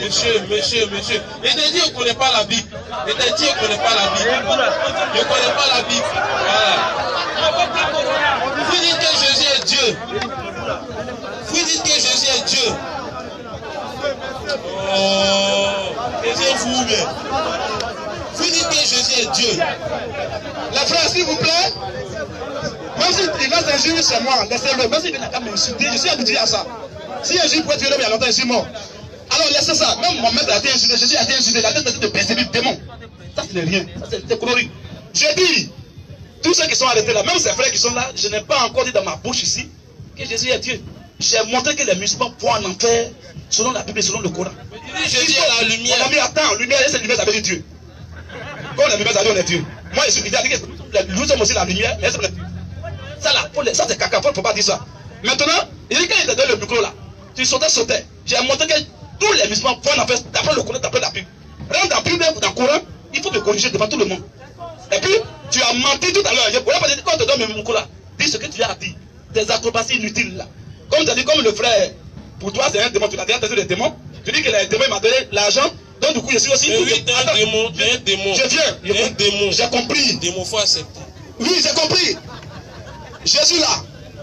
Monsieur. Il t'a dit qu'on ne connaît pas la Bible. Il t'a dit qu'on ne connaît pas la Bible. Je ne connais pas la Bible. Voilà. Vous dites que Jésus est Dieu. Vous dites que Jésus est Dieu. Oh, taisez-vous bien. Vous dites que Jésus est Dieu. Les frères, s'il vous plaît, même s'il lance un juge chez moi, laissez-le. Même s'il n'a qu'à m'insulter, je suis habitué à ça. Si un juge peut tuer l'homme il y a longtemps, je suis mort. Alors laissez ça. Même mon maître a été insulté, Jésus a été insulté, il a été de persécuter le démon. Ça, ce n'est rien. Ça, c'est colorie. Je dis, tous ceux qui sont arrêtés là, même ces frères qui sont là, je n'ai pas encore dit dans ma bouche ici que Jésus est Dieu. J'ai montré que les musulmans vont en enfer selon la Bible et selon le Coran. Jésus est la lumière. On a mis attends, lumière, et cette lumière, ça veut dire Dieu. Quand la lumière, ça veut dire on est Dieu. Moi, il a dit que nous sommes aussi la lumière, mais ça, ça c'est caca, il ne faut pas dire ça. Maintenant, il dit quand il était dans le micro là, tu sautais. J'ai montré que tous les musulmans vont en enfer d'après le Coran, d'après la Bible. Rentre dans la Bible, dans le Coran, il faut te corriger devant tout le monde. Et puis, tu as menti tout à l'heure. Quand on te donne le micro là, dis ce que tu as dit. Des acrobaties inutiles là. Comme tu as dit, comme le frère, pour toi c'est un démon, tu l'as déjà testé des démons. Tu dis que les démons m'a donné l'argent, donc du coup je suis aussi. Oui, t'es un démon, Je viens, un démon. J'ai compris. Démon, faut accepter. Oui, j'ai compris. Jésus là,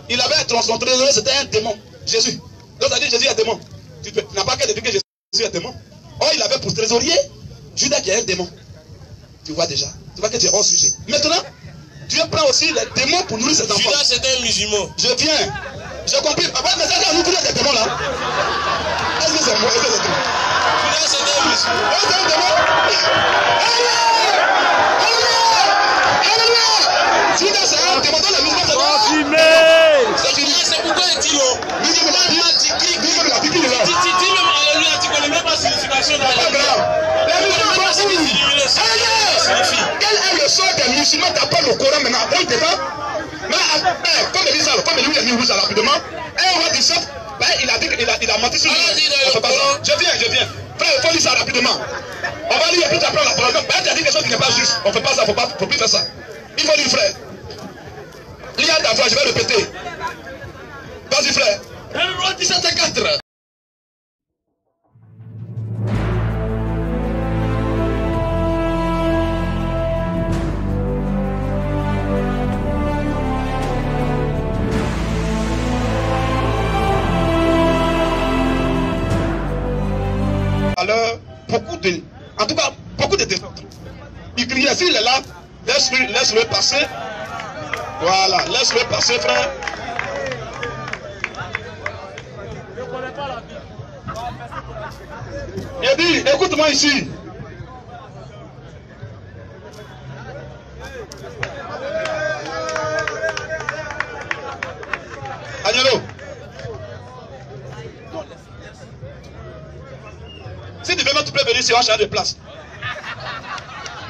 il avait transformé, c'était un démon. Jésus. Donc ça dit Jésus est un démon. Tu n'as pas qu'à dire que Jésus est un démon. Or il avait pour trésorier Judas qui est un démon. Tu vois déjà. Tu vois que tu es hors sujet. Maintenant, Dieu prend aussi les démons pour nourrir ses enfants. Judas c'est un musulman. Je viens. J'ai compris. Mais ça nous tous les démons là. Est-ce que c'est moi? Est-ce que c'est toi? Judas c'est un musulman. Est-ce que c'est un démon? Alléluia! Judas c'est un démon. Dans les musulmans c'est quoi? C'est pourquoi il dit non. Dis même alléluia, tu connais même pas la signification d'alléluia. Les musulmans sont où? Quel est le sort des musulmans d'après le Coran maintenant? On est dedans. Mais comme il dit ça, comme il a mis rouge rapidement, un roi du chef, il a dit qu'il a menti sur lui. Je viens. Frère, il faut lire ça rapidement. On va lire et puis tu apprends la parole. Tu as dit quelque chose qui n'est pas juste. On ne fait pas ça, il ne faut plus faire ça. Il faut lire, frère. Lis à ta voix, je vais répéter. Vas-y, frère. 1 roi 1704. Alors, beaucoup de désordre. Il criait, s'il est là, laisse-le passer. Voilà, laisse-le passer, frère. Il dit, écoute-moi ici. Agnello. Si tu veux, tu peux venir ici, on change de place.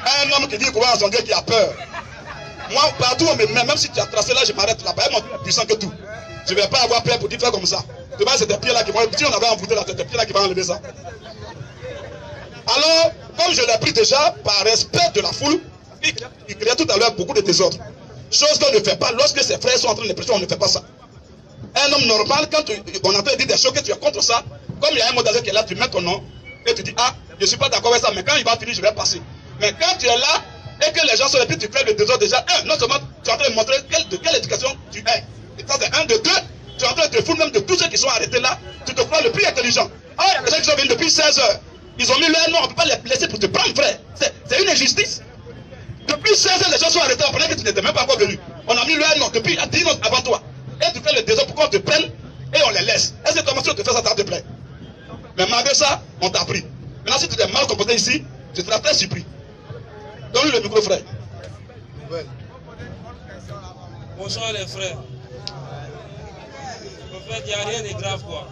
Un homme qui dit qu'on va en qui a peur. Moi, partout, même si tu as tracé là, je m'arrête là. Pas plus puissant que tout. Je ne vais pas avoir peur pour dire faire comme ça. Demain, c'est tes pieds là qui vont. Si on avait envoûté là, c'est tes pieds là qui vont enlever ça. Alors, comme je l'ai pris déjà, par respect de la foule, il créait tout à l'heure beaucoup de désordre. Chose qu'on ne fait pas lorsque ses frères sont en train de prêcher, on ne fait pas ça. Un homme normal, quand on entend dire des choses que tu es contre ça, comme il y a un mot qui est là, tu mets ton nom et tu dis, ah, je ne suis pas d'accord avec ça, mais quand il va finir, je vais passer. Mais quand tu es là et que les gens sont là, puis tu crées le désordre déjà, non seulement tu es en train de montrer de quelle éducation tu es. Et ça, c'est un de deux. Tu es en train de te foutre même de tous ceux qui sont arrêtés là. Tu te crois le plus intelligent. Ah, il y a des gens qui sont venus depuis 16 heures. Ils ont mis leur nom, on ne peut pas les laisser pour te prendre, frère. C'est une injustice. Depuis 16 heures, les gens sont arrêtés en que tu n'étais même pas encore venu. On a mis leur nom depuis 10 minutes avant toi. Et tu fais le désordre pour qu'on te prenne et on les laisse. Est-ce que toi, monsieur, tu fais ça, ça te plaît? Mais malgré ça, on t'a pris. Maintenant, si tu t'es mal comporté ici, tu seras très surpris. Donne-lui le micro, frère. Ouais. Bonsoir les frères. En fait, il n'y a rien de grave quoi.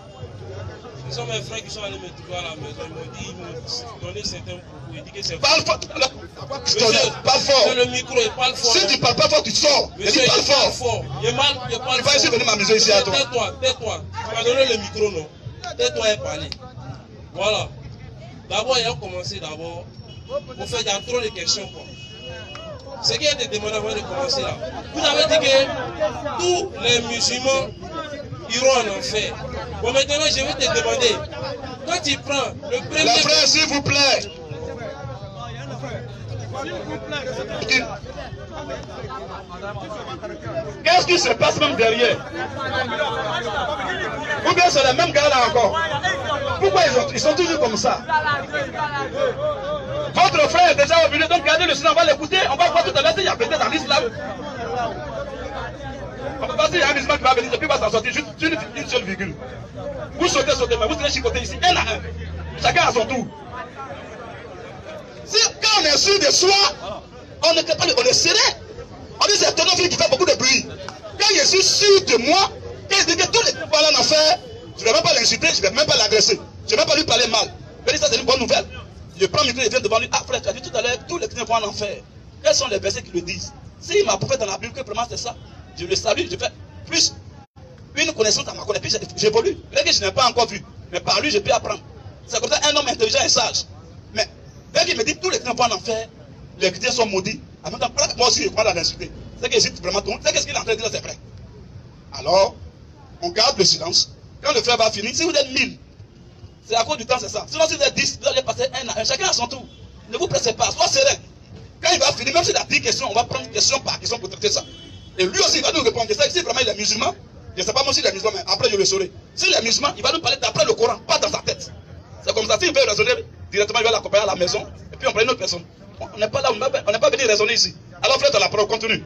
Ce sont mes frères qui sont allés me trouver à la maison. Ils m'ont dit, ils m'ont donné certains propos. Ils disent que c'est parle fort. Parle fort. Le micro, il parle fort. Si tu ne parles pas fort, tu sors. Monsieur, il parle fort. Il parle fort. Tu vas essayer de venir m'amuser ici à toi. Tais-toi. Tu m'as donné le micro, non? Tais-toi et parler. Voilà. D'abord, il a commencé d'abord. Au fait, il y a trop de questions quoi. Ce qui a été demandé avant de commencer là. Vous avez dit que tous les musulmans iront en enfer. Bon, maintenant, je vais te demander, quand tu prends le premier... Les frères, s'il vous plaît. Qu'est-ce qui se passe même derrière? Ou bien c'est les mêmes gars là encore? Pourquoi ils sont toujours comme ça? Votre frère est déjà venu, donc gardez le silence, on va l'écouter, on va voir tout à l'heure s'il y a peut-être dans l'islam. Parce qu'il y a un musulman qui va venir, et puis il va s'en sortir juste une seule virgule. Vous sautez, mais vous serez chicotés ici, un à un. Chacun à son tour. Quand on est sûr de soi, on est serré. On dit c'est un tonneau qui fait beaucoup de bruit. Quand je suis sûr de moi, quand je dis que tous les gens en enfer, je ne vais même pas l'insulter, je ne vais même pas l'agresser. Je ne vais même pas lui parler mal. Je dis ça c'est une bonne nouvelle. Je prends le micro et je viens devant lui. Ah frère, tu as dit tout à l'heure, tous les chrétiens vont en enfer. Quels sont les versets qui le disent? S'il m'a prouvé dans la Bible que vraiment c'est ça, je le salue, je fais plus une connaissance à ma connaissance, puis j'évolue. Rien que je n'ai pas encore vu, mais par lui je peux apprendre. C'est comme ça un homme intelligent et sage. Mais dès qu'il me dit tous les chrétiens vont en enfer, les chrétiens sont maudits, en même temps, moi aussi je crois à l'insulter. C'est que j'hésite vraiment tout. C'est qu'est-ce qu'il est en train de dire, c'est vrai. Alors, on garde le silence. Quand le frère va finir, si vous êtes 1000, c'est à cause du temps, c'est ça. Sinon, si vous êtes 10, vous allez passer un à un, chacun à son tour. Ne vous pressez pas, sois serein. Quand il va finir, même s'il a 10 questions, on va prendre question par question pour traiter ça. Et lui aussi, il va nous répondre. Si vraiment il est musulman, je ne sais pas moi s'il est musulman, mais après je le saurai. S'il est musulman, il va nous parler d'après le Coran, pas dans sa tête. C'est comme ça, s'il veut raisonner, directement il va l'accompagner à la maison, et puis on prend une autre personne. On n'est pas là, on n'est pas venu raisonner ici. Alors frère, la parole continue.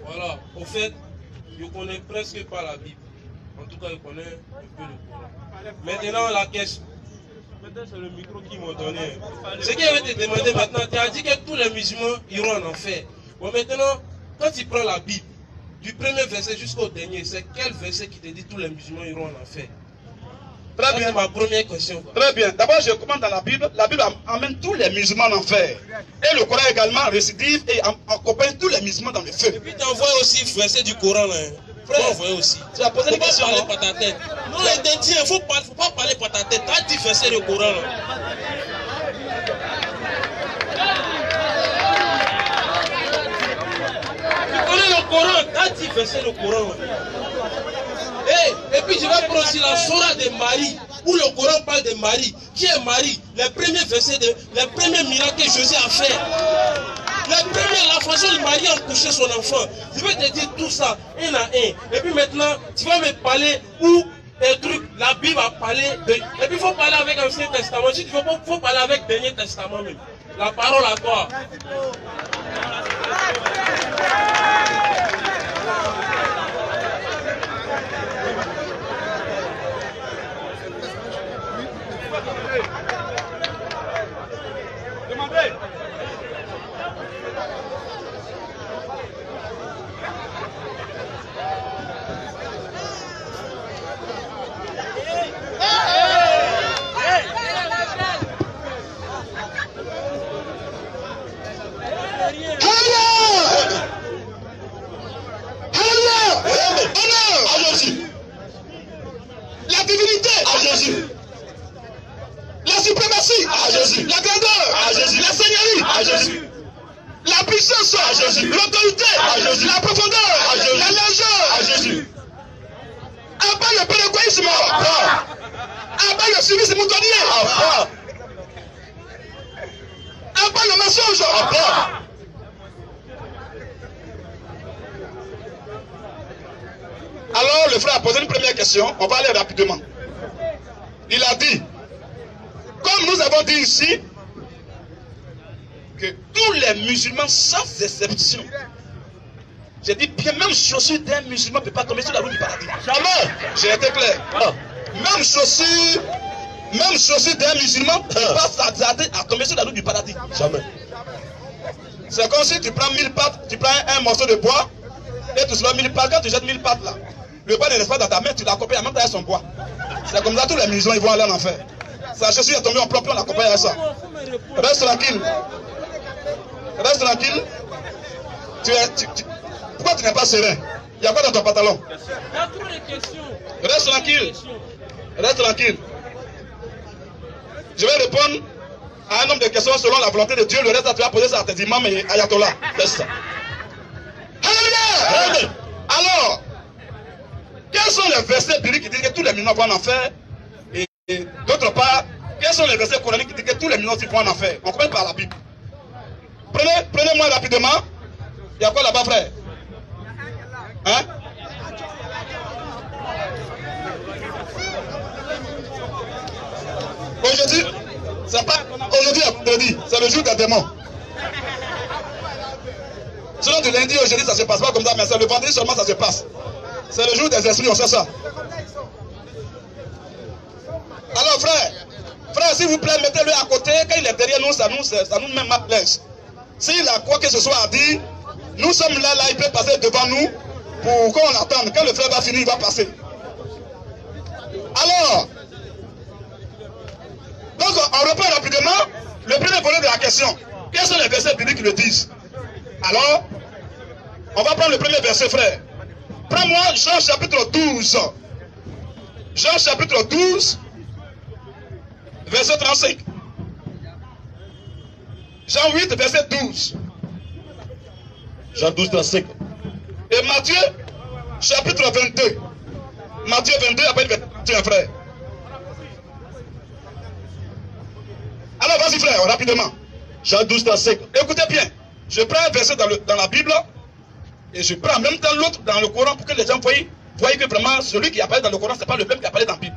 Voilà, au fait, je ne connais presque pas la Bible. En tout cas, je connais un peu le Coran. Maintenant, la question. Maintenant, c'est le micro qui m'a donné. Ce que je vais te demander maintenant, tu as dit que tous les musulmans iront en enfer. Bon, maintenant, quand tu prends la Bible, du premier verset jusqu'au dernier, c'est quel verset qui te dit que tous les musulmans iront en enfer? Très bien. C'est ma première question. Très bien. D'abord, je commence dans la Bible emmène tous les musulmans en enfer. Et le Coran également récidive et accompagne tous les musulmans dans le feu. Et puis tu envoies aussi le verset du Coran là. Frère, aussi. Tu as posé des questions. Il ne faut pas parler par ta tête. Non, il ne faut pas parler par ta tête. Tu as dit verset du Coran là. Tu connais le Coran, tu as dit verset du Coran là. Et puis je vais prendre aussi la Sourate de Marie, où le Coran parle de Marie. Qui est Marie? Les premiers versets, les premiers miracles que Jésus a fait. La façon dont Marie a couché son enfant. Je vais te dire tout ça, un à un. Et puis maintenant, tu vas me parler où les trucs, la Bible a parlé de... Et puis il faut parler avec l'Ancien Testament. Si tu veux pas, il faut parler avec le Dernier Testament même. La parole à toi. Demandez. La divinité à Jésus. La suprématie à Jésus. La grandeur à Jésus. La seigneurie à Jésus. La puissance à Jésus. L'autorité à Jésus. La profondeur à Jésus. La largeur à Jésus. Abat le pédagogisme. Abat le civisme moutonnier. Abat le mensonge. Alors le frère a posé une première question, on va aller rapidement. Il a dit, comme nous avons dit ici, que tous les musulmans sans exception, j'ai dit bien, même chaussure d'un musulman ne peut pas tomber sur la route du paradis. Jamais. J'ai été clair. Même chaussure d'un musulman ne peut pas s'attarder à tomber sur la route du paradis. Jamais. C'est comme si tu prends 1000 pattes, tu prends un morceau de bois, et tu soulèves 1000 pattes, quand tu jettes 1000 pattes là, le bois ne reste pas dans ta main, tu l'accompagnes en même temps avec son bois. C'est comme ça, tous les musulmans ils vont aller en enfer. Sa chaussure est tombée en propre, on l'accompagne avec ça. Reste tranquille. Reste tranquille. Pourquoi tu n'es pas serein? Il y a quoi dans ton pantalon? Il y a trop de questions. Reste tranquille. Reste tranquille. Je vais répondre à un nombre de questions selon la volonté de Dieu. Le reste, tu vas poser ça à tes imams et ayatollahs. C'est ça. Alléluia! Alors, quels sont les versets bibliques qui disent que tous les musulmans vont en enfer? Et Et d'autre part, quels sont les versets coraniques qui disent que tous les minutes vont en enfer? On commence par la Bible. Prenez-moi rapidement. Il y a quoi là-bas, frère? Hein? Aujourd'hui, c'est pas aujourd'hui à vendredi, c'est le jour des démons. Sinon du lundi aujourd'hui ça se passe pas comme ça, mais c'est le vendredi seulement ça se passe. C'est le jour des esprits, on sait ça. Alors frère, s'il vous plaît, mettez-le à côté, quand il est derrière nous, ça nous met mal à l'aise. S'il a quoi que ce soit à dire, nous sommes là, il peut passer devant nous pour qu'on attende. Quand le frère va finir, il va passer. Alors, donc on reprend rapidement le premier volet de la question. Quels sont les versets bibliques qui le disent? Alors, on va prendre le premier verset, frère. Prends-moi Jean chapitre 12. Jean chapitre 12, verset 35. Jean 8, verset 12. Jean 12, 35. Et Matthieu, chapitre 22. Matthieu 22, après le 21, frère. Alors, vas-y, frère, rapidement. Jean 12, 35. Écoutez bien. Je prends un verset dans la Bible et je prends en même temps l'autre dans le Coran pour que les gens voient que vraiment celui qui apparaît dans le Coran, ce n'est pas le même qui apparaît dans la Bible.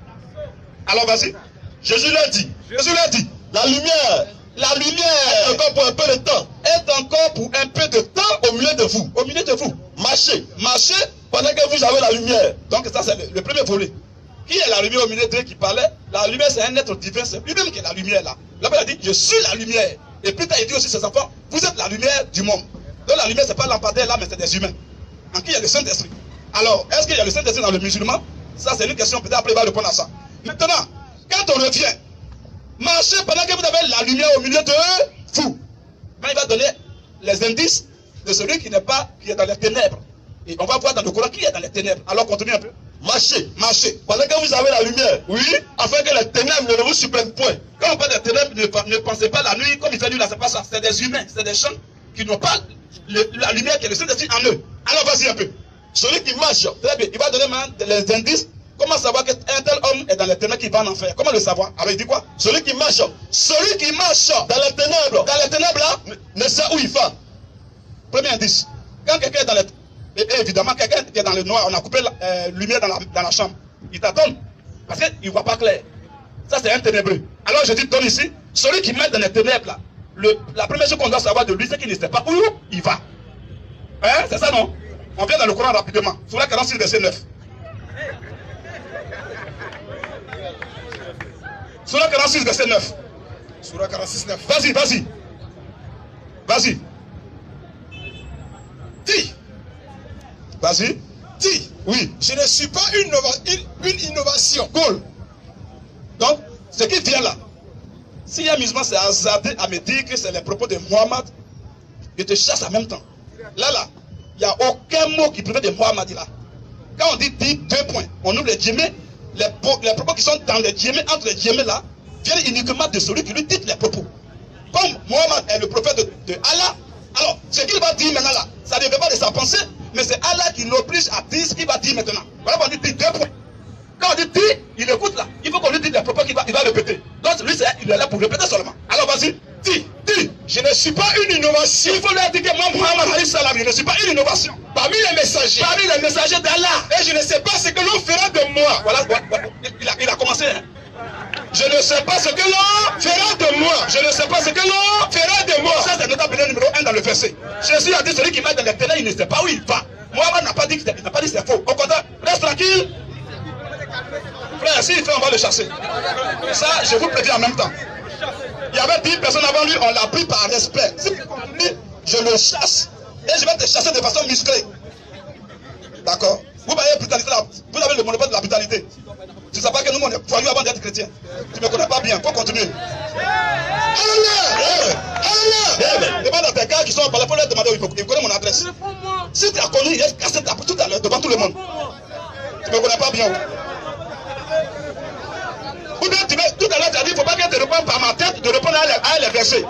Alors, vas-y. Jésus l'a dit. La lumière est encore pour un peu de temps. Est encore pour un peu de temps Au milieu de vous. au milieu de vous. Marchez Marchez. pendant que vous avez la lumière. Donc ça c'est le premier volet. Qui est la lumière au milieu d'eux qui parlait? La lumière c'est un être divin, c'est lui-même qui est la lumière là. Là-bas il a dit, je suis la lumière. Et plus tard il dit aussi à ses enfants, vous êtes la lumière du monde. Donc la lumière c'est pas lampadaire là, mais c'est des humains. En qui il y a le Saint-Esprit. Alors, est-ce qu'il y a le Saint-Esprit dans le musulman? Ça c'est une question, peut-être après il va répondre à ça. Maintenant, quand on revient, marchez pendant que vous avez la lumière au milieu de vous. Quand il va donner les indices de celui qui est dans les ténèbres. Et on va voir dans le Coran qui est dans les ténèbres. Alors continue un peu. Marchez pendant que vous avez la lumière. Oui. Afin que les ténèbres ne vous surprennent point. Quand on parle des ténèbres, ne pensez pas la nuit, comme il fait nuit là, c'est pas ça. C'est des humains, c'est des gens qui n'ont pas la lumière qui est le Saint-Esprit en eux. Alors vas-y un peu. Celui qui marche, Très bien. Il va donner les indices. Comment savoir qu'un tel homme est dans les ténèbres qui va en enfer? Comment le savoir? Alors il dit quoi? celui qui marche dans les ténèbres. Dans les ténèbres là, ne sait où il va. premier indice. Quand quelqu'un est dans les... Et évidemment, quelqu'un qui est dans le noir, on a coupé la lumière dans la chambre. Il t'attend. Parce qu'il ne voit pas clair. Ça, c'est un ténébreux. Alors, je dis, donne ici. Celui qui met dans les ténèbres, là, la première chose qu'on doit savoir de lui, c'est qu'il ne sait pas où il va. Hein? C'est ça, non? On vient dans le Coran rapidement. Sourate 46, verset 9. Sourate 46, verset 9. Sourate 46, 9. Vas-y. Dis, Vas-y. dis, Oui. je ne suis pas une innovation. Cool. Donc, ce qui vient là, si un musulman s'est hasardé à me dire que c'est les propos de Mohammed, il te chasse en même temps. Là, il n'y a aucun mot qui provient de Mohammed là. Quand on dit 2 points, on ouvre les guillemets, les propos qui sont dans les guillemets, entre les guillemets là, viennent uniquement de celui qui lui dit les propos. Comme Mohammed est le prophète de Allah, alors ce qu'il va dire maintenant là, ça ne dépend pas de sa pensée, mais c'est Allah qui l'oblige à dire ce qu'il va dire maintenant. Voilà, on dit 2 points. Quand on dit dire, il écoute là, il faut qu'on lui dise les propos qu'il va répéter. Donc lui, il est là pour répéter seulement. Alors vas-y, dis, Je ne suis pas une innovation. il faut lui dire que moi, Mohammed alayhi salam, je ne suis pas une innovation. Parmi les messagers. Parmi les messagers d'Allah. Et je ne sais pas ce que l'on fera de moi. Voilà, il a commencé. Hein. Je ne sais pas ce que l'on fera de moi. Je ne sais pas ce que l'on Fera de moi. Ça, c'est notre appel numéro 1 dans le verset. Jésus a dit celui qui met dans les ténèbres, il ne sait pas où il va. Mohammed n'a pas dit que c'est faux. Au contraire, reste tranquille. Frère, s'il fait, on va le chasser. Ça, je vous le prédis en même temps. Il y avait 10 personnes avant lui, on l'a pris par respect. Si tu continues, je le chasse. Et je vais te chasser de façon musclée. D'accord? Vous voyez la brutalité là. Vous avez le monopole de la brutalité. Tu ne sais pas que nous, on est voyous avant d'être chrétiens. Tu ne me connais pas bien. Faut continuer. Alléluia! Demande à tes gars qui sont en parler pour leur demander où ils connaissent mon adresse. Si tu as connu, il est cassé ta tout à l'heure devant tout le monde. Tu ne me connais pas bien. Ou bien tout à l'heure, tu as dit, il ne faut pas que tu répondes par ma tête de répondre à les versets.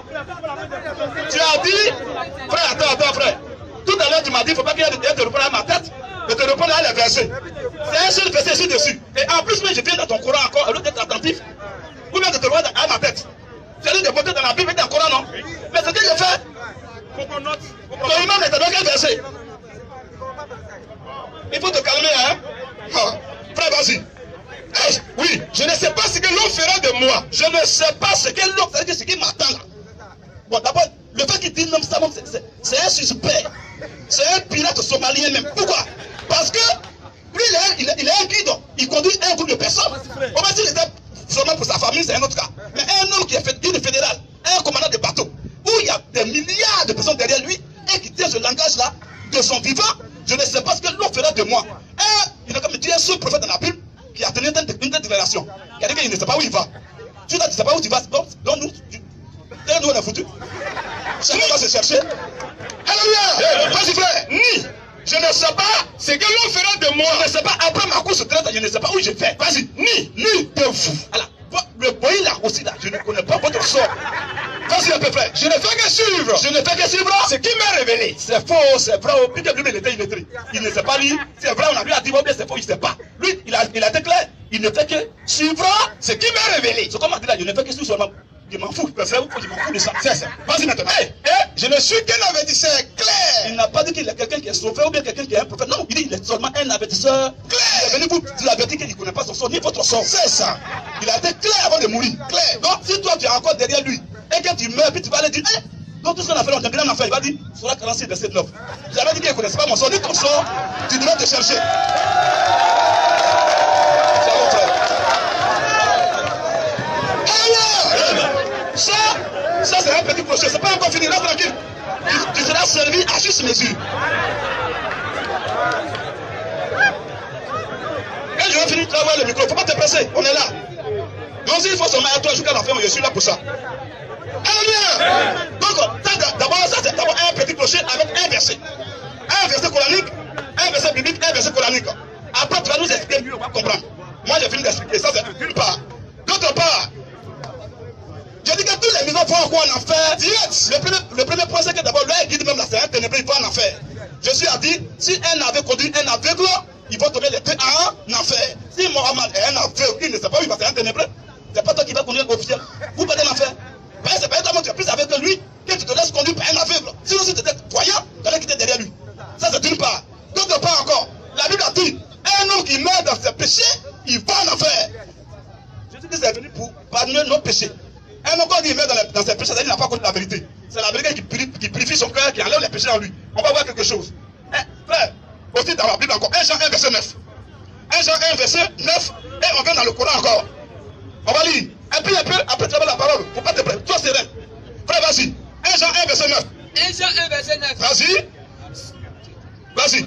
Tu as dit, frère, attends, frère. Tout à l'heure, tu m'as dit, il ne faut pas que tu répondes à ma tête, mais te répondre à les versets. C'est un seul verset ici dessus. Et en plus, je viens dans ton courant encore, au lieu d'être attentif, Je ne sais pas ce que l'autre, c'est-à-dire ce qui m'attend là. Bon, d'abord, le fait qu'il dit non, c'est un suspect. C'est un pirate somalien même. Pourquoi? Parce que lui, il est un guide. Il conduit un groupe de personnes. On va dire qu'il était seulement pour sa famille, c'est un autre cas. Mais un homme qui est guide fédéral, un commandant de bateau, où il y a des milliards de personnes derrière lui et qui tient ce langage-là de son vivant, je ne sais pas ce que l'autre fera de moi. Il est comme Dieu, un seul prophète dans la Bible qui a tenu une telle déclaration. Il a dit qu'il ne sait pas où il va. Tu ne sais pas où tu vas, donc nous on est foutus. Chacun va se chercher. Alléluia. Vas-y frère, ni. Je ne sais pas ce que l'on fera de moi. Je ne sais pas, après ma course traite, je ne sais pas où je vais. Vas-y, ni de vous. Alors, le boy là aussi là, je ne connais pas votre sort. Vas-y un peu frère. Je ne fais que suivre. Je ne fais que suivre. Ce qui m'est révélé. C'est faux, c'est vrai. Au plus de lui, il était illettré. Il ne sait pas lire. C'est vrai, on a lui a dit, bon, bien c'est faux, il ne sait pas. Lui, il a été clair. Il ne fait que suivre ce qui m'est révélé. C'est comme on dit là, je ne fais que suivre seulement. Je m'en fous, frère, je m'en fous de ça. C'est ça. Vas-y maintenant. Je ne suis qu'un avertisseur clair. Il n'a pas dit qu'il est quelqu'un qui est sauvé ou bien quelqu'un qui est un prophète. Non, il dit qu'il est seulement un avertisseur clair. Il est venu vous avertir qu'il ne connaît pas son sort, ni votre sort. C'est ça. Il a été clair avant de mourir. Clair. Donc, si toi tu es encore derrière lui, et quand tu meurs, puis tu vas aller dire, donc tout ce qu'on a fait, on a bien fait, il va dire, Surah 46, verset 9. J'avais dit qu'il ne connaissait pas mon sort, ni ton sort, tu devrais te chercher. C'est mon frère. Ça c'est un petit projet, c'est pas encore fini, reste tranquille. Tu seras servi à juste mesure. Quand je vais finir de travailler le micro, il ne faut pas te presser, on est là. Donc s'il faut se mettre à toi jusqu'à la fin, je suis là pour ça. Alléluia. Donc d'abord ça c'est d'abord un petit clocher avec un verset. Un verset coranique, un verset biblique, un verset coranique. Après tu vas nous expliquer mieux, on va comprendre. Moi j'ai fini d'expliquer, ça c'est d'une part. D'autre part, je dis que tous les maisons font quoi en enfer. Le premier point c'est que d'abord leur guide même là c'est un ténébreux, il va en enfer. Jésus a dit, si un avait conduit un aveugle, il va tomber les deux en enfer. Si Mohamed est un aveugle, il ne sait pas où il va, c'est un ténébreux. C'est pas toi qui vas conduire un officiel. Vous partez en enfer. C'est pas toi, tu es plus aveugle que lui, que tu te laisses conduire par un aveugle. Sinon si tu étais voyant, tu allais quitter derrière lui. Ça c'est d'une part. D'autre part encore, la Bible a dit, un homme qui meurt dans ses péchés, il va en enfer. Jésus dit c'est venu pour pardonner nos péchés. Un homme qui meurt dans ses péchés, il n'a pas connu la vérité. C'est la vérité qui purifie son cœur, qui enlève les péchés en lui. On va voir quelque chose. Frère, aussi dans la Bible encore, 1 Jean 1 verset 9. 1 Jean 1 verset 9, et on vient dans le Coran encore. On va lire. Un peu, après tu vas la parole. Faut pas te prendre. Toi serein. Frère, vas-y. 1 Jean 1 verset 9. 1 Jean 1 verset 9. Vas-y. Vas-y.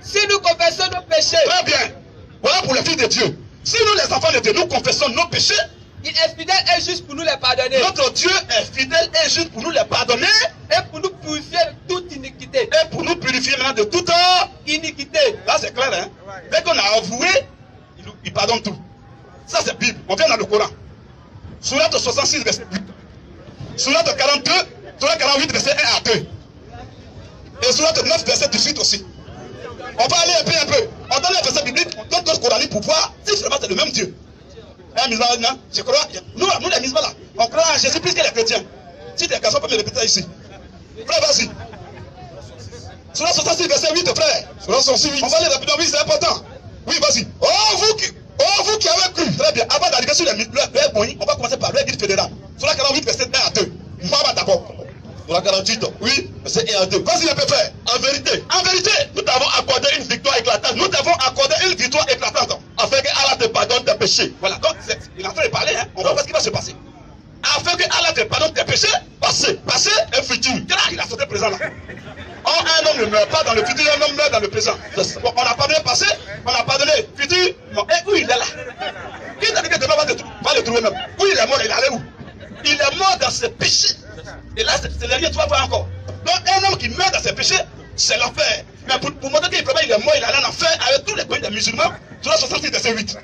Si nous confessons nos péchés. Très bien. Voilà pour les filles de Dieu. Si nous les enfants de Dieu, nous confessons nos péchés. Il est fidèle et juste pour nous les pardonner. Notre Dieu est fidèle et juste pour nous les pardonner. Et pour nous purifier de toute iniquité. Et pour nous purifier maintenant de toute iniquité. Là c'est clair, hein. Dès qu'on a avoué, il pardonne tout. Ça c'est Bible. On vient dans le Coran. Surah 66 verset 8. Surah 42, Surah 48 verset 1 à 2. Et Surah 9 verset 18 aussi. On va aller un peu. On donne les versets bibliques, on donne d'autres coraniques pour voir si vraiment c'est le même Dieu. Je crois, nous les musulmans là, on croit en Jésus plus que les chrétiens. Si tu es garçon, on peut me répéter ici. Frère, vas-y. Surah 66 verset 8, frère. Surah 66 8. On va aller rapidement, oui, c'est important. Oui, vas-y. Oh, vous qui avez cru. Très bien. Avant d'arriver sur les on va commencer par le guide fédéral. Surah 48 verset 1 à 2. Moi d'abord. Surah 48, oui, verset 1 à 2. Vas-y, un peu frère. En vérité, nous t'avons accordé une victoire éclatante. Nous t'avons accordé une victoire éclatante. Afin que Allah te pardonne tes péchés. Voilà, donc il est en train de parler, hein. On va voir ce qui va se passer. Afin que Allah te pardonne tes péchés, passé et futur. Il a sauté présent là. Or, un homme ne meurt pas dans le futur, un homme meurt dans le présent. Bon, on a pardonné passé, on a pardonné futur. Non. Et où il est là? Qui t'a dit que demain va le trouver même? Où il est mort, il est allé où? Il est mort dans ses péchés. Et là, c'est le rien, tu vas voir encore. Donc, un homme qui meurt dans ses péchés, c'est l'enfer. Mais pour montrer qu'il est mort, il est allé en enfer avec tous les pays des musulmans. Tu vas 66 verset 8.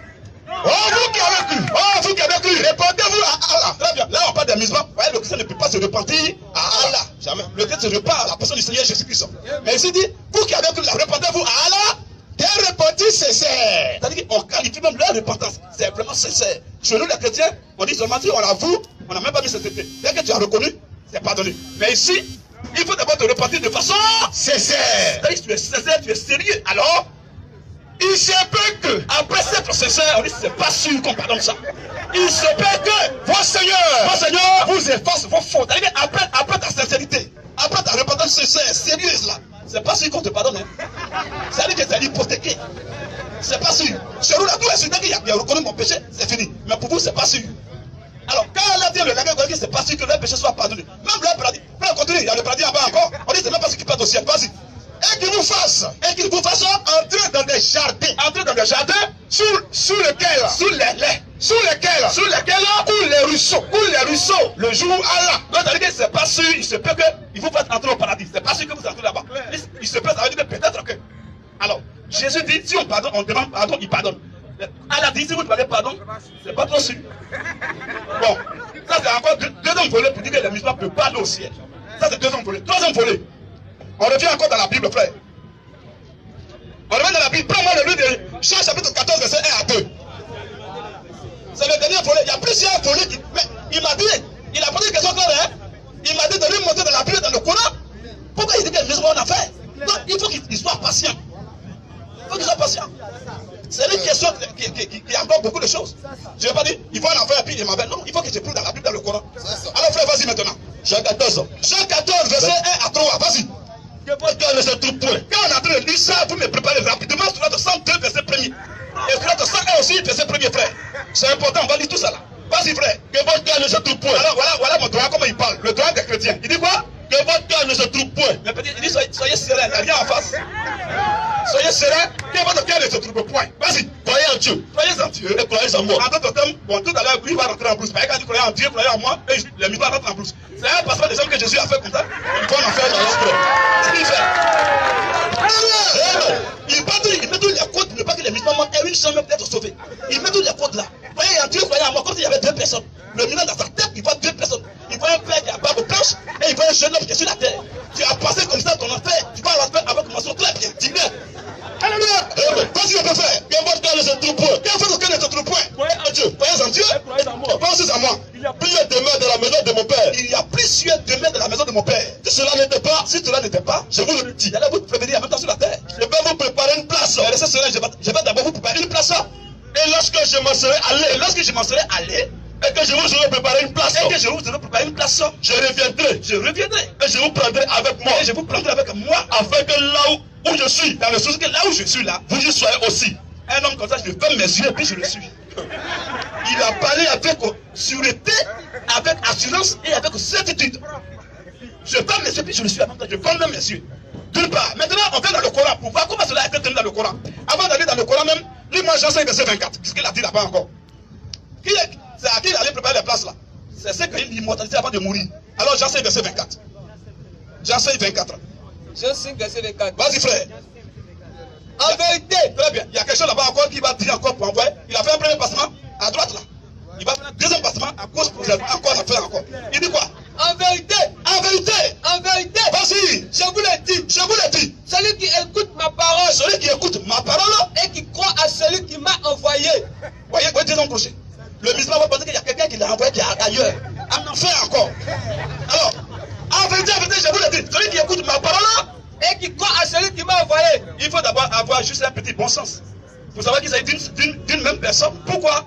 Oh, vous qui avez cru, répondez-vous à Allah. Très bien. Là, on parle des musulmans. Ouais, le chrétien ne peut pas se repentir à Allah. Jamais. Le chrétien se repent à la personne du Seigneur Jésus-Christ. Mais ici dit, vous qui avez cru, répondez-vous à Allah. Tes repentis sincères. C'est-à-dire qu'on qualifie même leur repentance. C'est vraiment sincère. Chez nous, les chrétiens, on dit seulement si on l'avoue, on n'a même pas mis cette tête. Dès que tu as reconnu, c'est pardonné. Mais ici, il faut d'abord te repentir de façon sincère. C'est-à-dire que tu es sincère, tu es sérieux. Alors, Il se peut que, après cette sincère, on dit c'est pas sûr qu'on pardonne ça. Il se peut que vos seigneurs vous effacent vos fautes. Après ta sincérité, après ta repentance sincère, sérieuse là, c'est pas sûr qu'on te pardonne. Hein. C'est-à-dire que c'est hypothéqué. C'est pas sûr. Chez nous là, tout est sûr qu'il a reconnu mon péché, c'est fini. Mais pour vous, c'est pas sûr. Alors, quand elle a dit le langage, c'est pas sûr que le péché soit pardonné. Même le paradis, frère, continue, il y a le paradis en bas encore. On dit c'est même pas ce qui pardonne au ciel, vas-y. Et qu'il vous fasse entrer dans des jardins, sous lesquels coulent les ruisseaux, le jour Allah. Donc, ça veut dire que c'est pas sûr, il se peut qu'il vous fasse entrer au paradis. C'est pas sûr que vous entrez là-bas. Il se peut, ça veut dire que peut-être que. Alors, Jésus dit, si on pardonne, on demande pardon, il pardonne. Allah dit, si vous demandez pardon, c'est pas trop sûr. Bon, ça c'est encore deuxième volet pour dire que les musulmans peuvent pas aller au ciel. Ça c'est deuxième volet. Troisième volet. On revient encore dans la Bible, frère. On revient dans la Bible. Prends-moi le livre de Jean chapitre 14, verset 1 à 2. C'est le dernier volet. Il y a plusieurs volets qui. Mais il m'a dit, il a posé une question claire, hein. Il m'a dit de lui montrer dans la Bible, dans le Coran. Pourquoi il dit que les musulmans ont affaire? Donc il faut qu'il soit patient. Il faut qu'il soit patient. C'est une question qui englobe beaucoup de choses. Je n'ai pas dit, il faut en faire et puis il m'avait. Non, il faut que je prouve dans la Bible, dans le Coran. Alors frère, vas-y maintenant. Jean 14. Jean 14, verset 1 à 3. Vas-y. Que votre cœur ne se trouve point. Quand on est en train de lire ça, vous me préparez rapidement sur la 102, verset 1er. Et sur la 101 aussi, verset 1er, frère. C'est important, on va lire tout ça là. Vas-y, frère. Que votre cœur ne se trouve point. Alors voilà mon droit, comment il parle. Le droit des chrétiens. Il dit quoi? Que votre cœur ne se trouve point. Mais petit, il dit soyez serein, il n'y a rien en face. Soyez serein, que votre cœur ne se trouve point. Vas-y, croyez en Dieu. Croyez en Dieu et croyez en moi. En d'autres termes, bon, tout à l'heure, lui va rentrer en brousse. Mais quand il dit croyez en Dieu, croyez en moi, et les musulmans rentrent en brousse. C'est un passage des hommes que Jésus a fait comme ça. Il faut en faire dans l'esprit. C'est ce qu'il fait. Il met tous les côtes, ne pas que les musulmans montent et une seule même d'être sauvés. Il met tous les côtes là. Croyez en Dieu, croyez en moi, comme s'il y avait deux personnes. Le musulman dans sa tête, il voit deux personnes. Il voit un père qui a barbe blanche et il voit un jeune homme qui est sur la terre. Tu as passé comme ça ton enfer, tu vas à l'enfer avec une mention très bien. Dis-le. Alléluia. Vas-y, on peut faire. Que votre cœur ne se trouve point. Que votre cœur ne se trouve point. Croyez en Dieu. Croyez en Dieu. Croyez en moi. Croyez en moi. Il y a plusieurs demeures dans la maison de mon père. Il y a plusieurs demeures dans la maison de mon père. Si cela n'était pas, je vous le dis. Il allait vous prévenir en même temps sur la terre. Je vais vous préparer une place. Laissez cela, je vais d'abord vous préparer une place. Et lorsque je m'en serai allé, et que je vous aurai préparé une place, je reviendrai. Et je vous prendrai avec moi. Afin que là où je suis, dans le sens que là où je suis là, vous y soyez aussi. Un homme comme ça, je ferme mes yeux et puis je le suis. Il a parlé avec sûreté, avec assurance et avec certitude. Je ferme mes yeux et puis je le suis. Je ferme mes yeux. D'une part, maintenant on vient dans le Coran pour voir comment cela a été tenu dans le Coran. Avant d'aller dans le Coran même, lis-moi Jean 5, verset 24, puisqu'il a dit là-bas encore. C'est à qui il allait préparer les places là? C'est ce qu'il immortalisait avant de mourir. Alors Jean 5, verset 24. Jean 5, 24. Jean 5, verset 24. Vas-y frère. En vérité. Très bien. Il y a quelque chose là-bas encore qui va dire encore pour envoyer. Il a fait un premier passement à droite là. Il va faire un deuxième passement à gauche pour encore à faire encore. Il dit quoi? En vérité. En vérité. En vérité. Vas-y. Je vous l'ai dit. Je vous l'ai dit. Celui qui écoute ma parole. Celui qui écoute ma parole. Et qui croit à celui qui m'a envoyé. Voyez, Dieu non crochet. Le musulman va penser qu'il y a quelqu'un qui l'a envoyé qui est ailleurs. En enfer encore. Alors, en vérité, je vous l'ai dit. Celui qui écoute ma parole. Et qui croit à celui qui m'a envoyé. Il faut d'abord avoir juste un petit bon sens. Vous savez qu'il s'agit d'une même personne. Pourquoi?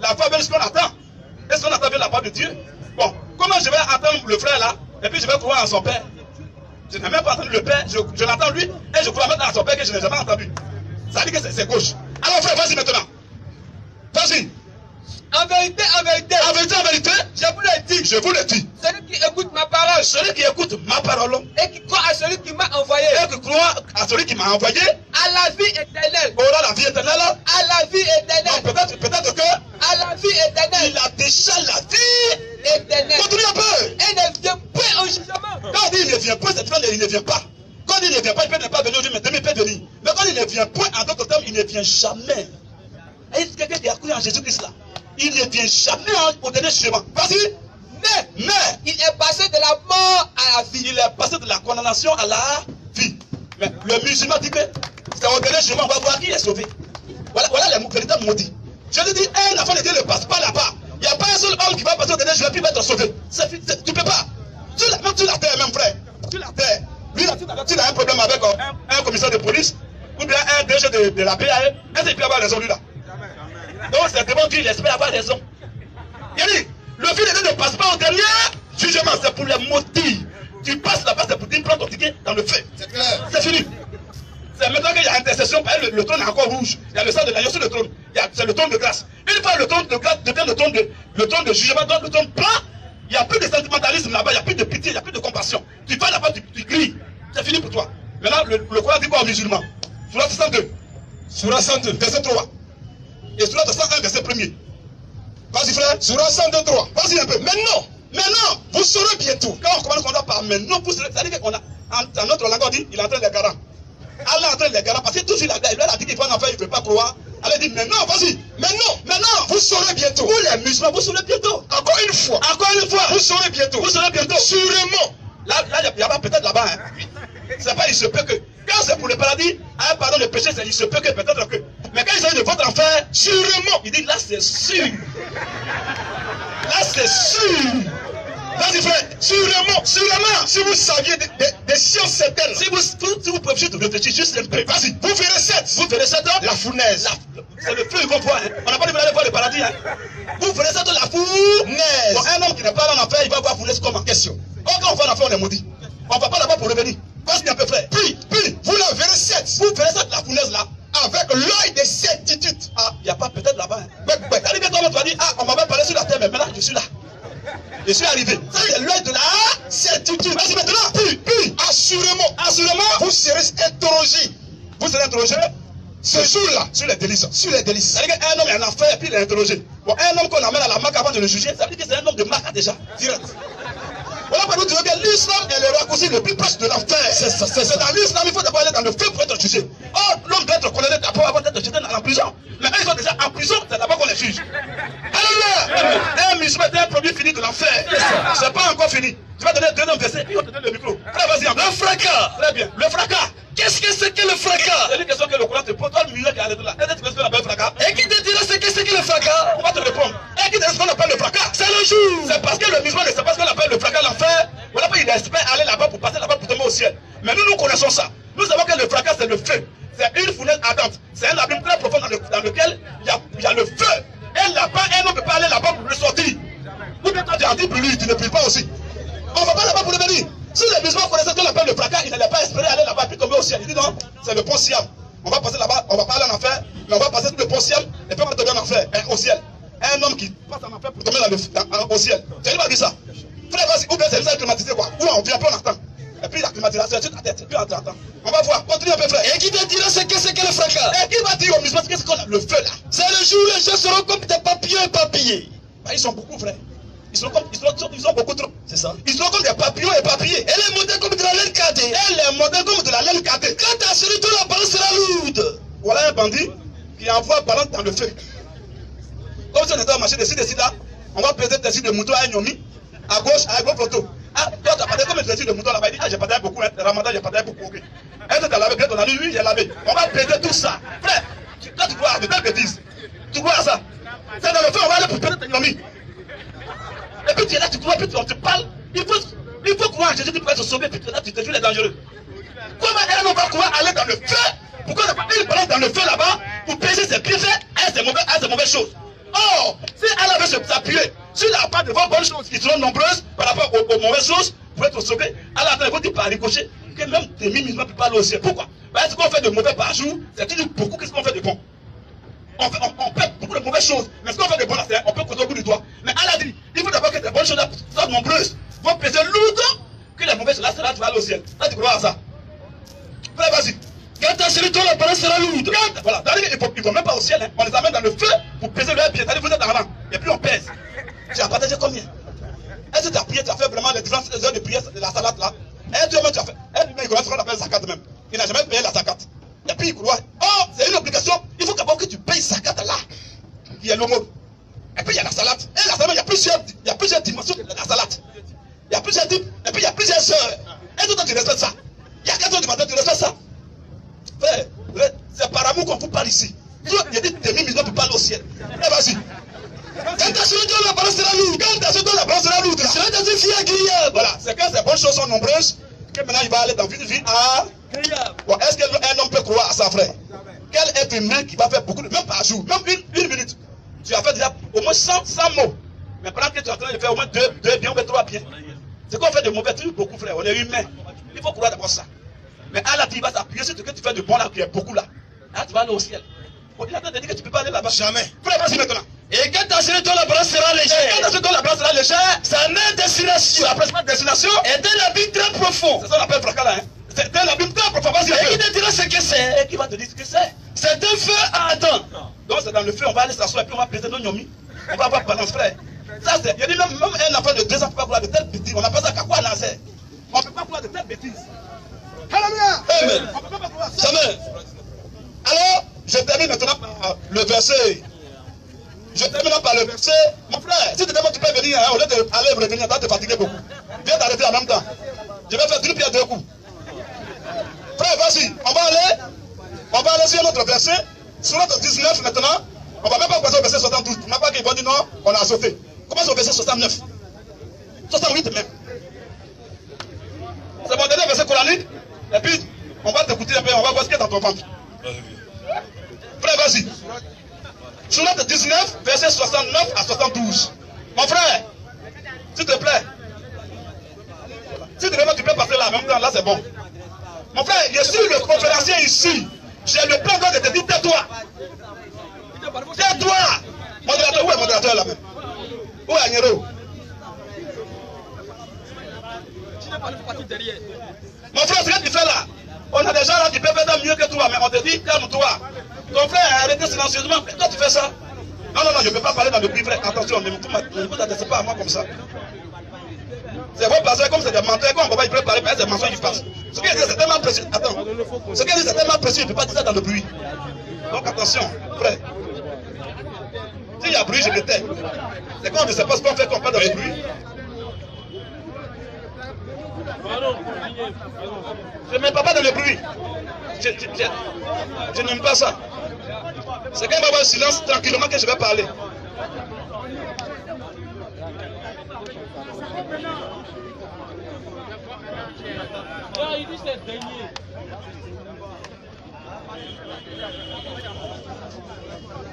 La foi vient de ce qu'on attend. Est-ce qu'on attend bien la part de Dieu? Bon, comment je vais attendre le frère là, et puis je vais croire en son père? Je n'ai même pas entendu le père, je l'entends lui, et je crois maintenant en son père que je n'ai jamais entendu. Ça dit que c'est gauche. Alors frère, vas-y maintenant. Vas-y. En vérité, en vérité. En vérité, en vérité. Je vous l'ai dit. Je vous l'ai dit. Celui qui écoute ma parole. Celui qui écoute ma parole. Et qui croit à celui qui m'a envoyé. Et qui croit à celui qui m'a envoyé. À la vie éternelle. Aura la vie éternelle. À la vie éternelle. Peut-être que. À la vie éternelle. Il a déjà la vie éternelle. Continue un peu. Et ne vient point au jugement. Quand il ne vient point, cette fois il ne vient pas. Quand il ne vient pas, il peut ne pas venir aujourd'hui, mais demain il peut venir. Mais quand il ne vient point, en d'autres termes, il ne vient jamais. Et c'est quelqu'un qui a cru en Jésus-Christ là. Il ne vient jamais au dernier chemin. Vas-y. Mais il est passé de la mort à la vie. Il est passé de la condamnation à la vie. Mais le musulman dit que c'est au dernier chemin, on va voir qui est sauvé. Voilà les véritables maudits. Je te dis, un enfant de Dieu ne passe pas là-bas. Il n'y a pas un seul homme qui va passer au dernier chemin puis va être sauvé. Tu ne peux pas. Même sur la terre, même frère. Sur la terre. Lui, tu as un problème avec un commissaire de police ou bien un DG de la paix à eux, est-ce qu'il peut avoir raison lui là? Donc c'est devant Dieu, il espère avoir raison. Il dit, le fil de Dieu ne passe pas au dernier jugement, c'est pour les motifs. Tu passes là-bas, c'est pour dire, prends ton ticket dans le feu. C'est clair. C'est fini. C'est maintenant qu'il y a intercession, le trône est encore rouge. Il y a le sang de l'agneau sur le trône. C'est le trône de grâce. Une fois le trône de grâce devient le trône de jugement, donc le trône blanc, il n'y a plus de sentimentalisme là-bas, il n'y a plus de pitié, il n'y a plus de compassion. Tu vas là-bas, tu cries. C'est fini pour toi. Maintenant, le Coran dit quoi aux musulmans? Surah 62. Surah 102, verset 3. Et Surah 101, verset 1er. Vas-y frère. Surah 102, 3. Vas-y un peu. Maintenant, vous saurez bientôt. Quand on commence qu'on doit par maintenant, vous saurez. C'est-à-dire qu'on a, en notre langue, on dit, il est en train de les garants. Allah est en train de les garants. Parce que tout de suite, il a dit qu'il faut en faire, il ne veut pas croire. Allah dit, maintenant, vas-y. Maintenant, vous saurez bientôt. Vous les musulmans, vous saurez bientôt. Encore une fois. Vous saurez bientôt. Sûrement. Là, il y a pas peut-être là-bas. Hein. C'est pas, il se peut que. Quand c'est pour le paradis, un pardon de péché, il se peut que peut-être que. Mais quand il s'agit de votre enfer, sûrement. Il dit, là, c'est sûr. Là, c'est sûr. Vas-y, frère. Sûrement. Si vous saviez des sciences certaines. Si vous pouvez juste réfléchir juste un peu. Vas-y. Vous verrez 7. La fournaise. C'est le feu qu'on voit. Hein. On n'a pas dit vous allez voir le paradis. Hein. Vous verrez ça dans la fournaise. Bon, un homme qui n'est pas en enfer, il va voir fournaise comme en question. Quand on va en enfer, on est maudit. On ne va pas là-bas pour revenir. Vas-y un peu, frère. Puis, vous la verrez 7. Vous verrez ça de la fournaise là. Avec l'œil de certitude. Ah, il n'y a pas peut-être là-bas. Hein. Mais t'as dit que toi, tu vas dire, ah, on m'avait parlé sur la terre, mais maintenant, je suis là. Je suis arrivé. Ça, c'est l'œil de la certitude. Vas-y maintenant. Puis, assurément, vous serez interrogé. Vous serez interrogé ce jour-là sur les délices. C'est-à-dire qu'un homme est en enfer, puis il est interrogé. Bon, un homme qu'on amène à la Mecque avant de le juger, ça veut dire que c'est un homme de Mecque déjà. Direct. Voilà pourquoi nous disons que l'islam est le raccourci le plus proche de l'enfer. C'est dans l'islam, il faut d'abord aller dans le feu pour être jugé. Oh, l'homme doit être condamné d'abord avant d'être jeté en prison. Mais quand ils sont déjà en prison, c'est d'abord qu'on les juge. Alléluia! Un musulman est un produit fini de l'enfer. C'est pas encore fini. Tu vas donner 2 noms versets, puis on te donne le micro. Frère, vas-y, le fracas. Très bien. Le fracas. Qu'est-ce que c'est que le fracas? C'est une question que le Coran te pose. Toi, le musulman qui est arrêté là. Est-ce que tu connais ce qu'on appelle le fracas? Et qui te dira ce que c'est que le fracas? On va te répondre. Et qui te dira ce qu'on appelle le fracas? C'est le jour. C'est parce que le musulman ne sait pas ce qu'on appelle le fracas, l'enfer. Voilà pourquoi il espère aller là-bas pour passer là-bas pour tomber au ciel. Mais nous connaissons ça. Nous savons que le fracas, c'est le feu. C'est une fournaise ardente. C'est un abîme très profond dans lequel il y a le feu. Et là-bas, un homme ne peut pas aller là-bas pour ressortir. Ou bien toi, tu as dit pour lui, tu ne pries pas aussi. On ne va pas là-bas pour revenir. Si les musulmans connaissaient ce qu'on appelle le fracas, ils n'allaient pas espérer aller là-bas puis tomber au ciel. Il dit non, c'est le pont Siam. On va passer là-bas, on ne va pas aller en enfer, mais on va passer tout le pont Siam et puis on va tomber en enfer, au ciel. Un homme qui passe en enfer pour tomber au ciel. C'est lui qui m'a dit ça. Frère, vas-y, ou bien c'est lui climatisé quoi. Ou on vient, puis on attend. Et puis la climatisation est sur ta tête, puis on attend. On va voir, continue un peu frère. Et qui te dira ce que c'est que le fracas? Et qui va dire aux musulmans qu'est-ce qu'on a le feu là? C'est le jour où les gens seront comme des papillons éparpillés. Bah, ils sont beaucoup frère. Ils sont beaucoup trop. C'est ça. Ils sont comme des papillons éparpillés. Et les modèles comme de la laine cardée. Quand ta série, tout la balance sera lourde. Voilà un bandit qui envoie balance dans le feu. Comme si on était au marché de ci là, on va peser tes de mouton à un yomi. À gauche, à gauche photo. Ah, toi, tu as parlé comme un de mouton là-bas. Il dit, ah, j'ai parlé beaucoup, hein. Ramadan, j'ai parlé beaucoup. Ok. Est-ce que tu as lavé? On a dit, oui, j'ai lavé. On va peser tout ça. Frère, toi, tu vois, de telles bêtises. Tu vois ça? C'est dans le feu, on va aller pour peser tes yomi. Et puis tu es là, tu crois, puis tu parles. Il faut croire en Jésus qui peut se sauver, puis là, tu te dis, il est dangereux. Comment elle va pouvoir aller dans le feu? Pourquoi il balance dans le feu là-bas pour peser ses bienfaits à ces mauvaises choses? Or, si elle avait s'appuyer sur la part de vos bonnes choses qui seront nombreuses par rapport aux mauvaises choses pour être sauvé, elle a dit par ricochet que même des musulmans ne peuvent pas aller au ciel. Pourquoi? Parce qu'on fait de mauvais par jour, c'est toujours beaucoup. Qu'est-ce qu'on fait de bon? On fait beaucoup de mauvaises choses, mais ce qu'on fait de bon, on peut compter au bout du doigt. Mais elle a dit, il faut d'abord que des bonnes choses soient nombreuses, vont peser lourd, que les mauvaises choses, là, tu vas aller au ciel. Là, tu crois à ça? Frère, vas-y. Quand ta série, toi, la parole sera lourde. Voilà, ils ne vont même pas au ciel, hein. On les amène dans le feu pour peser leur pied. C'est-à-dire, vous êtes en avant, et puis on pèse. Tu as partagé combien? Est-ce que tu as prié, tu as fait vraiment les différentes heures de prière de la salade là? Et tu as fait. Et lui-même, il connaît ce qu'on appelle zakat même. Il n'a jamais payé la zakat. Et puis il croit. Oh, c'est une obligation. Il faut d'abord que tu payes zakat là. Il y a l'aumône. Et puis il y a la salade. Et la salade, il y a plusieurs dimensions de la salade. Il y a plusieurs types. Et puis il y a plusieurs heures. Et toi, tu respectes ça. Il y a 4 heures du matin, tu respectes ça. Frère, c'est par amour qu'on vous parle ici. Il y a des demi-millions pour parler au ciel. Et vas-y. Quand ta série la balance sera lourde. Quand ta série la balance sera lourde. C'est dans une vie agréable. Voilà, c'est quand ces bonnes choses sont nombreuses que maintenant il va aller dans une vie agréable. Bon, est-ce qu'un homme peut croire à sa frère? Quel humain qui va faire beaucoup de... Même par jour, même une minute. Tu as fait déjà au moins 100 mots. Mais pendant que tu es en train de faire au moins 2 biens ou 3 biens. C'est qu'on fait de mauvais trucs beaucoup, frère. On est humain. Il faut croire d'abord ça. Mais Allah, tu vas t'appuyer sur ce que tu fais de bon là, qui est beaucoup là. Là, tu vas aller au ciel. Il a dit que tu ne peux pas aller là-bas. Jamais. Frère, vas-y maintenant. Et quand ta série, la balance sera légère. Quand ta balance sera légère, sa même destination. Sa principale destination est un abîme très profond. C'est ça qu'on appelle fracas là. Hein? C'est un abîme très profond. Vas-y. Et qui te dira ce que c'est. Et qui va te dire ce que c'est. C'est un feu ardent. Donc c'est dans le feu, on va aller s'asseoir et puis on va péter nos gnomis. On va avoir balance, frère. Ça c'est. Il y a dit même un enfant de 2 ans ne peut pas vouloir de telles bêtises. On appelle ça kakwa laser. On ne peut pas vouloir de telles bêtises. Alléluia. Amen. On ne peut pas vouloir ça. Amen. Alors, je termine maintenant par le verset. Je termine par le verset. Mon frère, si tu demandes, tu peux venir, hein, au lieu d'aller revenir, tu vas te fatiguer beaucoup. Viens t'arrêter en même temps. Je vais faire 2 pierres 2 coups. Frère, vas-y, on va aller sur notre verset. Sur notre 19 maintenant, on ne va même pas passer au verset 72. On n'a pas qu'ils vont dire non, on a sauté. Commence au verset 69. 68 même. C'est mon dernier verset coranique. Et puis, on va t'écouter un peu, on va voir ce qu'il y a dans ton ventre. Frère, vas-y. Sourate 19, verset 69 à 72. Mon frère, s'il te plaît. Si tu peux passer là en même temps, là c'est bon. Mon frère, je suis le conférencier ici. J'ai le plein de te dire tais-toi. Tais-toi. Modérateur, où est modérateur là-même? Où est Agnero? Mon frère, ce que tu fais là, on a des gens là qui peuvent faire mieux que toi, mais on te dit calme-toi. Ton frère a arrêté silencieusement. Toi, tu fais ça? Non, je ne peux pas parler dans le bruit, frère. Attention, ne vous adressez pas à moi comme ça. C'est vos pasteurs, comme c'est des menteurs, quand on ne peut pas y préparer, mais c'est des mensonges qui passent. Ce qu'il dit, c'est tellement précieux. Attends. Ce qu'il dit, c'est tellement précieux, il ne peut pas dire ça dans le bruit. Donc, attention, frère. S'il y a bruit, je me tais. C'est quand on ne sait pas ce qu'on fait quand on parle dans le bruit. Je ne mets pas dans le bruit. Je n'aime pas ça. C'est quand il va y avoir un silence tranquillement que je vais parler.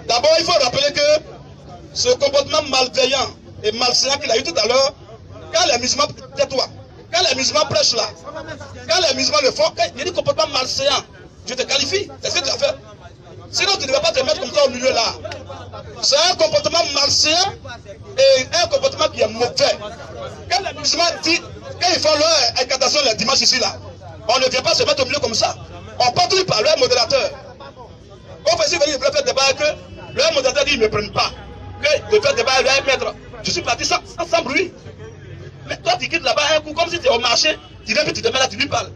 D'abord, il faut rappeler que ce comportement malveillant et malsain qu'il a eu tout à l'heure, quand les musulmans, tais-toi, quand les musulmans prêchent là, quand les musulmans le font, il y a des comportements malsains, je te qualifie, c'est ce que tu as fait. Sinon, tu ne vas pas te mettre comme ça au milieu là. C'est un comportement malsain et un comportement qui est mauvais. Quand les musulmans disent, quand ils font leur incantation les dimanches ici là, on ne vient pas se mettre au milieu comme ça. On part toujours par leur modérateur. On fait si venir faire débat que leur modérateur dit ils ne me prennent pas. Que de faire débat avec leur maître. Je suis parti sans bruit. Mais toi tu quittes là-bas un coup comme si tu es au marché, tu viens puis tu te mets là, tu lui parles.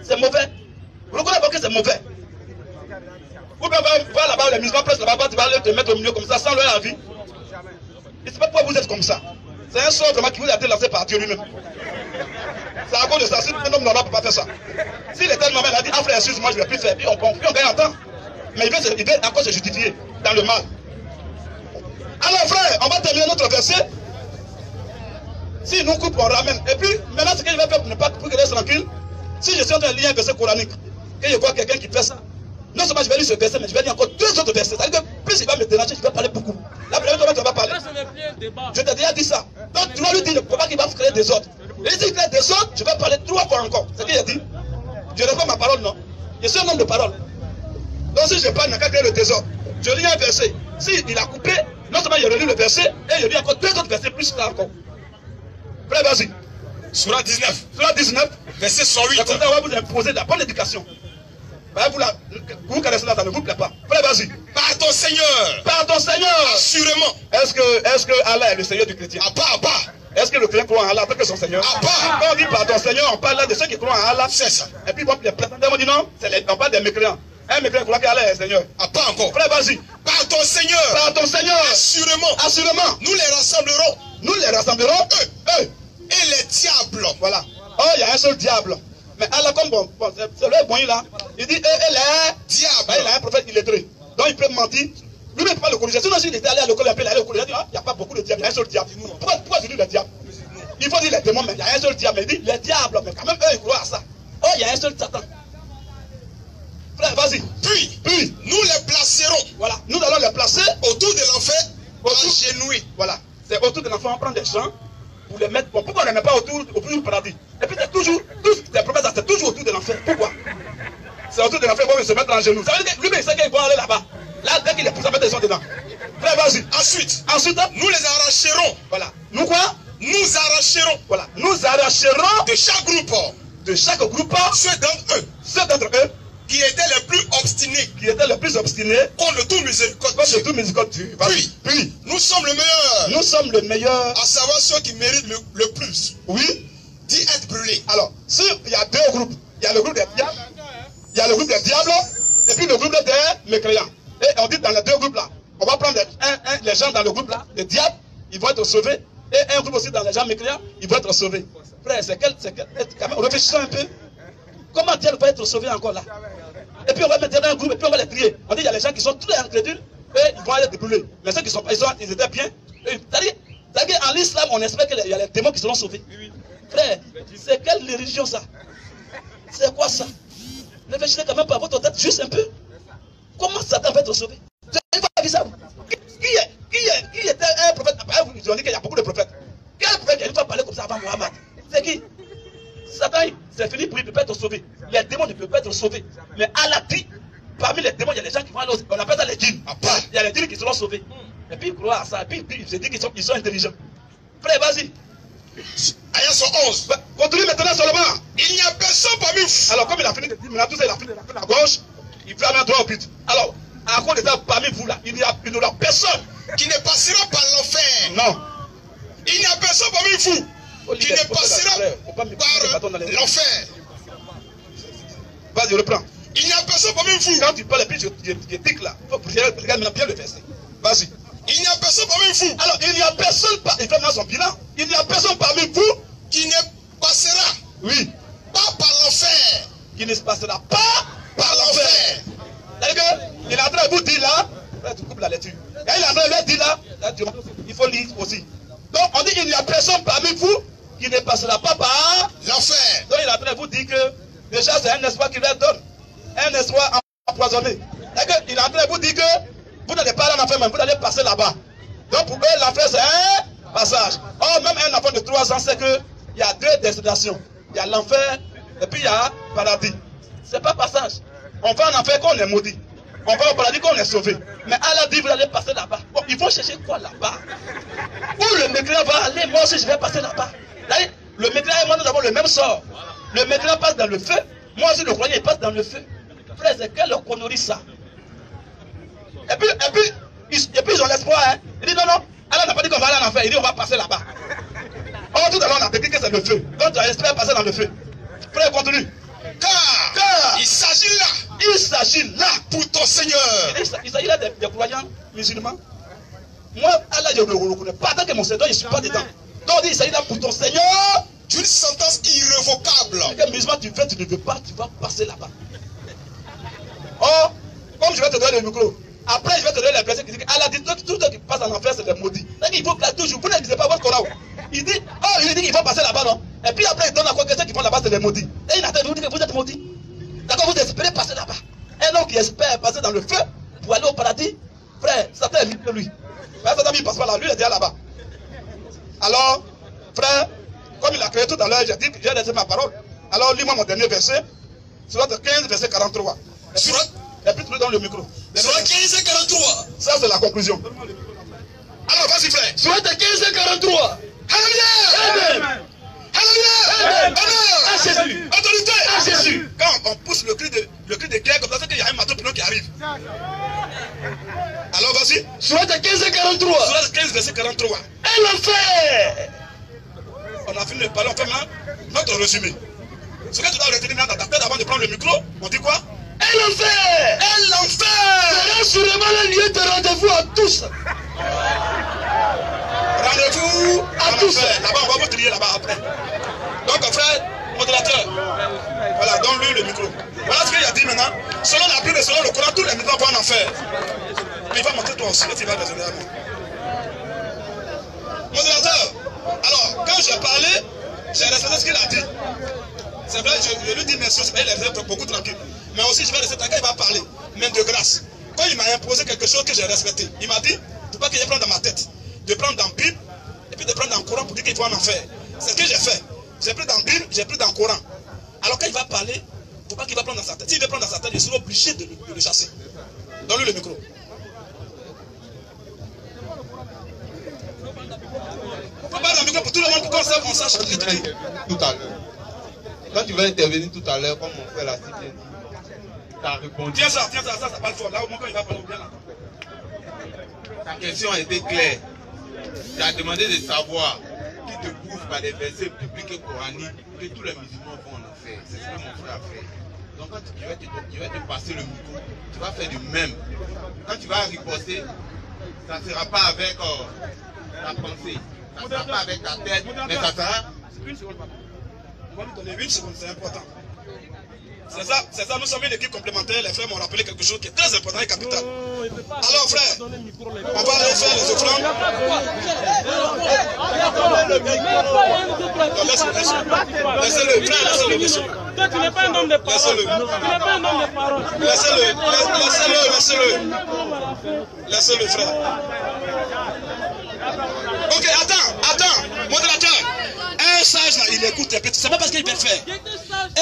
C'est mauvais. Vous reconnaissez que c'est mauvais. Ou bien va là-bas, les musulmans pressent là-bas, tu vas aller te mettre au milieu comme ça sans leur avis. Et c'est pas pourquoi vous êtes comme ça. C'est un sort vraiment qui vous a été lancé par Dieu lui-même. C'est à cause de ça. Si un homme normal ne peut pas faire ça. Si l'éternel normal a dit, ah frère, excuse-moi, je ne vais plus faire, puis on gagne en temps. Mais il veut encore se justifier dans le mal. Alors frère, on va terminer notre verset. Si nous coupons, on ramène. Et puis, maintenant, ce que je vais faire pour ne pas que reste tranquille, si je suis en train de lire un verset coranique, et je vois quelqu'un qui fait ça, non seulement je vais lire ce verset, mais je vais lire encore 2 autres versets. C'est-à-dire que plus il va me déranger, je vais parler beaucoup. La première fois, tu vas parler. Je t'ai déjà dit ça. Donc tu vas lui dire, il ne faut pas qu'il va créer des ordres. Et s'il crée des ordres, je vais parler 3 fois encore. C'est ce qu'il a dit. Je réponds ma parole, non? Je suis un homme de parole. Donc si je parle, il n'y a qu'à créer le désordre. Je lis un verset. S'il a coupé, non seulement il relit le verset, et je lis encore 2 autres versets plus là encore. Frère, vas-y. Sourate 19. Sourate 19. Verset 108. Comme ça, on va vous imposer de la bonne éducation. Vous connaissez là, ça ne vous plaît pas. Frère, vas-y. Par ton Seigneur. Par ton Seigneur. Assurément. Est-ce que Allah est le Seigneur du chrétien? Abba. Est-ce que le chrétien croit en Allah parce que son Seigneur? Abba. Quand on dit par ton Seigneur, on parle là de ceux qui croient en Allah. C'est ça. Et puis les prétendants vont dire non, on parle des mécréants. Un mécréant croit qu'Allah est le Seigneur. Pas encore. Frère, vas-y. Par ton Seigneur. Par ton Seigneur. Assurément. Assurément. Nous les rassemblerons. Nous les rassemblerons. Eux. Et les diables. Voilà. Oh, il y a un seul diable. Mais Allah, comme bon c'est le bon là, il dit, elle est diable. Il a un prophète illettré. Donc il peut mentir. Lui, il ne peut pas le corriger. Sinon, s'il était allé à l'école, il a dit, il n'y a pas beaucoup de diables, il y a un seul diable. Pourquoi tu dis le diable? Il faut dire les démons, mais il y a un seul diable. Mais il dit les diables, mais quand même, eux, ils croient à ça. Oh, il y a un seul Satan. Frère, vas-y. Puis, nous les placerons. Voilà, nous allons les placer Autour de l'enfer, agenouillés. Voilà, c'est autour de l'enfant, on prend des gens pour les mettre. Bon, pourquoi on ne les met pas autour du paradis? Et puis c'est toujours, tous les promesses, c'est toujours autour de l'enfer. Pourquoi? C'est autour de l'enfer, il se mettre en genoux. Ça veut dire que lui, il sait qu'il va aller là-bas. Là, dès qu'il est poussé à mettre des gens dedans. Frère, vas-y. Ensuite, hein, nous les arracherons. voilà. Nous quoi? Nous arracherons. Voilà. Nous arracherons De chaque groupe, ceux d'entre eux qui étaient les plus obstinés qui étaient les plus obstinés contre tout miséricorde. contre tout miséricorde. Puis, nous sommes le meilleur. nous sommes les meilleurs. À savoir ceux qui méritent le plus. Oui. D'y être brûlés. Alors, s'il y a deux groupes, il y a le groupe des diables, il y a le groupe des diables, et puis le groupe des mécréants. Et on dit dans les deux groupes là, on va prendre les gens dans le groupe là, les diables, ils vont être sauvés, et un groupe aussi dans les gens mécréants, ils vont être sauvés. Frère, quand même, réfléchissons un peu. Comment Dieu va être sauvé encore là? Et puis on va mettre dans un groupe, et puis on va les trier. On dit il y a les gens qui sont très incrédules, et ils vont être brûlés. Mais ceux qui sont ils étaient bien. C'est-à-dire en l'islam, on espère qu'il y a les démons qui seront sauvés. Frère, c'est quelle religion ça? C'est quoi ça? Réfléchissez quand même par votre tête juste un peu. Comment Satan va être sauvé? Vous n'avez pas vu ça? Qui était un prophète? Ils ont dit qu'il y a beaucoup de prophètes. Quel prophète qui a une fois parlé comme ça avant Mohammed? C'est qui? Satan, c'est fini pour lui, il ne peut pas être sauvé. Les démons ne peuvent pas être sauvés. Mais Allah dit, parmi les démons, il y a des gens qui vont aller, on appelle ça les djinns. Il y a les djinns qui seront sauvés. Et puis ils croient à ça, et puis ils se disent qu'ils sont intelligents. Frère, vas-y. Ayah 111. Continue maintenant seulement. Il n'y a personne parmi vous. Alors, comme il a fini de dire, maintenant tout ça, il a fini de la gauche, il fait la main droite au but. Alors, à cause de ça, parmi vous là, il n'y aura personne Qui ne passera par l'enfer. Non. Il n'y a personne parmi vous. Qui ne passera par l'enfer. Vas-y, reprends. Il n'y a personne parmi vous. Quand tu parles, et puis je tic là. Il faut regarde maintenant bien le verset. Vas-y. Il n'y a personne parmi vous. Alors, il n'y a personne, il fait maintenant son bilan. Il n'y a personne parmi vous qui ne passera oui, pas par l'enfer. qui ne se passera pas Par l'enfer. C'est-à-dire qu'il est en train de vous dire là, là tu coupes la lecture. Et il est en train de vous dire là, il faut lire aussi. Donc on dit qu'il n'y a personne parmi vous qui ne passera pas par L'enfer. donc il est en train de vous dire que déjà c'est un espoir qu'il leur donne. Un espoir empoisonné. C'est-à-dire qu'il est en train de vous dire que vous n'allez pas aller en enfer, mais vous allez passer là-bas. Donc pour eux, l'enfer c'est un passage. Or, même un enfant de 3 ans sait qu'il y a deux destinations. Il y a l'enfer et puis il y a le paradis. C'est pas passage. On va en enfer quand on est maudit. On va au paradis quand on est sauvé. Mais Allah dit vous allez passer là-bas. Bon, ils vont chercher quoi là-bas? Où le mécréant va aller, moi aussi je vais passer là-bas. Le mécréant et moi nous avons le même sort. Le mécréant passe dans le feu. Moi aussi le croyant il passe dans le feu. Frère, c'est quelle connerie ça? Et puis ils ont l'espoir. Hein. Ils disent non, non. Allah n'a pas dit qu'on va aller en enfer. Il dit on va passer là-bas. Or tout à l'heure on a dit que c'est le feu. Donc tu as espéré passer dans le feu. Frère, continue. Car il s'agit là pour ton Seigneur. Il s'agit là des croyants musulmans. Moi, Allah, je ne le reconnais pas. Tant que mon Seigneur, je ne suis pas dedans. Donc, il s'agit là pour ton Seigneur. D'une sentence irrévocable. Que musulman tu fais, tu ne veux pas, tu vas passer là-bas. Or, comme je vais te donner le micro, après je vais te donner les versets qui disent Allah dit tout ce qui passe en enfer, c'est des maudits. C'est-à-dire qu'il faut que toujours, vous ne lisez pas votre Coran. Il dit, oh, il dit qu'il faut passer là-bas, non? Et puis après, il donne à quoi que ceux qui vont là-bas, c'est des maudits. Et il attend de vous dire que vous êtes maudits. D'accord, vous espérez passer là-bas. Un homme qui espère passer dans le feu pour aller au paradis, frère, Satan est libre de lui. Mais Satan, il ne passe pas là, lui, il est déjà là-bas. Alors, frère, comme il a créé tout à l'heure, j'ai dit que j'ai laissé ma parole. Alors, lis-moi mon dernier verset, sur 15, verset 43. Et puis, tu me donnes le micro. Sur 15 et 43. Ça, c'est la conclusion. Alors, vas-y, frère. Sur 15 et 43. Alléluia. Amen. Alléluia. Amen. Honneur. À Jésus. Autorité. À Jésus. Quand on pousse le cri de guerre comme ça, c'est qu'il y a un bateau qui arrive. Alors, vas-y. Sur 15 et 43. Sur 15, verset 43. Et l'enfer. On a fini de parler, on fait maintenant notre résumé. Ce que tu dois retenir dans ta tête avant de prendre le micro, on dit quoi? Et l'enfer. Et l'enfer Sera sûrement le lieu de rendez-vous à tous. Rendez-vous à tous. Là-bas, on va vous trier là-bas après. Donc, frère, modérateur, voilà, donne-lui le micro. Voilà ce qu'il a dit maintenant. Selon la Bible et selon le Coran, tous les migrants vont en enfer. Mais il va montrer toi aussi, tu vas raisonner à moi. Modérateur, alors, quand j'ai parlé J'ai respecté ce qu'il a dit. C'est vrai, je lui dis merci, il est beaucoup tranquille. Mais aussi, je vais rester tranquille, il va parler, même de grâce. Quand il m'a imposé quelque chose que j'ai respecté, il m'a dit, il ne faut pas que je prenne dans ma tête, de prendre dans la Bible, et puis de prendre dans le Coran pour dire qu'il faut en faire. C'est ce que j'ai fait. J'ai pris dans la Bible, j'ai pris dans le Coran. Alors quand il va parler, il ne faut pas qu'il va prendre dans sa tête. S'il veut prendre dans sa tête, je serai obligé de le chasser. Donne-lui le micro. Il faut pas le micro pour tout le monde, pour qu'on sache ce que tu dis. Tout à l'heure. Quand tu vas intervenir tout à l'heure, comme mon frère l'a cité, tu as répondu. Tiens ça parle fort. Là au moment quand il va parler, bien là. Ta question a été claire. Tu as demandé de savoir qui te prouve par des versets bibliques et coraniques que tous les musulmans vont en enfer. C'est ce que mon frère a fait. Donc quand je vais te passer le micro, tu vas faire du même. Quand tu vas riposter, ça ne sera pas avec ta pensée, ça ne sera pas avec ta tête, mais ça sera... Une seconde, papa. On va lui donner 8 secondes, c'est important. C'est ça, nous sommes une équipe complémentaire. Les frères m'ont rappelé quelque chose qui est très important et capital. Alors frère, on va aller faire les offrandes. Laissez-le, frère, laissez-le. Toi, tu n'es pas un homme de parole. Tu n'es pas un homme de parole. Laissez-le, frère. Ok, attends, modérateur. Un sage là, il écoute un peu. C'est pas parce qu'il peut faire.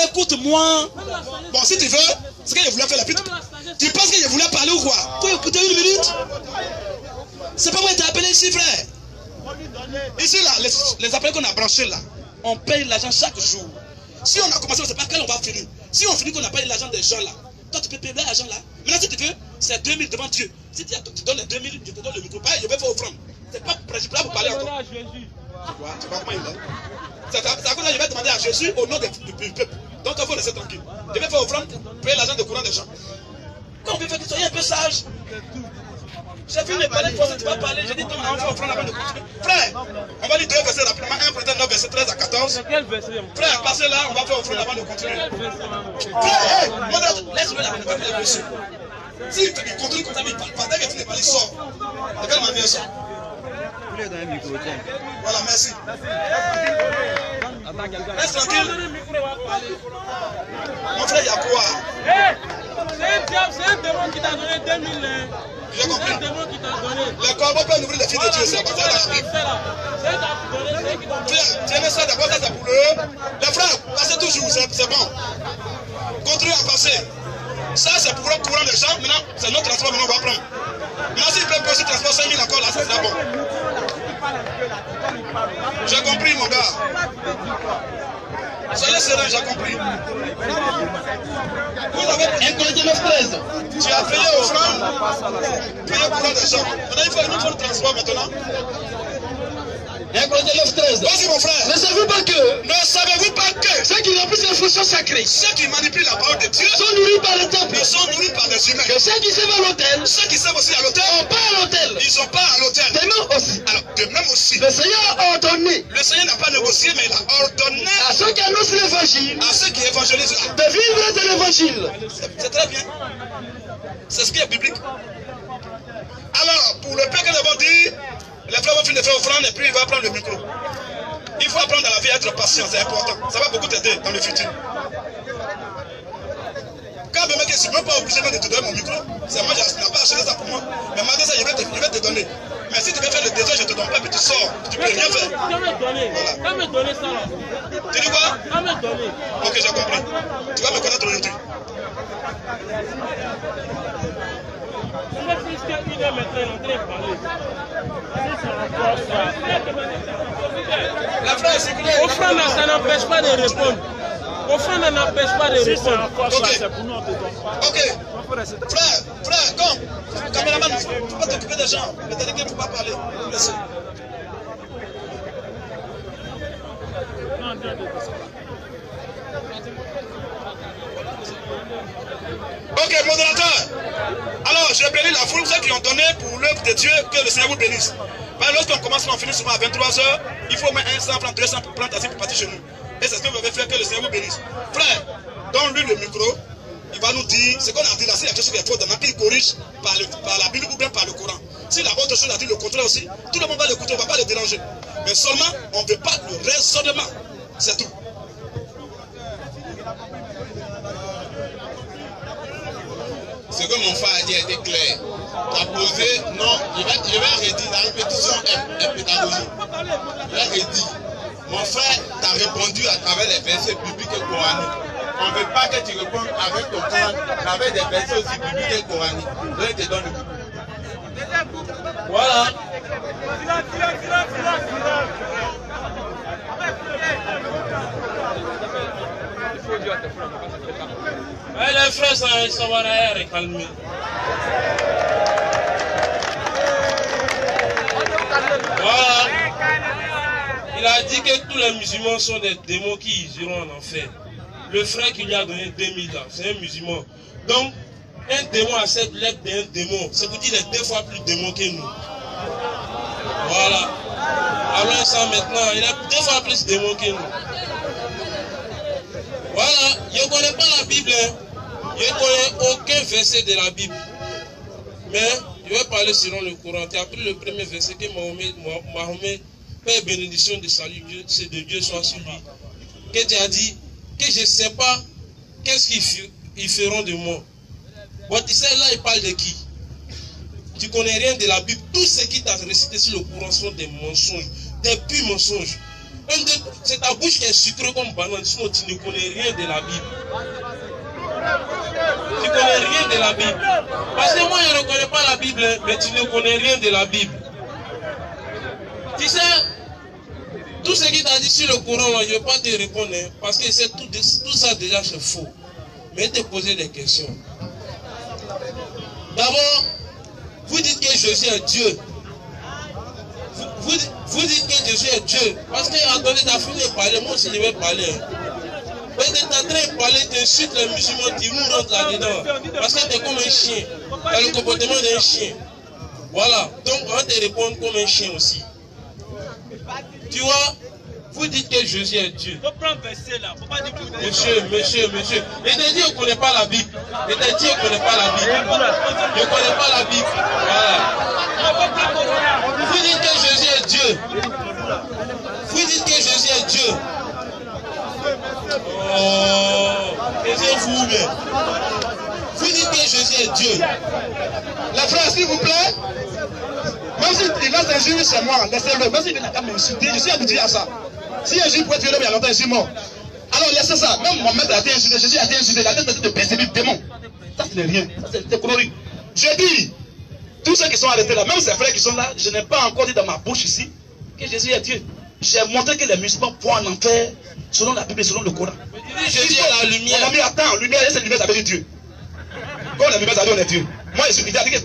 Écoute-moi. Bon, si tu veux, c'est qu'il voulait faire la pute. Tu penses qu'il voulait parler ou quoi? Faut écouter une minute. C'est pas moi qui t'ai appelé ici, frère. Ici là, les appels qu'on a branchés là, on paye l'argent chaque jour. Si on a commencé, on ne sait pas quand on va finir. Si on finit qu'on n'a pas eu l'argent des gens là, toi tu peux payer l'argent là. Maintenant si tu veux, c'est 2000 devant Dieu. Si tu donnes les 2000, je te donne le micro. Je vais faire offrande. C'est pas principal pour parler encore. Tu vois comment il est? C'est à cause que je vais demander à Jésus au nom du peuple. Donc il faut laisser tranquille. Je vais faire offrande, payer l'argent de courant des gens. Quand on veut faire que soyez un peu sage. J'ai vu les parler, tu vas parler. J'ai dit, on va faire offrande avant de continuer. Frère, on va lire 2 versets rapidement. 1 Corinthiens 9, verset 13 à 14. Frère, passez là, on va faire offrande avant de continuer. Frère, laisse-le là, monsieur. Si il continue comme ça, mais il parle pas, dès que tu n'es pas, il sort. De quelle manière il sort? Voilà, merci. Reste tranquille. Mon frère, il y a quoi? C'est un démon qui t'a donné 2000. J'ai compris. C'est un démon qui t'a donné. Les corbeaux peuvent ouvrir les filles de Dieu, c'est pas ça la Bible. Tiens ça d'abord, ça c'est pour eux. Les frères, passez toujours, c'est bon. Continuez à passer. Ça c'est pour le courant des gens, maintenant c'est notre transport, maintenant on va prendre. Maintenant s'il peut aussi transport 5000 encore là, ça sera bon. J'ai compris mon gars. Soyez serein, j'ai compris. Vous avez 1 Corinthiens 9:13. Tu as payé offrande, payé courant des gens. Maintenant il faut le transport maintenant. 1 Corinthiens 9:13. Vas-y mon frère. Ne savez-vous pas que ceux qui remplissent les fonctions sacrées, ceux qui manipulent la parole de Dieu, sont nourris par le temple, sont nourris par des humains. que ceux qui servent à l'autel, Ceux qui servent aussi à l'autel, n'ont pas à l'autel. ils sont pas à l'autel. De même aussi, Alors, de même aussi, le Seigneur a ordonné le Seigneur n'a pas négocié, mais il a ordonné à ceux qui annoncent l'évangile à ceux qui évangélisent là. de vivre de l'évangile. C'est très bien. C'est ce qui est biblique. Alors, pour le père que nous avons dit, les frères vont finir de faire offrande et puis il va prendre le micro. Il faut apprendre dans la vie à être patient, c'est important. Ça va beaucoup t'aider dans le futur. Quand même, je ne suis même pas obligé de te donner mon micro, c'est moi, je n'ai pas acheté ça pour moi. Mais malgré ça, je vais te donner. Mais si tu veux faire le désert, je ne te donne pas, puis tu sors. Tu ne peux rien faire. Tu vas me donner ça là. Tu dis quoi? Tu vas me donner. Ok, j'ai compris. Tu vas me connaître aujourd'hui. Je vais plus qu'une heure maintenant, il est en train de parler. La frère, c'est clair. Offrande, ça n'empêche pas de répondre. Offrande n'empêche pas de répondre. Ok. Frère, comme caméraman, il ne faut pas t'occuper des gens. Mais t'as dit qu'il ne faut pas parler. Merci. Ok, modérateur. Alors, je bénis la foule, ceux qui ont donné pour l'œuvre de Dieu, que le Seigneur vous bénisse. Lorsqu'on commence, on finit souvent à 23h, il faut au moins 100 francs, 200 pour prendre assis pour partir chez nous. Et c'est ce que vous avez fait, que le Seigneur vous bénisse. Frère, donne-lui le micro, il va nous dire ce qu'on a dit là, s'il y a quelque chose qui est faux, il corrige par la Bible ou bien par le Coran. S'il a autre chose à dire, le contraire aussi, tout le monde va l'écouter, on ne va pas le déranger. Mais seulement, on ne veut pas le raisonnement. C'est tout. Ce que mon frère a dit était clair. Tu as posé, non, je vais redire, la répétition est pédagogique. Je vais redire. Mon frère t'a répondu à travers les versets bibliques et coraniques. On ne veut pas que tu répondes avec ton cœur, mais avec des versets aussi bibliques et coraniques. Je te donne le coup. Voilà. Les frères, ça va rien calmer. Voilà. Il a dit que tous les musulmans sont des démons qui iront en enfer. Le frère qui lui a donné 2000 ans, c'est un musulman. Donc, un démon accepte l'être d'un démon. C'est pour dire qu'il est 2 fois plus démon que nous. Voilà. Alors ça maintenant, il est 2 fois plus démon que nous. Voilà. Je ne connais pas la Bible. Hein. Je ne connais aucun verset de la Bible. Mais je vais parler selon le Coran. Tu as pris le premier verset que Mahomet, paix et bénédiction de salut de Dieu soit sur lui. Que tu as dit que je ne sais pas qu'est-ce qu'ils feront de moi. Bon, tu sais, là, il parle de qui? Tu ne connais rien de la Bible. Tout ce qui t'a récité sur le Coran sont des mensonges, des purs mensonges. C'est ta bouche qui est sucrée comme banane, sinon tu ne connais rien de la Bible. Tu ne connais rien de la Bible. Parce que moi, je ne connais pas la Bible, mais tu ne connais rien de la Bible. Tu sais, tout ce qu'il t'a dit sur le Coran, je ne vais pas te répondre, hein, parce que c'est tout ça déjà c'est faux. Mais te poser des questions. D'abord, vous dites que Jésus est Dieu. Vous dites que Jésus est Dieu. Parce que, attendez, tu as fini de parler, moi aussi je vais parler. Mais tu es en train de parler, tu insultes les musulmans, tu nous rentres là-dedans. Parce que tu es comme un chien. Tu as le comportement d'un chien. Voilà. Donc, on va te répondre comme un chien aussi. Tu vois, vous dites que Jésus est Dieu. Monsieur. Et te dit, on ne connaît pas la Bible. Et te dit, on ne connaît pas la Bible. Je ne connais pas la Bible. Voilà. Vous dites que Jésus est Dieu. Vous dites que Jésus est Dieu. Oh, taisez-vous, mais. Vous dites que Jésus est Dieu. Les frères, s'il vous plaît, même s'il lance un juge chez moi, laissez-le. Même s'il n'a qu'à m'insulter, je suis habitué à ça. Si un juge pourrait tuer l'homme il y a longtemps, je suis mort. Alors laissez ça. Même mon maître a été insulté, Jésus a été insulté, il a été de persécuter le démon. Ça, c'est rien. Ça, c'est coloré. Je dis, tous ceux qui sont arrêtés là, même ces frères qui sont là, je n'ai pas encore dit dans ma bouche ici que Jésus est Dieu. J'ai montré que les musulmans vont en enfer selon la Bible et selon le Coran. Jésus est la lumière. On a mis attends, lumière, et cette lumière, ça veut dire Dieu. Quand la lumière, ça veut dire on est Dieu. Moi, il a dit que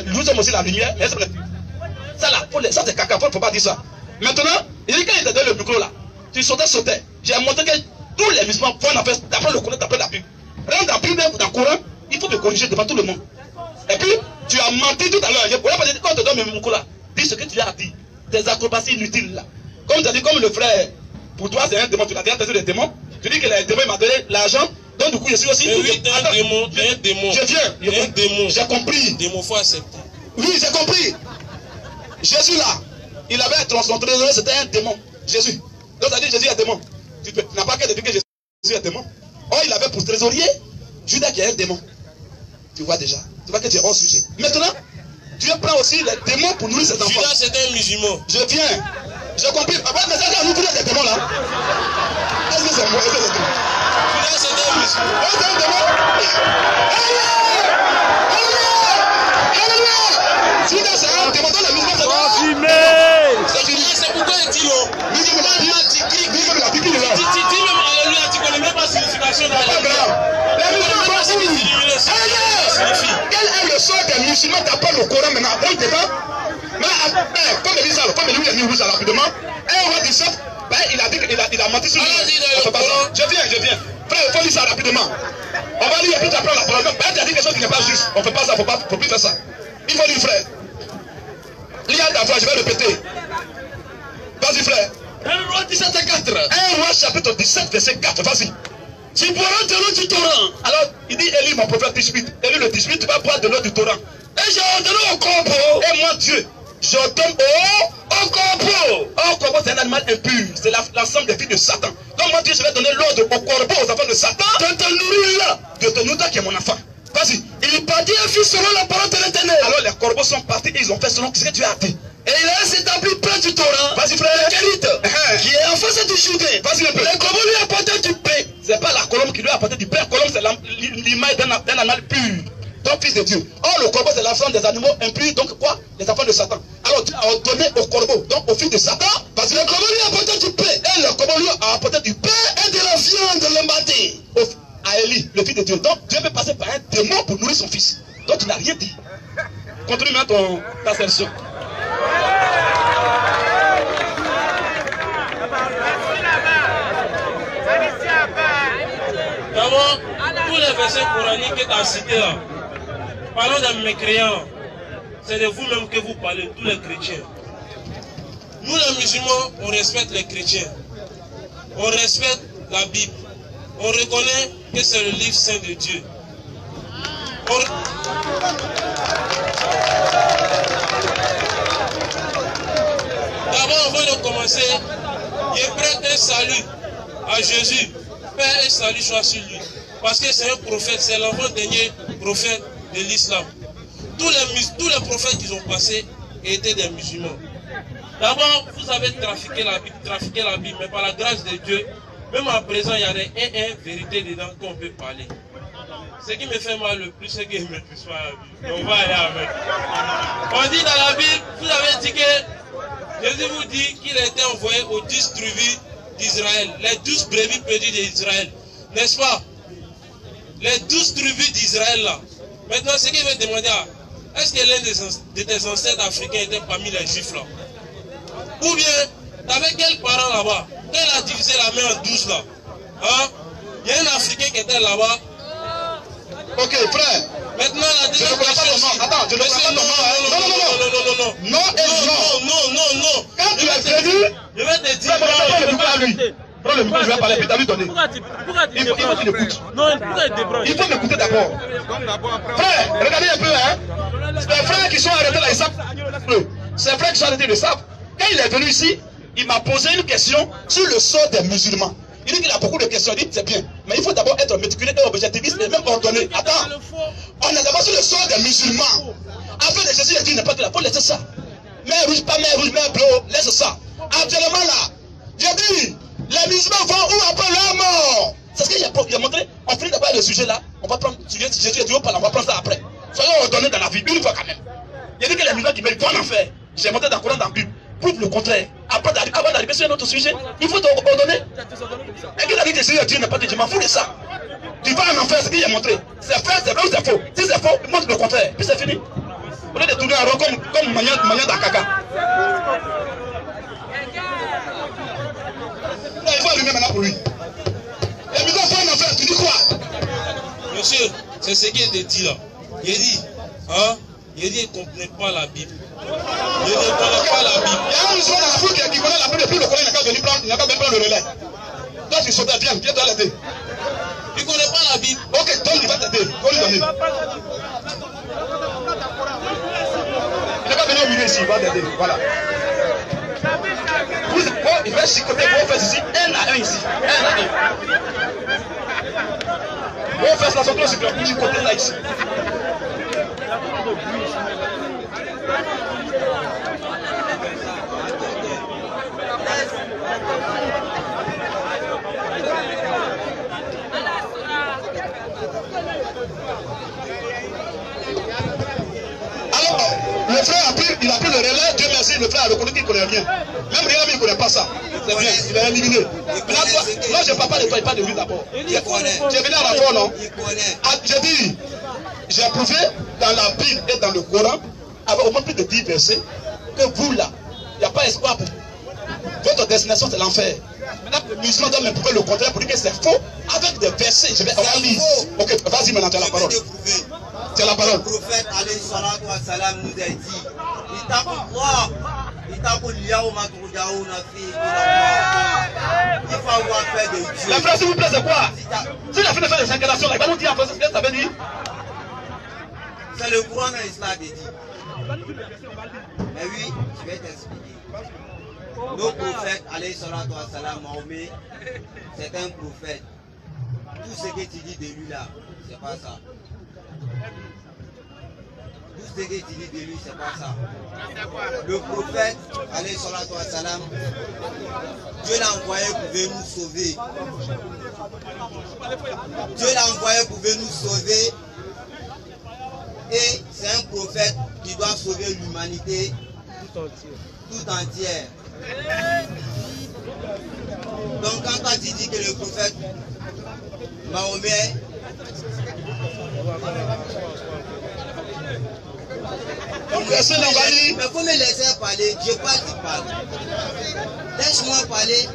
nous sommes aussi la lumière, mais ça là, ça c'est caca, il ne faut pas dire ça. Maintenant, il dit quand il était dans le micro là, tu sautais. J'ai montré que tous les musulmans vont en enfer d'après le Coran, d'après la Bible. Rien dans la Bible, dans le Coran, il faut te corriger devant tout le monde. Et puis, tu as menti tout à l'heure. Quand on te donne le micro là, dis ce que tu as dit. Tes acrobaties inutiles là. Comme tu as dit, comme le frère, pour toi c'est un démon, tu l'as déjà testé des démons. Tu dis que le démon m'a donné l'argent, donc du coup je suis aussi. Oui, t'es un démon, t'es un démon. Je viens, un démon. J'ai compris. Démon, faut accepter. Oui, j'ai compris. Jésus là, il avait son trésorier, c'était un démon. Jésus. Donc ça dit Jésus est démon. Tu n'as pas qu'à dire que Jésus est démon. Or il avait pour trésorier Judas qui est un démon. Tu vois déjà. Tu vois que tu es hors sujet. Maintenant, Dieu prend aussi les démons pour nourrir ses enfants. Judas c'est un musulman. Je viens. J'ai compris. Après, mais ça, nous tous les démons là. Est-ce que c'est moi? Judas c'est un musulman. C'est un démon. Judas c'est un démon. Dans les musulmans, c'est quoi? C'est pourquoi il dit non. Dis même alléluia, tu connais même pas la signification d'alléluia. Les musulmans sont assis. Quel est le sort des musulmans d'après le Coran maintenant? On ne pas. Mais comme il dit ça, comme il a mis rouge rapidement, un roi du chef, il a dit qu'il a menti sur lui. Je viens. Frère, il faut lire ça rapidement. On va lire et puis tu apprends la parole. Tu as dit quelque chose qui n'est pas juste. On ne fait pas ça, il ne faut plus faire ça. Il faut lire, frère. Lis à ta voix, je vais répéter. Vas-y, frère. 1 roi 17 4. 1 roi chapitre 17, verset 4. Vas-y. Tu boiras de l'eau du torrent. Alors, il dit Élie, mon prophète dispute. Élie le dispute, tu vas boire de l'eau du torrent. Et j'ai ordonné au corbeau. Et moi, Dieu, Je tombe au corbeau. Au corbeau, c'est un animal impur. C'est l'ensemble des filles de Satan. Donc moi, Dieu, je vais donner l'ordre au corbeau, aux enfants de Satan, de te nourrir. De te nourrir, qui est mon enfant. Vas-y. Il partit et fit selon la parole de l'Éternel. Alors les corbeaux sont partis et ils ont fait selon ce que tu as dit. Et il a s'établi près du torrent. Vas-y frère. Qui est en face du Jourdain. Vas-y un peu. Les corbeaux lui apportaient du pain. C'est pas la colombe qui lui a apporté du pain. La colombe, c'est l'image d'un animal pur. Donc fils de Dieu. Or le corbeau, c'est l'enfant des animaux impurs. Donc quoi? Les enfants de Satan. Alors Dieu a ordonné au corbeau, donc au fils de Satan, parce que le corbeau lui a apporté du pain. Et le corbeau lui a apporté du pain et de la viande le matin. À Élie, le fils de Dieu. Donc Dieu peut passer par un démon pour nourrir son fils. Donc tu n'as rien dit. Continue maintenant ta assertion. D'abord, tous les versets coraniques que tu as cités là, parlant des mécréants, c'est de vous-même que vous parlez, tous les chrétiens. Nous les musulmans, on respecte les chrétiens. On respecte la Bible. On reconnaît que c'est le livre saint de Dieu. D'abord, avant de commencer, je prête un salut à Jésus. Père et salut soit sur lui. Parce que c'est un prophète, c'est l'avant-dernier prophète de l'islam. Tous les prophètes qui ont passé étaient des musulmans. D'abord, vous avez trafiqué la Bible, mais par la grâce de Dieu, même à présent, il y a des vérités dedans qu'on peut parler. Ce qui me fait mal le plus, c'est que je ne maîtrise pas la Bible. On va aller avec. On dit dans la Bible, vous avez dit que Jésus vous dit qu'il a été envoyé aux 10 tribus d'Israël, les 12 brebis perdues d'Israël. N'est-ce pas? Les 12 tribus d'Israël là. Maintenant, ce qu'il veut demander, est-ce que l'un de tes ancêtres africains était parmi les juifs là? Ou bien, tu avais quel parent là-bas? Quand il a divisé la main en 12 là, hein? Il y a un Africain qui était là-bas. Ok, frère. Maintenant, la deuxième question. Attends, je ne sais pas ton nom. Non et non. Quand tu es venu, je vais te dire. Prends le micro à lui. Prends le micro, je vais parler, puis tu as lui donner. Pourquoi tu Il faut qu'il écoute. Non, pourquoi il débranche? Il faut m'écouter d'abord. Frère, regardez un peu, hein. C'est des frères qui sont arrêtés là, ils savent. Ces frères qui sont arrêtés, ils le savent. Quand il est venu ici, il m'a posé une question sur le sort des musulmans. Il dit qu'il a beaucoup de questions, il dit c'est bien. Mais il faut d'abord être méticuleux et objectiviste et même ordonné. Attends, on est d'abord sur le sort des musulmans. Après de Jésus, il a dit n'importe quoi, il faut laisser ça. Mer rouge, pas mer rouge, mer bleue, laisse ça. Actuellement là, j'ai dit, les musulmans vont où après leur mort? C'est ce que j'ai montré. On finit d'abord le sujet là, on va prendre le sujet, Jésus est Dieu, on va prendre ça après. Soyons ordonnés dans la vie, une fois quand même. Il a dit que les musulmans qui veulent vont en enfer. J'ai montré dans le Coran, dans la Bible. Prouve le contraire. Avant d'arriver sur un autre sujet, il faut t'ordonner. Et qu'il a dit que Jésus Dieu n'a pas dit, je m'en fous de ça. Tu vas en enfer, ce qu'il a montré. C'est vrai, c'est vrai ou c'est faux? Si c'est faux, il montre le contraire. Puis c'est fini. Au lieu de tourner en rond comme Mania d'Akaka. Là, il faut allumer maintenant pour lui. Les musulmans vont en enfer, tu dis quoi? Monsieur, c'est ce qu'il te dit là. Il dit, hein? Il dit, il ne comprenait pas la Bible. Il ne connaît pas la Bible. Il y a un musulman dans la foule qui connaît la Bible depuis le Coran, il n'a qu'à venir prendre le relais. Toi, tu sautes, viens toi l'aider. Il ne connaît pas la Bible. Ok, donne, il va t'aider. Faut lui donner. Il n'a qu'à venir au milieu ici, il va t'aider. Voilà. Il va chicoter, on fait ici, un à un ici. Un à un. On fait ça, surtout si tu as chicoté là ici. Alors, le frère il a pris le relais, Dieu merci, le frère a reconnu qu'il ne connaît rien. Même rien, mais il ne connaît pas ça. C'est bien, il est éliminé. Moi, je ne parle pas de toi, il parle de lui d'abord. Tu es venu à la fois, non? J'ai dit, j'ai prouvé dans la Bible et dans le Coran, avec au moins plus de 10 versets, que vous là, il n'y a pas espoir pour vous. Votre destination, c'est l'enfer. Maintenant, le musulman doit me prouver le contraire pour dire que c'est faux avec des versets. Je vais en lire. Ok, vas-y maintenant, tu as la parole. Tu as la parole. Le prophète alayhi salatu wa salam nous a dit, il faut avoir fait de Dieu. La phrase, s'il vous plaît, c'est quoi? Si la fin de faire des incarnations, il va nous dire en français ce que ça veut dire. C'est le Coran et l'Islam qui dit. Mais oui, je vais t'expliquer. Nos prophètes, alayhi salatu wa salam, Mahomet, c'est un prophète. Tout ce que tu dis de lui là, c'est pas ça. Tout ce que tu dis de lui, c'est pas ça. Le prophète, alayhi salatu wa salam, Dieu l'a envoyé pour venir nous sauver. Dieu l'a envoyé pour venir nous sauver. Et c'est un prophète qui doit sauver l'humanité tout entière. Donc quand toi tu dis que le prophète Mahomet mais faut me laisser parler, je parle, tu parles. Laisse-moi parler.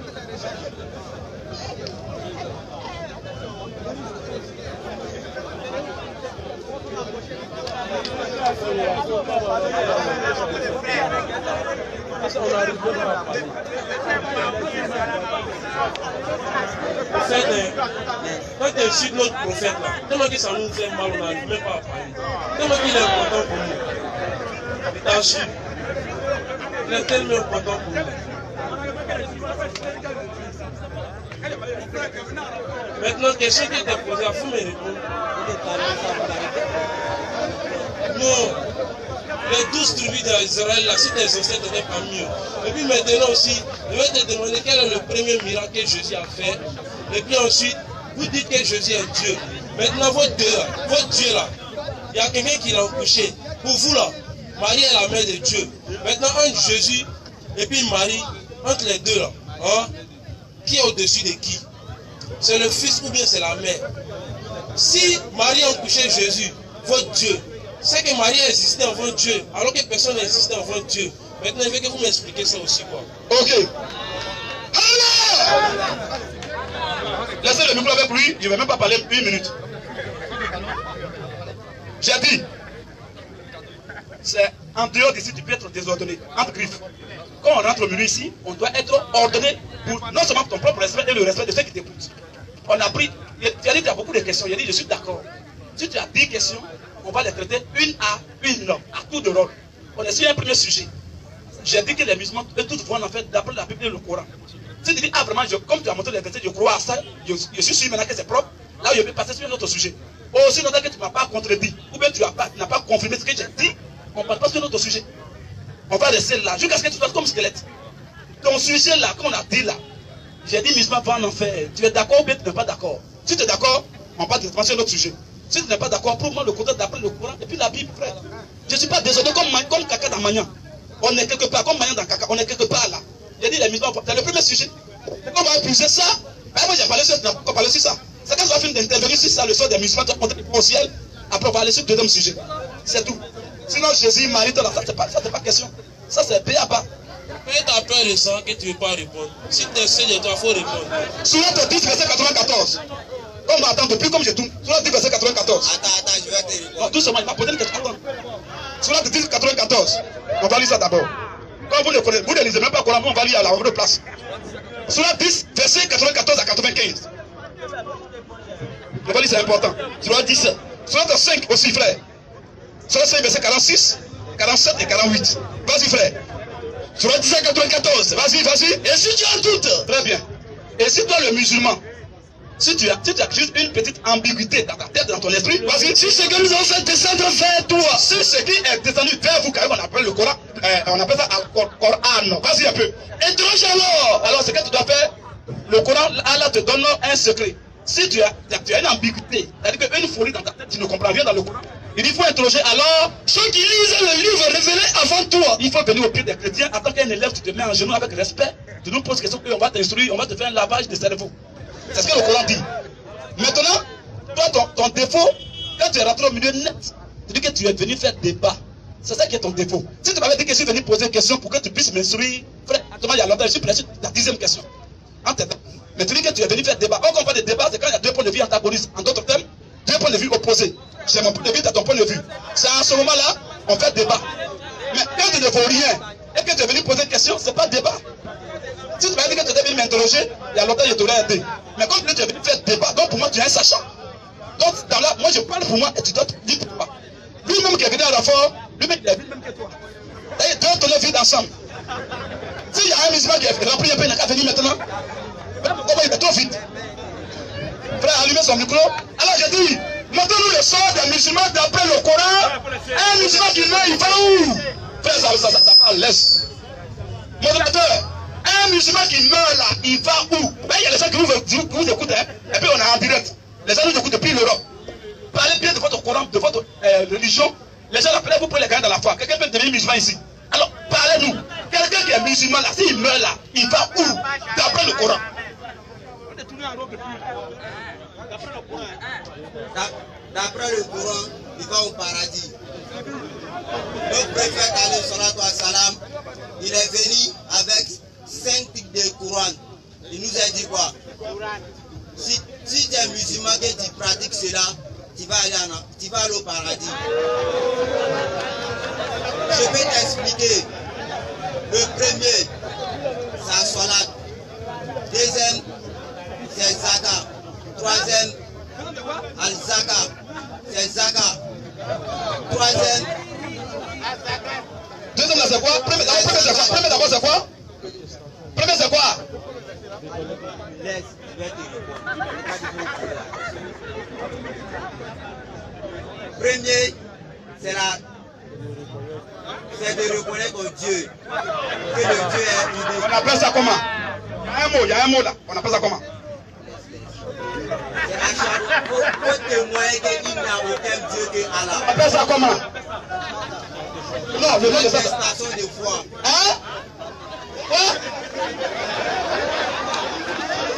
Quand tu insultes notre prophète là, tellement que ça nous fait mal, on n'arrive même pas à parler. Tellement qu'il est important pour nous. Il t'insulte. Il est tellement important pour nous. Maintenant, question qui était posée, il faut me répondre. Non. Les 12 tribus d'Israël, là, si tes ancêtres n'étaient pas mieux. Et puis maintenant aussi, je vais te demander quel est le premier miracle que Jésus a fait. Et puis ensuite, vous dites que Jésus est Dieu. Maintenant, votre Dieu là, il y a quelqu'un qui l'a couché. Pour vous là, Marie est la mère de Dieu. Maintenant, entre Jésus et puis Marie, entre les deux là, hein, qui est au-dessus de qui? C'est le fils ou bien c'est la mère? Si Marie a couché Jésus, votre Dieu, c'est que Marie existait avant Dieu, alors que personne n'existait avant Dieu. Maintenant, il faut que vous m'expliquiez ça aussi, quoi. Ok. Laissez le micro avec lui, je ne vais même pas parler 1 minute. J'ai dit, c'est en dehors d'ici, tu peux être désordonné, entre griffes. Quand on rentre au milieu ici, on doit être ordonné pour non seulement ton propre respect et le respect de ceux qui t'écoutent. On a pris, tu as dit qu'il y a beaucoup de questions, il a dit je suis d'accord. Si tu as 10 questions, on va les traiter une à une, à tour de rôle. On est sur un premier sujet. J'ai dit que les musulmans, eux tous vont en fait d'après la Bible et le Coran. Si tu dis, ah vraiment, comme tu as montré les versets, je crois à ça, je suis sûr maintenant que c'est propre, là je vais passer sur un autre sujet. Ou sinon que tu ne m'as pas contredit, ou bien tu n'as pas confirmé ce que j'ai dit, on ne parle pas sur un autre sujet. On va rester là, jusqu'à ce que tu fasses comme squelette. Ton sujet là, qu'on a dit là, j'ai dit musulmans vont en enfer. Tu es d'accord ou bien tu n'es pas d'accord? Si tu es d'accord, on parle directement sur un autre sujet. Si tu n'es pas d'accord, prouve-moi le côté d'après le Coran et puis la Bible, frère. Je ne suis pas désolé comme caca dans Magnan. On est quelque part, comme Magnan dans caca, on est quelque part là. J'ai dit les musulmans, c'est le premier sujet. Et quand on va épuiser ça, ben moi j'ai parlé sur ça. C'est quand on va finir d'intervenir sur ça, le sort des musulmans, tu vas monter au ciel, après on va aller sur le deuxième sujet. C'est tout. Sinon Jésus, Marie, ça c'est pas question. Ça c'est paix à bas. Peut-être après le sang que tu ne veux pas répondre. Si tu essaies de toi, il faut répondre. Sourate 10, verset 94. On va attendre depuis comme je tourne. Sourate 10, verset 94. Attends, je vais te répondre. Non, tout seulement, il m'a posé une question. Attends. Sourate 10, 94. On va lire ça d'abord. Quand vous ne lisez même pas le Coran, on va lire à la vraie place. Sourate 10, verset 94 à 95. On va lire, c'est important. Sourate 10. Sourate 5 aussi, frère. Sourate 5, verset 46, 47 et 48. Vas-y, frère. Sourate 10 à 94. Vas-y. Et si tu as un doute, très bien. Et si toi, le musulman, si tu as juste une petite ambiguïté dans ta tête, dans ton esprit, vas-y. Si ce que nous avons fait descendre vers toi, si ce qui est descendu vers vous, car on appelle le Coran, on appelle ça Coran. Vas-y un peu. Interroge alors. Alors, ce que tu dois faire, le Coran, Allah te donne un secret. Si tu as une ambiguïté, c'est-à-dire qu'une folie dans ta tête, tu ne comprends rien dans le Coran, il faut interroger alors ceux qui lisent le livre révélé avant toi. Il faut venir au pied des chrétiens, en tant qu'un élève, tu te mets en genoux avec respect, tu nous poses question, on va t'instruire, on va te faire un lavage de cerveau. C'est ce que le Coran dit. Maintenant, toi, ton défaut, quand tu es rentré au milieu net, tu dis que tu es venu faire débat. C'est ça qui est ton défaut. Si tu m'avais dit que je suis venu poser une question pour que tu puisses m'instruire, frère, il y a longtemps, je suis prêt la 10e question. Mais tu dis que tu es venu faire débat. Quand on parle de débat, c'est quand il y a deux points de vue antagonistes. En d'autres termes, deux points de vue opposés. C'est mon point de vue, c'est ton point de vue. C'est à ce moment-là, on fait débat. Mais quand tu ne vaux rien et que tu es venu poser une question, ce n'est pas débat. Si tu m'as dit que tu es venu m'interroger, il y a longtemps, je t'aurais aidé. Mais comme tu es venu faire débat, donc pour moi, tu es un sachant. Donc, moi, je parle pour moi et tu dois te dire pour moi. Lui-même qui est venu à la fois, Lui-même, il a vu même que toi. Et deux tonneaux vides ensemble. S'il y a un musulman qui est rempli un peu, il n'a qu'à venir maintenant. Comment il est trop vite. Frère, allumez son micro. Alors j'ai dit, montrez-nous le sort des musulmans d'après le Coran. Un musulman qui meurt, il va où? Frère, ça parle, laisse. Modérateur, un musulman qui meurt là, il va où? Ben, il y a des gens qui vous écoutent, hein? Et puis on est en direct. Les gens nous écoutent depuis l'Europe. Parlez bien de votre Coran, de votre religion. Les gens l'appellent vous pour les gagner dans la foi. Quelqu'un peut devenir musulman ici. Alors, parlez-nous. Quelqu'un qui est musulman là, s'il meurt là, il va où? D'après le Coran. D'après le Coran, il va au paradis. Notre prophète alayhi salatu wa salam, il est venu avec 5 types de couronnes. Il nous a dit quoi? Si tu es musulman et tu pratiques cela, tu vas aller au paradis. Je vais t'expliquer. Le premier, c'est salat. Deuxième, c'est zaka. Troisième, al-zaka. C'est zaka. Troisième. Deuxième là c'est quoi? Premier d'abord c'est quoi? Premier c'est quoi? Laisse, je vais te répondre. Premier, c'est de reconnaître ton Dieu. Que le Dieu est unique. On appelle ça comment? Il y a un mot là. On appelle ça comment? C'est la charité. Faut témoigner qu'il n'y a aucun Dieu que Allah. On appelle ça comment? Non, le nom de ça. Manifestation de foi. Hein? Quoi?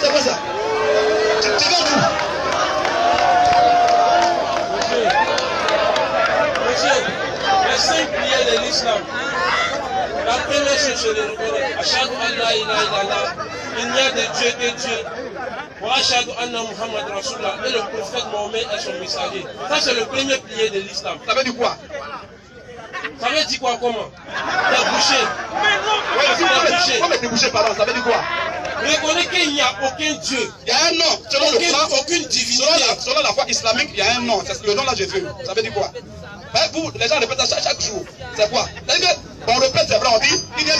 C'est quoi ça? Tu viens d'où? Monsieur, les 5 prières de l'islam. La première chose, je le reconnais. Ashhadu an la ilaha illallah. Il n'y a de Dieu que Dieu. Wa ashhadu anna Muhammad Rasulullah. Et le prophète Mohammed est son messager. Ça, c'est le premier pilier de l'islam. Ça veut dire quoi? Ça veut dire quoi, comment? Déboucher. Comment déboucher, pardon? Ça veut dire quoi? Reconnais qu'il n'y a aucun Dieu. Il y a un nom. Selon le Coran, aucune divinité. Selon la foi islamique, il y a un nom. Le nom là, Jésus. Ça veut dire quoi? Vous, les gens répètent ça chaque jour. C'est quoi? On répète, c'est vrai, on dit il n'y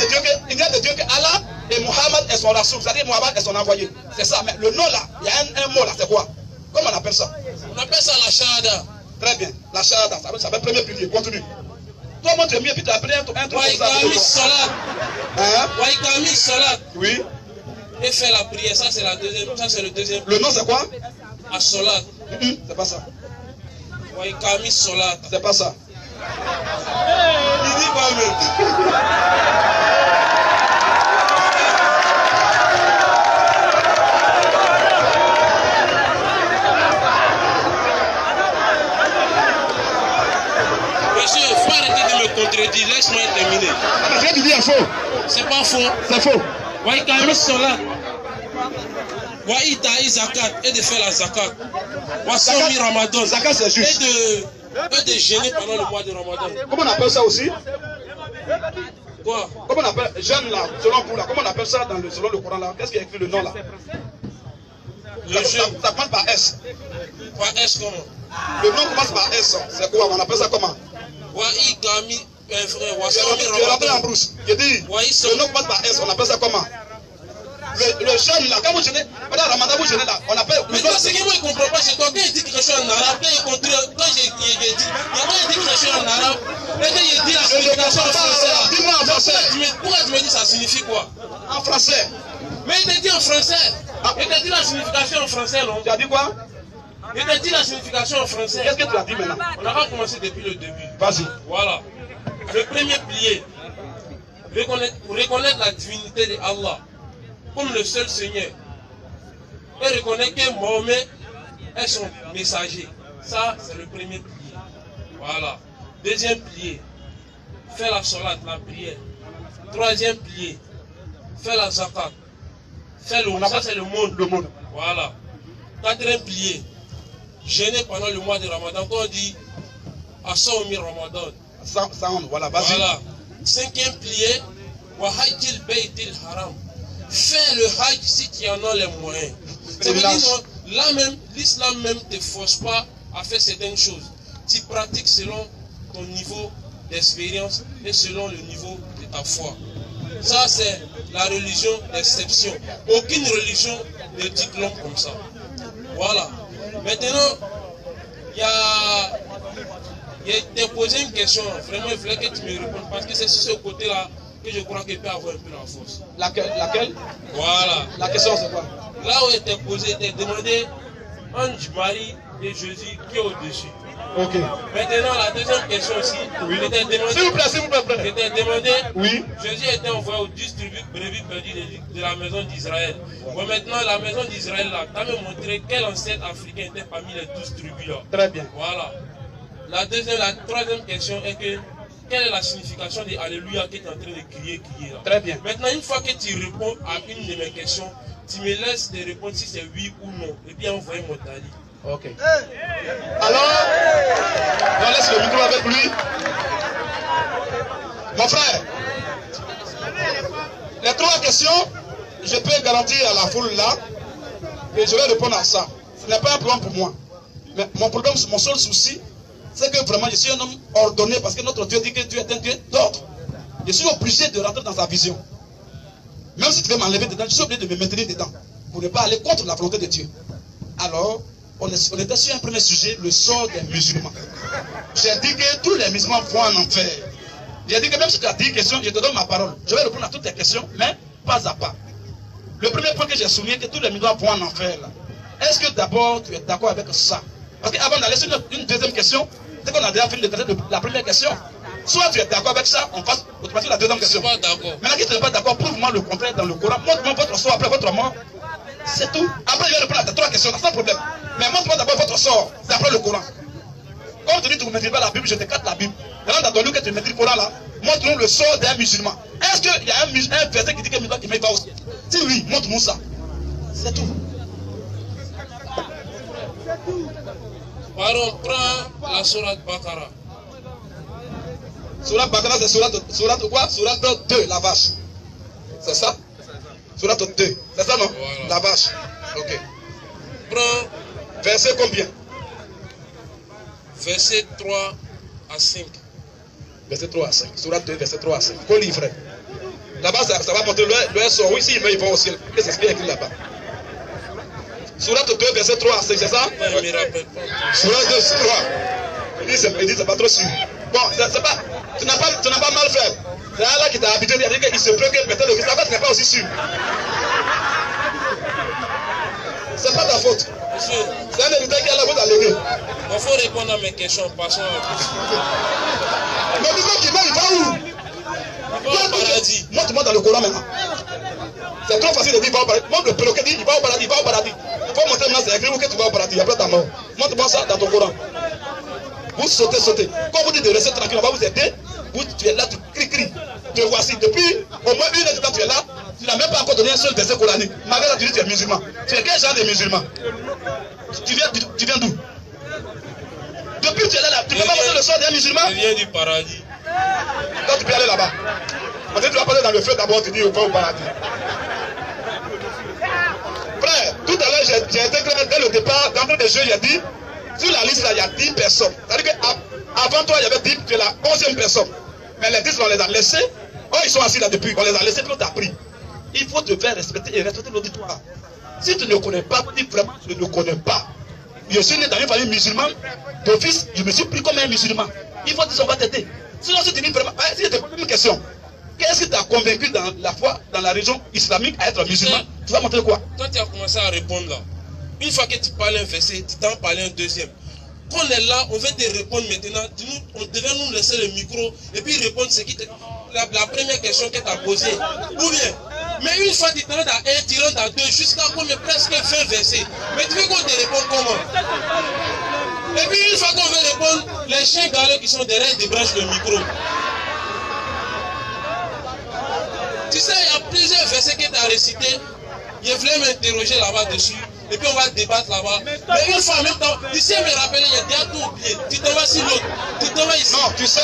a de Dieu que Allah et Muhammad est son rasoul. C'est-à-dire Muhammad est son envoyé. C'est ça. Mais le nom là, il y a un mot là, c'est quoi? Comment on appelle ça? On appelle ça la shahada. Très bien. La shahada, ça veut premier pilier. Continue. Toi, moi, tu es mieux, puis tu as appris un truc comme ça. Waïkami salat. Oui. Et faire la prière, ça c'est la deuxième. Ça c'est le deuxième. Le nom c'est quoi? As-salat. C'est pas ça. Waïkami salat. C'est pas ça. Il dit pas même. Monsieur, il faut arrêter de me contredire. Laisse-moi terminer. Parce que tu dis c'est faux. C'est pas faux. C'est faux. Waïkami salat. Waïtaï zakat. Et de faire la zakat. Wasomi ramadan. Zakat c'est juste. Et de jeûner pendant le mois de ramadan. Comment on appelle ça aussi? Quoi? Comment on appelle jeûne là, selon vous là? Comment on appelle ça selon le Coran là? Qu'est-ce qui est écrit le nom là? Le jeûne. Ça commence par S. Par S comment? Le nom commence par S. C'est quoi? On appelle ça comment? Waïkami. Tu es rentré en brousse. Je dis, le nom commence par S. On appelle ça comment? Le jeûne là, quand vous jeûnez, pendant Ramadan vous jeûnez là, on appelle. Mais toi, ce que moi je ne comprends pas, c'est quand il dit quelque chose en arabe, quand j'ai dit quelque chose en arabe, et quand il dit la signification en français, dis-moi en français. Pourquoi tu me dis ça signifie quoi? En français. Mais il te dit en français. Il te dit la signification en français, non? Tu as dit quoi? Il te dit la signification en français. Qu'est-ce que tu as dit maintenant? On n'a pas commencé depuis le début. Vas-y. Voilà. Le premier pilier, reconnaître la divinité de Allah comme le seul Seigneur et reconnaître que Mohammed est son messager. Ça, c'est le premier pilier. Voilà. Deuxième pilier, faire la salat, la prière. Troisième pilier, faire la zakat. Faire le monde. Ça, c'est le monde. Le monde. Voilà. Quatrième pilier, jeûner pendant le mois de Ramadan. Quand on dit Asaomi Ramadan. Voilà, vas-y. Voilà. Cinquième pilier, Wahajil Beitil Haram. Fais le hajj si tu en as les moyens. Ça veut dire, là même, l'islam même ne te force pas à faire certaines choses. Tu pratiques selon ton niveau d'expérience et selon le niveau de ta foi. Ça, c'est la religion d'exception. Aucune religion ne dit l'homme comme ça. Voilà. Maintenant, il t'a posé une question. Vraiment, il fallait que tu me répondes parce que c'est sur ce côté-là que je crois qu'il peut avoir un peu la force. Laquelle? Voilà. La question, c'est quoi? Là où il t'a posé, il t'a demandé entre Marie et Jésus qui est au-dessus. Ok. Maintenant, la deuxième question aussi. Oui. Il t'a demandé. S'il vous plaît, s'il vous plaît. Il t'a demandé. Oui. Jésus était envoyé aux 10 tribus brebis perdues de la maison d'Israël. Bon, maintenant, la maison d'Israël, là, tu as me montré quel ancêtre africain était parmi les 12 tribus là. Très bien. Voilà. La troisième question est que quelle est la signification de Alléluia que tu es en train de crier là? Très bien. Maintenant, une fois que tu réponds à une de mes questions, tu me laisses te répondre si c'est oui ou non. Et puis envoyer mon tali. Ok. Alors, on laisse le micro avec lui. Mon frère, les trois questions, je peux garantir à la foule là que je vais répondre à ça. Ce n'est pas un problème pour moi. Mais mon problème, mon seul souci, c'est que vraiment je suis un homme ordonné parce que notre Dieu dit que Dieu est un Dieu d'ordre. Je suis obligé de rentrer dans sa vision. Même si tu veux m'enlever dedans, je suis obligé de me maintenir dedans pour ne pas aller contre la volonté de Dieu. Alors, on était sur un premier sujet, le sort des musulmans. J'ai dit que tous les musulmans vont en enfer. J'ai dit que même si tu as 10 questions, je te donne ma parole. Je vais répondre à toutes tes questions, mais pas à pas. Le premier point que j'ai souligné, que tous les musulmans vont en enfer. Est-ce que d'abord tu es d'accord avec ça? Parce qu'avant d'aller sur une deuxième question, c'est qu'on a déjà fini de traiter la première question. Soit tu es d'accord avec ça, on passe automatiquement la deuxième question. Je suis pas d'accord. Maintenant, si tu n'es pas d'accord, prouve-moi le contraire dans le Coran. Montre-moi votre sort après votre mort. C'est tout. Après, je vais répondre à tes trois questions, sans problème. Mais montre-moi d'abord votre sort, d'après le Coran. Comme tu dis, tu ne maîtrises pas la Bible, je te capte la Bible. Maintenant, dans ton livre que tu maîtrises le Coran là, montre-nous le sort d'un musulman. Est-ce qu'il y a un verset qui dit que musulman qui va au ciel? Si oui, montre-nous ça. C'est tout. Alors, prends la sourate Bakara. Sourate Bakara, c'est sourate quoi? Sourate 2, la vache. C'est ça? Sourate 2. C'est ça, non? Voilà. La vache. Ok. Prends Verset combien? verset 3 à 5. Verset 3 à 5. Sourate 2, verset 3 à 5. Qu'on lit, frère. Là-bas, ça va montrer le sort. Oui, s'ils veulent, ils vont au ciel. Et c'est ce qui est écrit là-bas. Sourate 2, verset 3 à 5, c'est ça? Je ne me rappelle pas. Sourate 2, 3. Il dit, c'est pas trop sûr. Bon, c'est pas, tu n'as pas mal fait. C'est Allah qui t'a habitué à dire qu'il se peut que peut-être le Christ, en fait, ce n'est pas aussi sûr. C'est pas ta faute. Monsieur, C'est un héritage qui Allah vous a légué. il faut répondre à mes questions. Passons à la question. Mais dis-moi qu'il va, il va où? Il va au paradis. Montre-moi dans le Coran maintenant. C'est trop facile de dire il va au paradis. Montre le perroquet dit il va au paradis, il va au paradis. Il faut montrer maintenant, c'est écrit où que tu vas au paradis après ta mort. Montre-moi ça dans ton Coran. Vous sautez. Quand vous dites de rester tranquille, on va vous aider. Tu es là, tu cries. Te voici. Depuis au moins 1 heure de temps, tu es là. Tu n'as même pas encore donné un seul verset coranique. Malgré ça, tu dis que tu es musulman. Tu es quel genre de musulman? Tu viens d'où? Depuis tu es là, tu ne peux pas passer le sort d'un musulman? Je viens du paradis. Donc tu peux aller là-bas. Parce que tu vas passer dans le feu d'abord, tu dis va au paradis. Frère, tout à l'heure, j'ai été clair dès le départ, d'entrée des jeux, j'ai dit, sur la liste là, il y a 10 personnes. C'est-à-dire qu'avant toi, il y avait 10, tu es la 11e personne. Mais les 10, on les a laissés. Oh, ils sont assis là depuis, on les a laissés, puis on t'a pris. Il faut te faire respecter et respecter l'auditoire. Si tu ne connais pas, dis vraiment, tu ne connais pas. Je suis né dans une famille musulmane, d'office, je me suis pris comme un musulman. Il faut dire qu'on va t'aider. Sinon, si tu dis vraiment, si je te pose une question, qu'est-ce qui t'a convaincu dans la foi, dans la religion islamique à être musulman? Tu vas montrer quoi? Quand tu as commencé à répondre là, une fois que tu parles un verset, tu t'en parles un deuxième. Quand on est là, on veut te répondre maintenant. On devait nous laisser le micro et puis répondre ce qui la première question que tu as posée. Ou bien, mais une fois tu rentres à 1, tu rentres à 2, jusqu'à presque 20 versets. Mais tu veux qu'on te réponde comment? Et puis une fois qu'on veut répondre, les chiens galeux qui sont derrière débranchent le micro. Tu sais, il y a plusieurs versets que tu as récités. Je voulais m'interroger là-bas dessus. Et puis on va débattre là-bas. Mais une fois en même temps, tu sais me rappeler, il y a déjà tout oublié. Tu t'en vas sur l'autre. Tu t'en vas ici. Non, tu sais,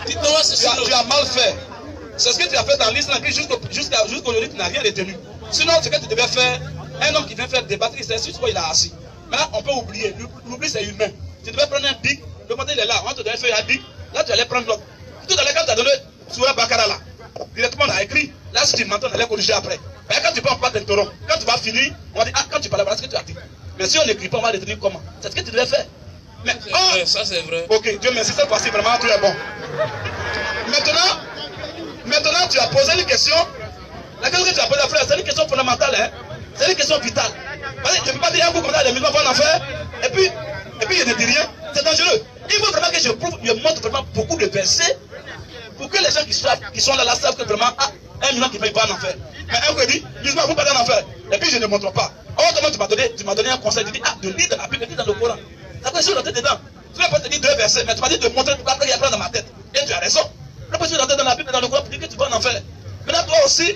tu t'en vas sur l'autre. Tu as mal fait. C'est ce que tu as fait dans l'islam, jusqu'aujourd'hui tu n'as rien retenu. Sinon, ce que tu devais faire, un homme qui vient faire débattre, il sait sur quoi il a assis. Maintenant, on peut oublier. L'oubli, c'est humain. Tu devais prendre un bic. Le matin, il est là. On te donne un feuille à bic. Là, tu allais prendre l'autre. Tout à l'heure, quand tu as donné Soura Bakara là, directement on a écrit. Là, si tu m'entends, on allait corriger après. Mais quand tu parles, on va pas t'interrompre. Quand tu vas finir, on va dire, ah, quand tu parles, voilà ce que tu as dit. Mais si on n'écrit pas, on va retenir comment. C'est ce que tu devais faire. Mais, ça c'est vrai. Ok, Dieu merci, cette fois-ci, vraiment, tout est bon. Maintenant, tu as posé une question. La question que tu as posée, frère, c'est une question fondamentale. Hein? C'est une question vitale. Je ne peux pas dire un coup comme ça, les musulmans vont en faire. Et puis, je ne dis rien. C'est dangereux. Il faut vraiment que je montre vraiment beaucoup de versets pour que les gens qui sont là savent que vraiment, ah, un musulman qui ne paye pas en enfer. Mais un coup dit, musulman, vous parlez en enfer. Et puis je ne montre pas. Autrement, tu m'as donné un conseil. Tu dis, ah, de lire dans la Bible, de lire dans le Coran. Ça peut être dans dedans. Tu ne vas pas te dire 2 versets, mais tu m'as dit de montrer pourquoi il y a plein dans ma tête. Et tu as raison. Tu peux rentrer dans la Bible, dans le Coran, pour dire que tu vas en enfer. Maintenant, toi aussi,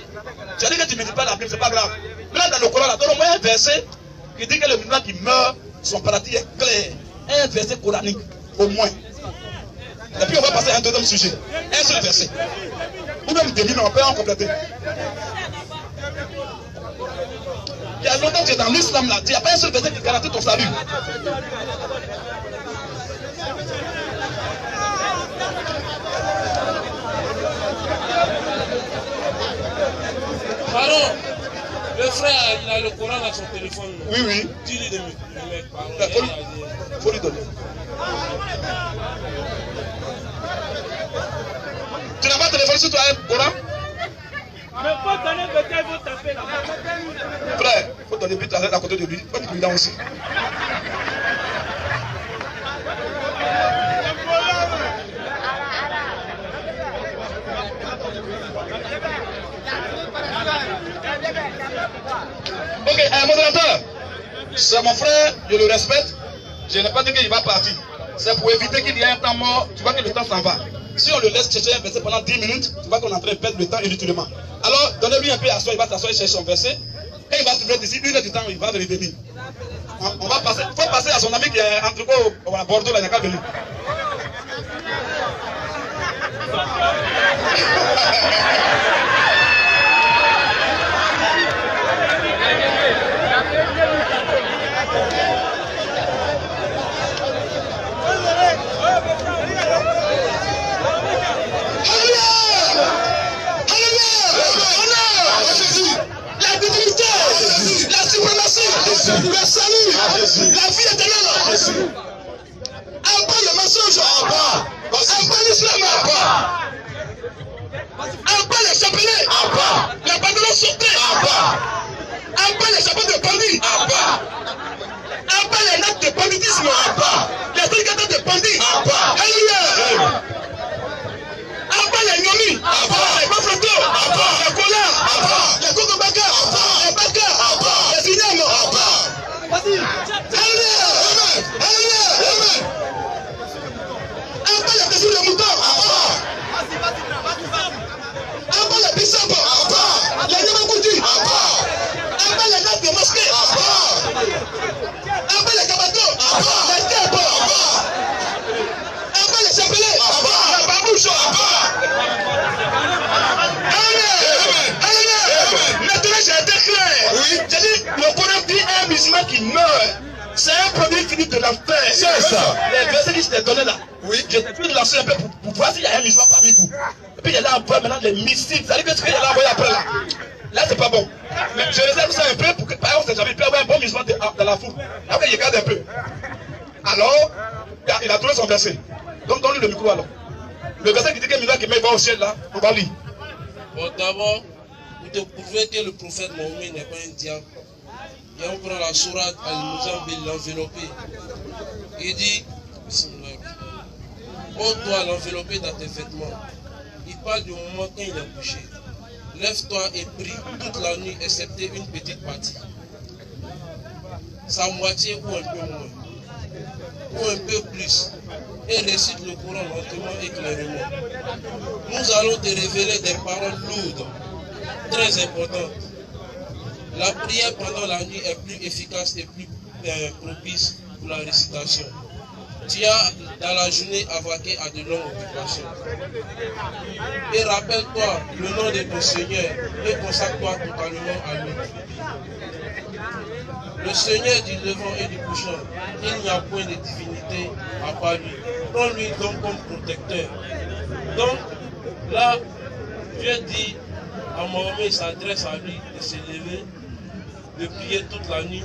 tu as dit que tu ne médites pas la Bible, c'est pas grave. Maintenant, dans le Coran, donne au moins un verset qui dit que le musulman qui meurt, son paradis est clair. Un verset coranique, au moins. Et puis on va passer à un deuxième sujet. Un seul verset. Ou même 2000, on peut en compléter. Il y a longtemps que tu es dans l'islam là. Il n'y a pas un seul verset qui garantit ton salut. Pardon, le frère, il a le Coran dans son téléphone. Oui, oui. Dis-lui de me mettre pardon. Il faut lui donner. Tu n'as pas téléphoné sur toi, Coran? Mais faut donner peut-être, vous tapez là. Frère, il faut donner but à côté de lui. Il faut qu'il lui aussi. Ok, modérateur, c'est mon frère, je le respecte. Je n'ai pas dit qu'il va partir. C'est pour éviter qu'il y ait un temps mort. Tu vois que le temps s'en va. Si on le laisse chercher un verset pendant 10 minutes, tu vois qu'on est en train de perdre le temps inutilement. Alors, donnez-lui un peu à soi, il va s'asseoir et chercher son verset. Et il va trouver d'ici 1 heure du temps, il va revenir. On va passer, il faut passer à son ami qui est entre à Bordeaux, là, il n'a qu'à venir. Le salut, la vie éternelle. Abba le mensonge. Abba l'islam. Abba les chapelets. Les pantalons sautés. Abba les chapeaux de bandits. Abba les nattes de banditisme. Les trucs de bandits. Alléluia. Abba les nomis. Les bafratos. Les collards. Les cocobagas. Les bagas. Les ignames. Vas-y. Abba les tessus de moutons. Abba les bissapes. Les yamagoudi. Abba les nattes de mosquée. Abba les cabatos. Les tèpes. Abba les chapelets. Les babouches. Maintenant j'ai été clair. Oui. J'ai dit le Coran dit un musulman qui meurt. C'est un produit fini de l'enfer. C'est ça. Les versets que je t'ai donné là. Oui. Je t'ai pu lancer un peu pour voir s'il y a un musulman parmi vous. Et puis il y a là après maintenant les mystiques. Ça veut dire que ce qu'il y a là envoyé après là. Là c'est pas bon. Mais je réserve ça un peu pour que par exemple jamais il peut y avoir un bon musulman dans la foule. Après il regarde un peu. Alors il a trouvé son verset. Donc donne-lui le micro alors. Le verset qui dit que le musulman qui met va au ciel là, on va lire. Bon d'abord, pour te prouver que le prophète Mohammed n'est pas un diable. Et on prend la sourate Al-Muzambil, l'enveloppé. Il dit, oh toi l'enveloppé dans tes vêtements. Il parle du moment quand il est couché. Lève-toi et prie toute la nuit, excepté une petite partie. Sa moitié ou un peu moins. Ou un peu plus. Et récite le Coran lentement et clairement. Nous allons te révéler des paroles lourdes, très importantes. La prière pendant la nuit est plus efficace et plus propice pour la récitation. Tu as dans la journée avaqué à de longues occupations. Et rappelle-toi le nom de ton Seigneur et consacre-toi totalement à lui. Le Seigneur du levant et du couchant, il n'y a point de divinité à part lui. prend lui donc comme protecteur. Donc là, Dieu dit à Mohamed, il s'adresse à lui de se lever, de prier toute la nuit,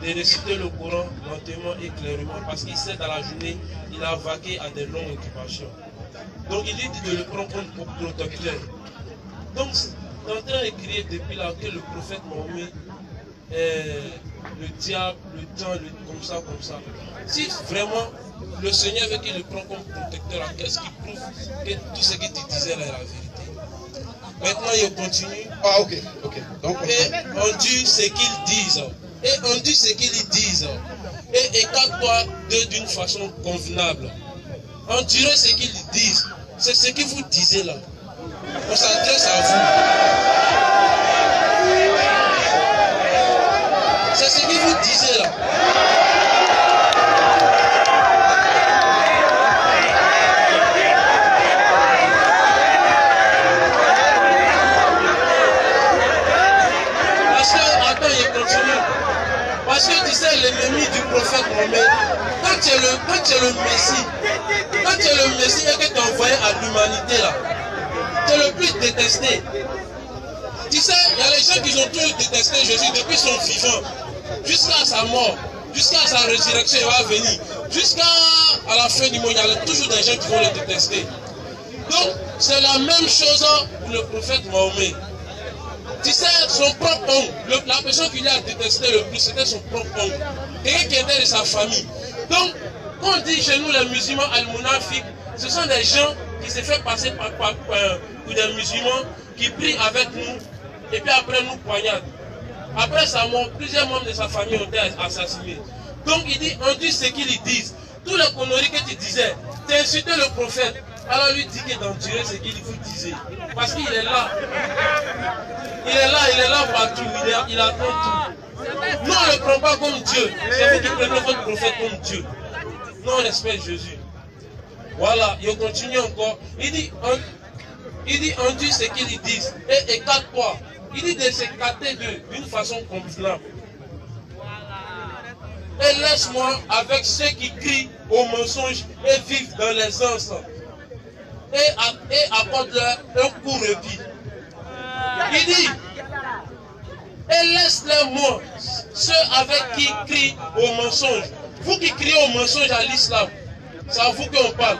de réciter le Coran lentement et clairement, parce qu'il sait dans la journée, il a vaqué à des longues occupations. Donc il dit de le prendre comme protecteur. Donc, il est en train de crier depuis là que le prophète Mohamed le diable, le temps, comme ça. Si vraiment le Seigneur veut qu'il le prenne comme protecteur, qu'est-ce qui prouve que tout ce que tu disais là est la vérité? Maintenant, il continue. Ah, ok. Donc, et on dit ce qu'ils disent. Et on dit ce qu'ils disent. Et écarte-toi d'une façon convenable. On dirait ce qu'ils disent. C'est ce que vous disiez là. On s'adresse à vous. C'est ce que vous disiez là. Parce que, attends, il continue. Parce que tu sais, l'ennemi du prophète Mohamed, quand tu es le Messie, et que tu es envoyé à l'humanité là, tu es le plus détesté. Tu sais, il y a les gens qui ont toujours détesté Jésus depuis son vivant, jusqu'à sa mort, jusqu'à sa résurrection, il va venir. Jusqu'à la fin du monde, il y a toujours des gens qui vont le détester. Donc, c'est la même chose pour le prophète Mohamed. Tu sais, son propre oncle, la personne qui l'a détesté le plus, c'était son propre oncle. Quelqu'un qui était de sa famille. Donc, quand on dit chez nous les musulmans al-Munafik, ce sont des gens qui se font passer pour des musulmans qui prient avec nous et puis après nous poignardent. Après sa mort, plusieurs membres de sa famille ont été assassinés. Donc il dit, on dit ce qu'ils disent. Tous les conneries que tu disais, tu insultais le prophète. Alors lui dit que d'endurer ce qu'il vous disait. Parce qu'il est là. Il est là partout, il attend tout. Nous on ne le prend pas comme Dieu. C'est vous qui prenez votre prophète comme Dieu. Nous on respecte Jésus. Voilà, il continue encore. Il dit, on dit ce qu'ils disent. Et écarte-toi. Il dit de s'écarter d'une façon convenable. Et laisse-moi avec ceux qui crient au mensonge et vivent dans les anses. Et apporte-leur un court répit. Il dit, et laisse-les moi, ceux avec qui crient au mensonge. Vous qui criez au mensonge à l'islam, c'est à vous qu'on parle.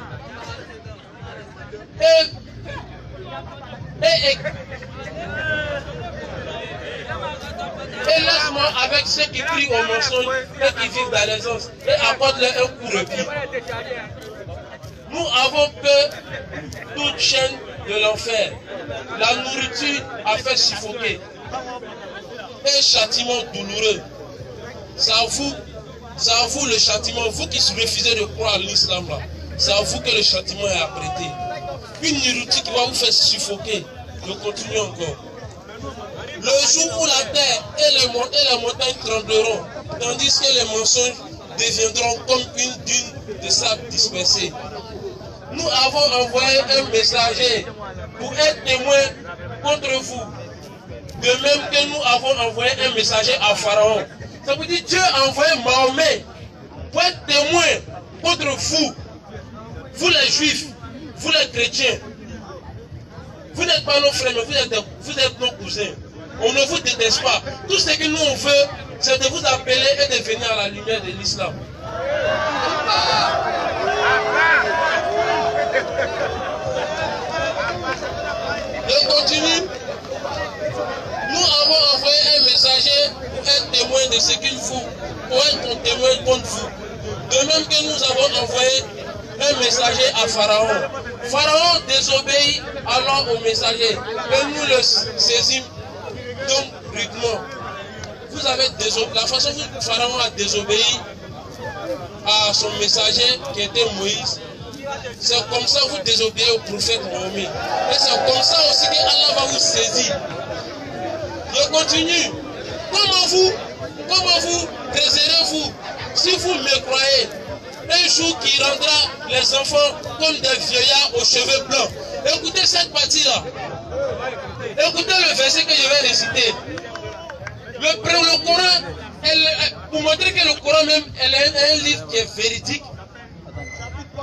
Et laisse-moi avec ceux qui crient au mensonge et qui vivent dans les anses et apporte-leur un coup de pied. Nous avons peur toute chaîne de l'enfer. La nourriture a fait suffoquer. Un châtiment douloureux. C'est à vous le châtiment. Vous qui refusez de croire à l'islam là. C'est à vous que le châtiment est apprêté. Une nourriture qui va vous faire suffoquer. Je continue encore. Le jour où la terre et les montagnes trembleront, tandis que les mensonges deviendront comme une dune de sable dispersée. Nous avons envoyé un messager pour être témoin contre vous. De même que nous avons envoyé un messager à Pharaon. Ça veut dire Dieu a envoyé Mahomet pour être témoin contre vous. Vous les juifs, vous les chrétiens. Vous n'êtes pas nos frères, mais vous êtes nos cousins. On ne vous déteste pas. Tout ce que nous on veut, c'est de vous appeler et de venir à la lumière de l'islam. Je continue. Nous avons envoyé un messager pour être témoin de ce qu'il faut, pour être témoin contre vous. De même que nous avons envoyé un messager à Pharaon. Pharaon désobéit alors au messager. Et nous le saisissons donc rudement. Vous avez désobéi. La façon dont Pharaon a désobéi à son messager qui était Moïse, c'est comme ça que vous désobéissez au prophète Mohamed. Et c'est comme ça aussi que Allah va vous saisir. Je continue. Comment vous désirez-vous, si vous me croyez, un jour qui rendra les enfants comme des vieillards aux cheveux blancs? Écoutez cette partie-là. Écoutez le verset que je vais réciter. Le Coran, pour montrer que le Coran même, elle est un livre qui est véridique,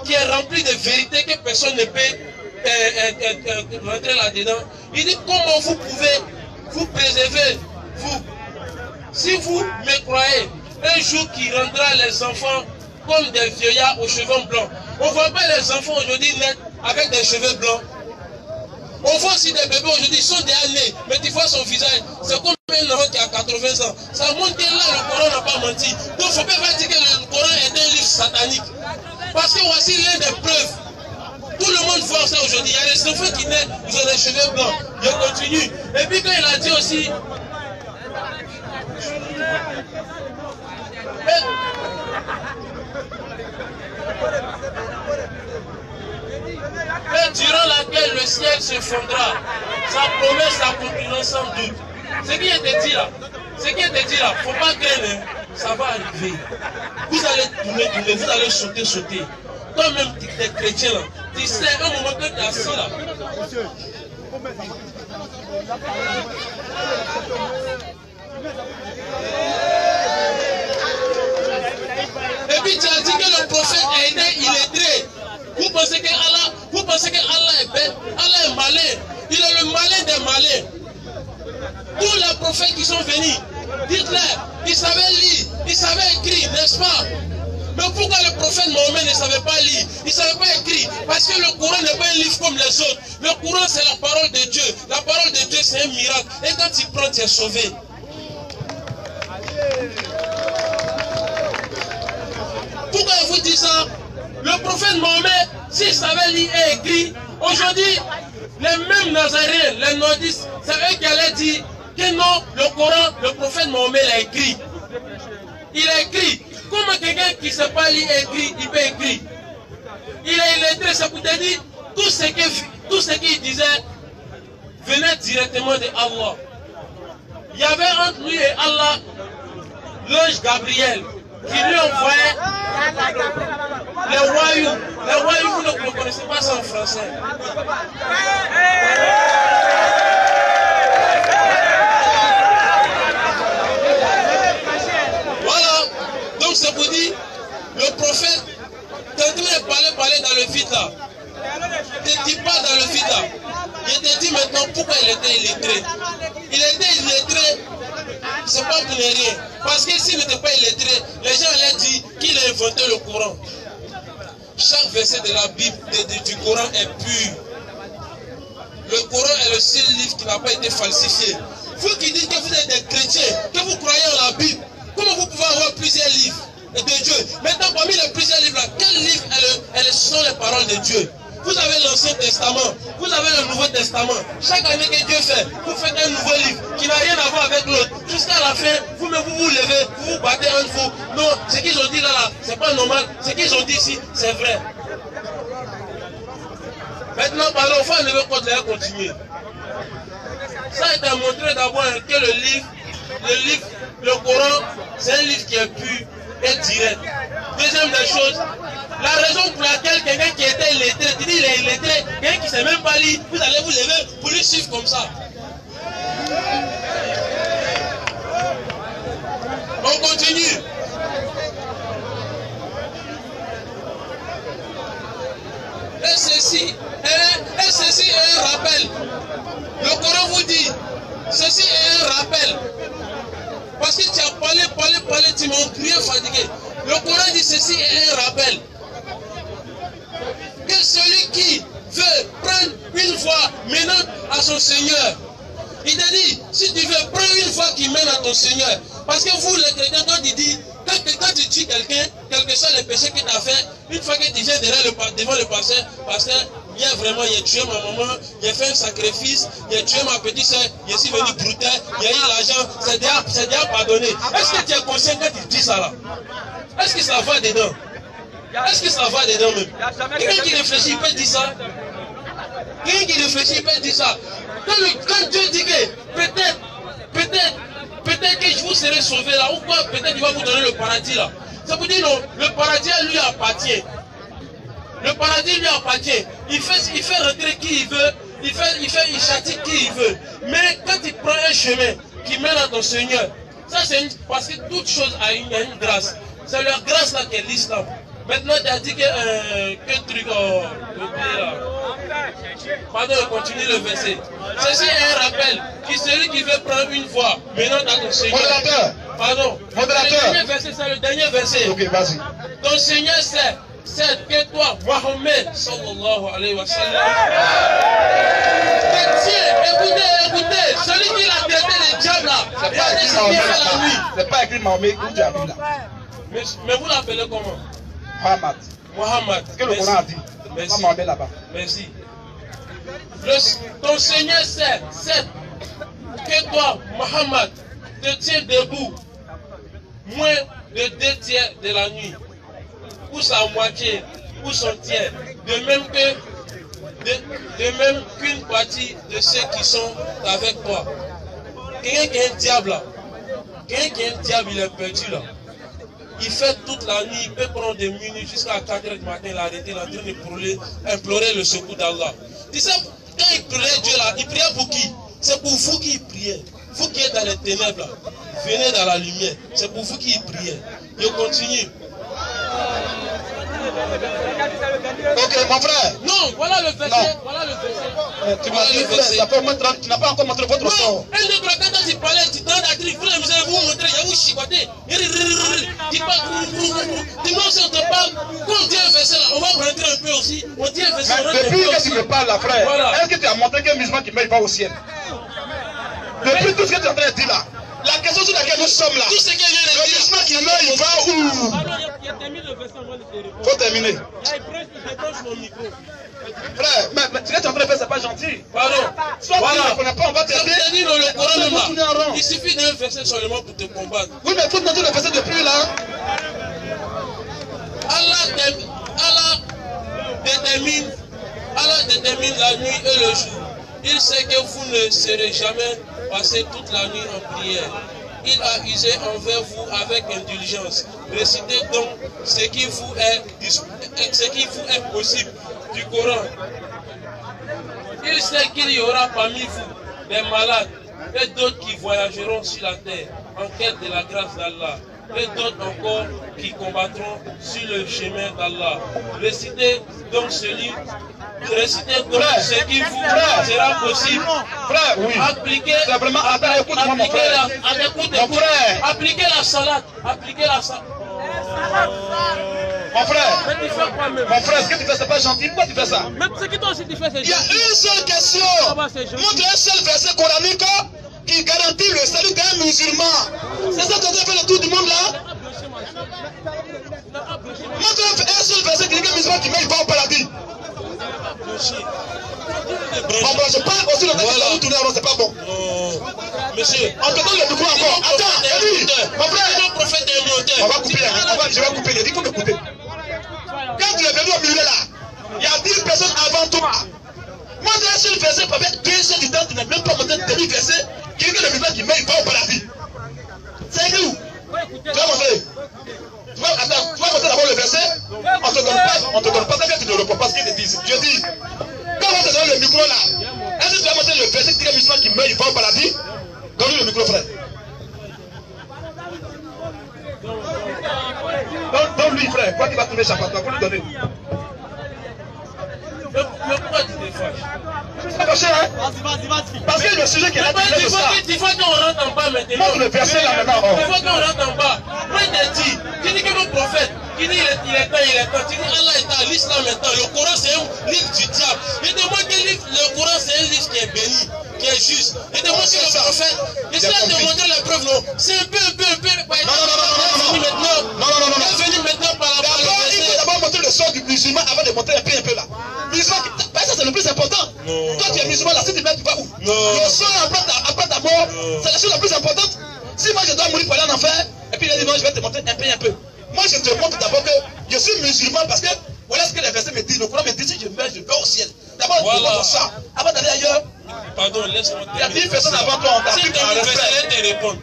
qui est rempli de vérité que personne ne peut rentrer là-dedans. Il dit comment vous pouvez vous préserver, vous. Si vous me croyez, un jour qui rendra les enfants comme des vieillards aux cheveux blancs. On ne voit pas les enfants aujourd'hui naître avec des cheveux blancs. On voit aussi des bébés aujourd'hui, ils sont déjà nés, mais tu vois son visage, c'est comme un enfant qui a 80 ans. Ça montre que là, le Coran n'a pas menti. Donc il ne faut pas dire que le Coran est un livre satanique. Parce que voici l'un des preuves. Tout le monde voit ça aujourd'hui. Il y a des enfants qui naissent, ils ont des cheveux blancs. Je continue. Et puis quand il a dit aussi... Et durant laquelle le ciel se fondra, sa promesse s'accomplira sans doute. Ce qui était dit là, faut pas craindre, ça va arriver. Vous allez tourner, vous allez sauter. Toi-même, tu es chrétien là, tu sais un moment que tu es assis là. Et puis tu as dit que le prophète a été illettré. Vous pensez que Allah est bête, Allah est malin. Il est le malin des malins. Tous les prophètes qui sont venus, dites-leur, ils savaient lire, ils savaient écrire, n'est-ce pas? Mais pourquoi le prophète Mohammed ne savait pas lire? Il ne savait pas écrire. Parce que le Coran n'est pas un livre comme les autres. Le Coran, c'est la parole de Dieu. La parole de Dieu, c'est un miracle. Et quand tu prends, tu es sauvé. Pourquoi je vous dis ça? Le prophète Mohammed, s'il savait lire et écrire, aujourd'hui, les mêmes Nazaréens, les nordistes, c'est eux qui allaient dire que non, le Coran, le prophète Mohammed l'a écrit. Il a écrit. Comment quelqu'un qui ne sait pas lire et écrire, il peut écrire? Il a illettré, c'est pour te dire, tout ce qu'il disait venait directement de Allah. Il y avait entre lui et Allah l'ange Gabriel qui lui envoyait les royaumes. Les royaumes, vous ne connaissez pas ça en français. Voilà. Donc c'est pour dire, le prophète, t'es en train de parler dans le vide là. Ne te dis pas dans le vide là. Je te dis maintenant pourquoi il était illettré. Il était illettré, c'est pas pour rien. Parce que s'il n'était pas illettré, les gens allaient dire qu'il a inventé le Coran. Chaque verset de la Bible, du Coran est pur. Le Coran est le seul livre qui n'a pas été falsifié. Vous qui dites que vous êtes des chrétiens, que vous croyez en la Bible, comment vous pouvez avoir plusieurs livres de Dieu? Maintenant, parmi les plusieurs livres, quel livre sont les paroles de Dieu? Vous avez l'Ancien Testament, vous avez le Nouveau Testament. Chaque année que Dieu fait, vous faites un nouveau livre qui n'a rien à voir avec l'autre. Jusqu'à la fin, vous-même vous levez, vous vous battez entre vous. Non, ce qu'ils ont dit là, c'est pas normal. Ce qu'ils ont dit ici, c'est vrai. Maintenant, parlons, on ne veut continuer. Ça a été montré d'abord que le Coran, c'est un livre qui est pur et direct. Deuxième des choses, la raison pour laquelle quelqu'un qui était illettré, tu dis il est illettré, quelqu'un qui ne sait même pas lire, vous allez vous lever pour lui suivre comme ça. On continue. Et ceci est un rappel. Le Coran vous dit, ceci est un rappel. Parce que tu as parlé, tu m'as crié fatigué. Le Coran dit ceci est un rappel. Que celui qui veut prendre une voie menant à son Seigneur, il te dit, si tu veux prendre une voie qui mène à ton Seigneur, parce que vous les chrétiens, quand tu tues quelqu'un, quel que soit le péché que tu as fait, une fois que tu viens devant le pasteur, bien vraiment, il a tué ma maman, il a fait un sacrifice, il a tué ma petite soeur, il est venu brutal, il a eu l'argent, c'est déjà pardonné. Est-ce que tu es conscient quand tu dis ça là? Est-ce que ça va dedans? Est-ce que ça va dedans même? Quelqu'un qui réfléchit peut dire ça? Quelqu'un qui réfléchit peut dire ça? Quand Dieu dit que peut-être que je vous serai sauvé là, ou quoi, peut-être il va vous donner le paradis là. Ça vous dit non, le paradis lui appartient. Le paradis lui appartient. Il fait rentrer qui il veut, il châtie qui il veut. Mais quand il prend un chemin qui mène à ton Seigneur, ça c'est parce que toute chose a une grâce. C'est leur grâce là qu'est l'islam. Maintenant, tu as dit que truc là. Pardon, continue le verset. Ceci est un rappel que celui qui veut prendre une voix, maintenant dans ton Seigneur. Modérateur. Pardon. Modérateur. Le dernier verset, c'est le dernier verset. Ok, vas-y. Ton Seigneur sait que toi, Mohammed, sallallahu alayhi wa sallam, écoutez, celui qui l'a traité les diables là, c'est pas écrit Mahomet, où tu as vu là. Mais vous l'appelez comment? Muhammad. Mohammed. Ce que le Coran a dit. Merci. Pas Mahomet là-bas. Merci. Ton Seigneur sait que toi, Mohammed, te tiens debout moins de 2 tiers de la nuit, ou sa moitié, ou son tiers, de même qu'une partie de ceux qui sont avec toi. Quelqu'un qui est un diable là, il est perdu là. Il fait toute la nuit, il peut prendre des minutes jusqu'à 4 h du matin, l'arrêter, en train de implorer le secours d'Allah. Tu sais, quand il priait Dieu là, il priait pour qui? C'est pour vous qui priez. Vous qui êtes dans les ténèbres là, venez dans la lumière. C'est pour vous qui priez. Je continue. Ok, mon frère. Non, voilà le verset. Voilà le verset. Tu m'as dit, tu n'as pas encore montré votre sort. Un de quand tu parlais, tu donnes la trique, vous vous montrer, il y a vous chicoter. Dis-moi si on te parle, quand on dit un verset là, on va rentrer un peu aussi. On dit un verset. Depuis que tu me parles là, frère, est-ce que tu as montré qu'un musulman qui meurt va au ciel? Depuis tout ce que tu es en train de dire là, la question sur laquelle nous sommes là, le musulman qui meurt, il va où? Il y a terminé le verset, moi je te réponds. Faut terminer. Là, il branche mon micro. Frère, mais tu es en train de faire, c'est pas gentil. Pardon. Soit tu ne connais pas, on va t'aider. Dans le Coran, il suffit d'un verset seulement pour te combattre. Oui, mais il faut noter le verset depuis là. Allah détermine la nuit et le jour. Il sait que vous ne serez jamais passé toute la nuit en prière. Il a usé envers vous avec indulgence. Récitez donc ce qui vous est possible du Coran. Il sait qu'il y aura parmi vous des malades et d'autres qui voyageront sur la terre en quête de la grâce d'Allah, et d'autres encore qui combattront sur le chemin d'Allah. Récitez donc ce livre. Récitez donc ce qui vous sera possible. Frère, oui. Appliquez, simplement, attends, écoute-moi, mon frère. Appliquez la salade. Appliquez la salade. Mon frère, Mais tu fais quoi même? mon frère, ce que tu fais, c'est pas gentil. Pourquoi tu fais ça? Même ce que toi aussi tu fais, c'est Il y a une seule question. Montre un seul verset coranique qui garantit le salut d'un musulman. C'est ça qu'on fait le tour du monde là? Montre un seul verset qui dit qu'un musulman qui meurt, il va au paradis. On se parle aussi de la tourner avant, c'est pas bon. Monsieur, on te donne le micro encore. Attends, Elie, mon frère. Prophète est monté. On va couper, je vais couper, il dit qu'il faut couper. Quand tu es venu au milieu là, il y a 10 personnes avant toi. Moi, j'ai un seul verset, avec 2 seul du temps, tu n'as même pas monté demi verset, qui dit que le musulman qui meurt, il va au paradis. C'est écrit où? Tu vas montrer. Tu vas montrer d'abord le verset, on te donne pas ça que tu ne réponds pas ce qu'ils te disent. Je dis, quand on te donne le micro là, est-ce que tu vas montrer le verset qui dit que le musulman qui meurt, il va au paradis? Donne-lui le micro, frère. Donne-lui, frère. Quoi qu'il va trouver chaque fois, faut lui donner. Mais pourquoi tu te fâches? Je suis pas fâché, hein? Vas-y. Parce que le sujet qui est là, c'est ça. Il faut qu'on rentre en bas maintenant. Montre le verset là maintenant. Il faut qu'on rentre en bas. Moi, je te dis, tu dis que mon prophète, qui dit il est temps, tu dis Allah est temps, l'islam est temps. Le Coran, c'est un livre du diable. Et de moi que le Coran, c'est un livre qui est béni, qui est juste. Et de moi que le prophète, essaie de montrer les preuves, non? C'est un peu. Non. Venu maintenant par la parole. Il faut d'abord montrer le sort du musulman avant de montrer un peu là. Musulman, ça c'est le plus important. Toi tu es musulman là, si tu mets, tu vas où? Le sort après ta mort, c'est la chose la plus importante. Si moi je dois mourir pour aller en enfer, et puis il a dit non, je vais te montrer un peu. Moi je te montre d'abord que je suis musulman parce que voilà ce que les versets me disent. Le Coran me dit si je meurs, je vais au ciel. D'abord je montre ça. Avant d'aller ailleurs. Pardon, laisse-moi terminer. Il y a 10 personnes avant toi, on t'a pris par respect. Si tu te répondre.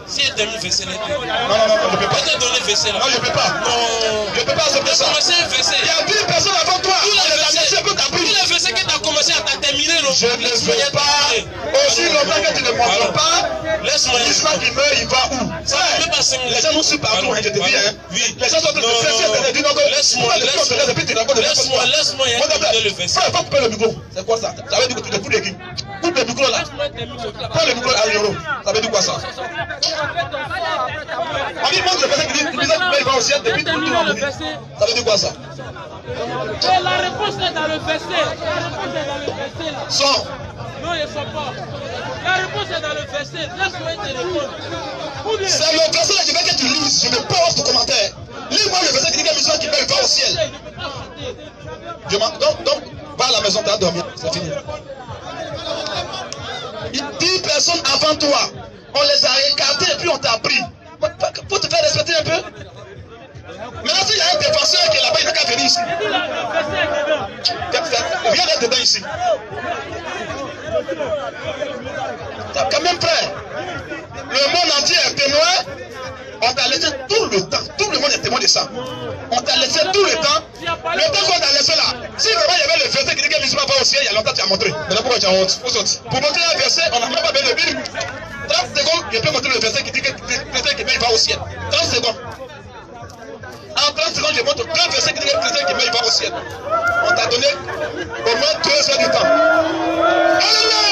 Si tu te verset, non, je peux pas. Je vais te donner verset là. Non, je peux pas. Non, je peux pas accepter ça. Il y a 10 personnes avant toi. Tous les versets que tu as commencé à terminer, non? Je ne veux pas. Aussi longtemps que tu ne montres pas, laisse-moi. L'islam qui meurt, il va où? Les gens nous suivent partout, je te dis. Les gens sont tous les laisse-moi y le verset. Frère, faut couper le micro. C'est quoi ça? Ça veut dire que tu te fous de qui? Coupe le micro là. Prends le micro à l'euro. Ça veut dire quoi ça? On dit, montre le verset qui dit que il va au ciel depuis tout le monde. Ça veut dire quoi ça? Et la réponse est dans le verset. La réponse est dans le verset là. Sors. Non, ils ne sont pas. La réponse est dans le verset. Laisse-moi te répondre. C'est le verset là, je veux que tu lises. Je ne veux pas voir ton commentaire. Lis-moi le verset qui dit que les musulmans qui veulent pas au ciel. Donc, va à la maison, tu vas dormir. C'est fini. 10 personnes avant toi, on les a écartées et puis on t'a pris. Faut te faire respecter un peu. Maintenant, s'il y a un défenseur qui est là-bas, il n'a qu'à venir ici. Viens d'être dedans ici. Quand même, frère, le monde entier est témoin. On t'a laissé tout le temps. Tout le monde est témoin de ça. On t'a laissé tout le temps. Le temps qu'on t'a laissé là. Si vraiment il y avait le verset qui dit que les musulmans vont au ciel, il y a longtemps, tu as montré. Maintenant, pourquoi tu as honte? Pour montrer un verset, on n'a même pas bien le Bible. 30 secondes, je peux montrer le verset qui dit que le chrétien qui meurt, il va au ciel. 30 secondes. En 30 secondes, je montre deux versets qui disent que le chrétien qui meurt, il va au ciel. On t'a donné au moins 2 heures du temps. Alléluia!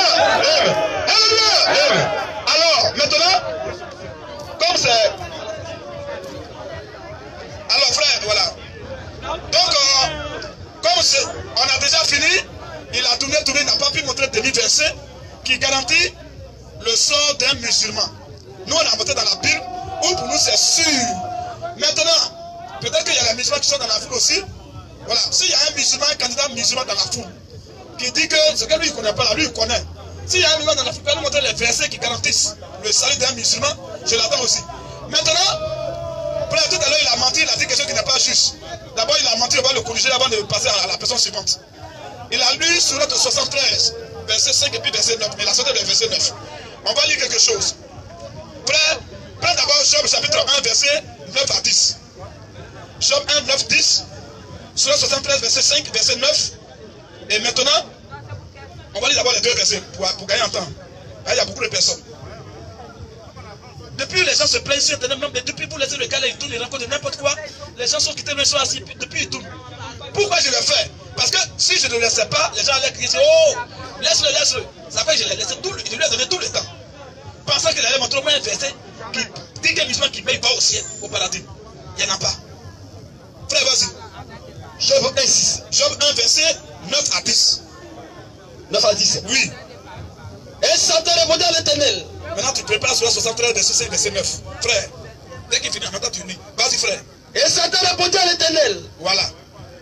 Alléluia! Alors, maintenant, comme c'est... Alors, frère, voilà. Donc, comme on a déjà fini, il a tourné, il n'a pas pu montrer demi-verset qui garantit le sort d'un musulman. Nous, on a montré dans la Bible, où pour nous c'est sûr. Maintenant, peut-être qu'il y a les musulmans qui sont dans la foule aussi. Voilà, s'il y a un musulman, un candidat musulman dans la foule, qui dit que ce que lui il ne connaît pas là, lui il connaît. S'il y a un musulman dans la foule, il peut nous montrer les versets qui garantissent le salut d'un musulman, je l'attends aussi. Maintenant, frère, tout à l'heure il a menti, il a dit quelque chose qui n'est pas juste. D'abord il a menti, on va le corriger avant de passer à la personne suivante. Il a lu sur notre 73, verset 5 et puis verset 9, mais il a sauté le verset 9. On va lire quelque chose. Frère, prends d'abord Job chapitre 1, verset 9 à 10. Job 1, 9, 10. Sur 73, verset 5, verset 9. Et maintenant, on va lire d'abord les deux versets pour gagner en temps. Là, il y a beaucoup de personnes. Depuis, les gens se plaignent sur Internet, même depuis vous laissez le gars là, il tourne, il raconte n'importe quoi. Les gens sont quittés, ils sont assis, depuis ils tournent. Pourquoi je le fais? Parce que si je ne le laissais pas, les gens allaient crier, oh, laisse-le, laisse-le. Ça fait que je l'ai laissé tout, je lui ai donné tout le temps. Pensant qu'il allait montrer au moins un verset qui dit que le musulman qui paye va au ciel, au paradis. Il n'y en a pas. Frère, vas-y. Job 1, 6. Job 1, verset 9 à 10. 9 à 10. Oui. Et Satan répondit à l'Éternel. Maintenant tu prépares sur la 73, verset 5, verset 9. Frère, dès qu'il finit, maintenant tu lis. Vas-y, frère. Et Satan répondit à l'Éternel. Voilà.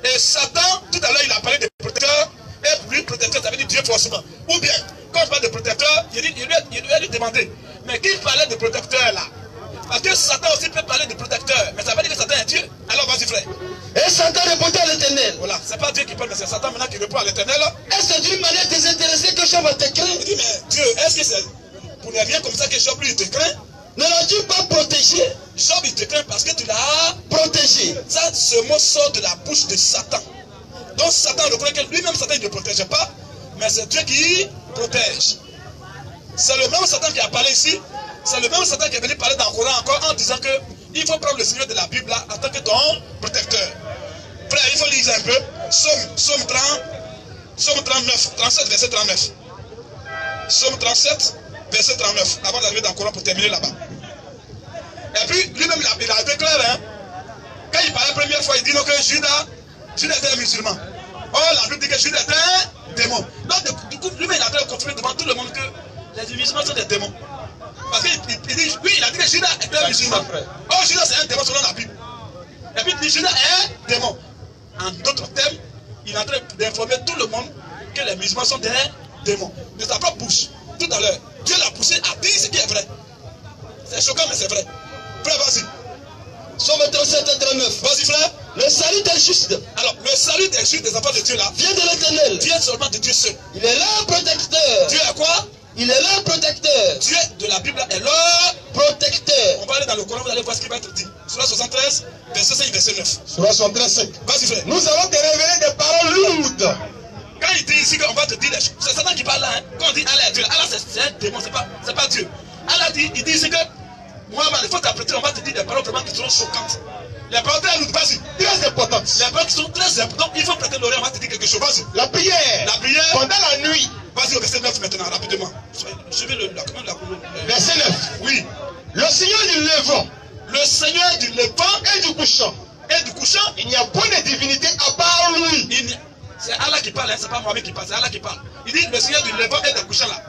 Et Satan, tout à l'heure, il a parlé de protecteur. Et pour lui, protecteur, ça veut dire Dieu forcément. Ou bien, quand je parle de protecteur, il lui lui demander. Mais qui parlait de protecteur là? Parce que Satan aussi peut parler de protecteur. Mais ça veut dire que Satan est Dieu. Alors vas-y, frère. Et Satan répondit à l'Éternel. Voilà, c'est pas Dieu qui parle, mais c'est Satan maintenant qui répond à l'Éternel. Est-ce que d'une manière désintéressée que Job te craint? Il dit, mais Dieu, est-ce que c'est pour ne rien comme ça que Job lui te craint? Ne l'as-tu pas protégé? Job il te craint parce que tu l'as protégé. Ça, ce mot sort de la bouche de Satan. Donc Satan reconnaît que lui-même Satan il ne protège pas, mais c'est Dieu qui protège. C'est le même Satan qui a parlé ici. C'est le même Satan qui est venu parler dans le Coran encore en disant que il faut prendre le Seigneur de la Bible là, en tant que ton protecteur. Frère, il faut lire un peu. Psaume 39, 37, verset 39. Psaume 37, verset 39. Avant d'arriver dans le Coran pour terminer là-bas. Et puis, lui-même, il a déclaré, hein, quand il parlait la première fois, il dit donc que Judas était un musulman. Or, la Bible dit que Judas était un démon. Donc, du coup, lui-même, il a fait confirmer devant tout le monde que les musulmans sont des démons. Parce qu'il dit, oui, il a dit que Judas était un musulman. Or, Judas, c'est un démon selon la Bible. Et puis, il dit, Judas est un démon. En d'autres termes, il est en train d'informer tout le monde que les musulmans sont des démons. De sa propre bouche. Tout à l'heure, Dieu l'a poussé à dire ce qui est vrai. C'est choquant, mais c'est vrai. Frère, vas-y. Psaume 37 et 39. Vas-y, frère. Le salut des justes. Alors, le salut des justes, des enfants de Dieu là, vient de l'Éternel. Vient seulement de Dieu seul. Il est leur protecteur. Dieu est quoi? Il est leur protecteur. Dieu de la Bible est leur protecteur. On va aller dans le Coran, vous allez voir ce qui va être dit. Sur la 73, verset 5, verset 9. Sur la 73, 5. Vas-y, frère. Nous allons te révéler des paroles lourdes. Quand il dit ici qu'on va te dire les choses, c'est Satan qui parle là. Hein. Quand on dit Allah est Dieu, Allah c'est un démon, c'est pas Dieu. Allah dit, il dit ici que Mohamed, il faut t'apprêter, on va te dire des paroles vraiment qui seront choquantes. Les paroles très importantes. Les paroles qui sont très importantes. Il faut prêter l'oreille, on va te dire quelque chose. Vas-y. La prière. La prière. Pendant la nuit. Vas-y au verset 9 maintenant, rapidement. Suivez la verset 9. Oui. Le Seigneur du levant. Le Seigneur du levant et du couchant. Et du couchant. Il n'y a point de divinité à part lui. C'est Allah qui parle, hein, c'est pas moi qui parle, c'est Allah qui parle. Il dit le Seigneur du levant et du couchant là.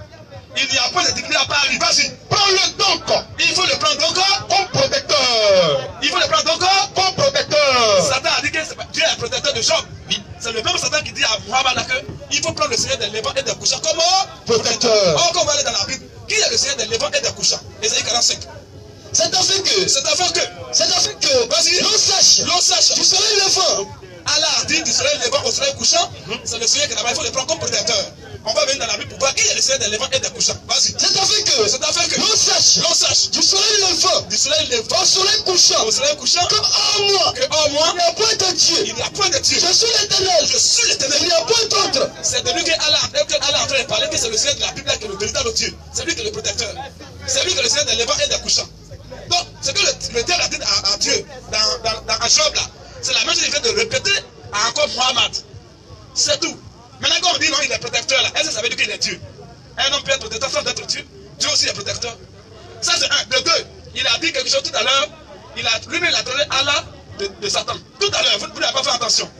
Il n'y a pas de divinité à part lui. Vas-y. Prends-le donc. Il faut le prendre donc comme protecteur. Il faut le prendre donc comme protecteur. Satan a dit que Dieu est un protecteur de Job. C'est le même Satan qui dit à Muhammad qu'il faut prendre le Seigneur des levants et des couchants comme protecteur. Or, quand on va aller dans la Bible, qui est le Seigneur des levants et des couchants? Ésaïe 45. C'est afin que vas-y, l'on sache du soleil levant. Allah a dit du soleil levant au soleil couchant, c'est le Seigneur qui là-bas, il faut le prendre comme protecteur. On va venir dans la Bible pour voir qui est le Seigneur des levants et des couchants. Vas-y. C'est afin que l'on sache du soleil levant au soleil couchant, que en moi il n'y a point de Dieu. Il n'y a point de Dieu. Je suis l'Éternel. Il n'y a point d'autre. C'est de lui que Allah est en train de parler, que c'est le Seigneur de la Bible qui est le véritable Dieu. C'est lui qui est le protecteur. C'est lui qui est le Seigneur des levants et des couchants. Donc, ce que le diable a dit à Dieu dans Job là, c'est la même chose qu'il fait de répéter à encore Muhammad. C'est tout. Maintenant, quand on dit non, il est protecteur là, est-ce que ça veut dire qu'il est Dieu? Un homme peut être protecteur sans être Dieu. Dieu aussi est protecteur. Ça, c'est un. De deux, il a dit quelque chose tout à l'heure. Lui-même, il a traité Allah de Satan. Tout à l'heure, vous n'avez pas fait attention.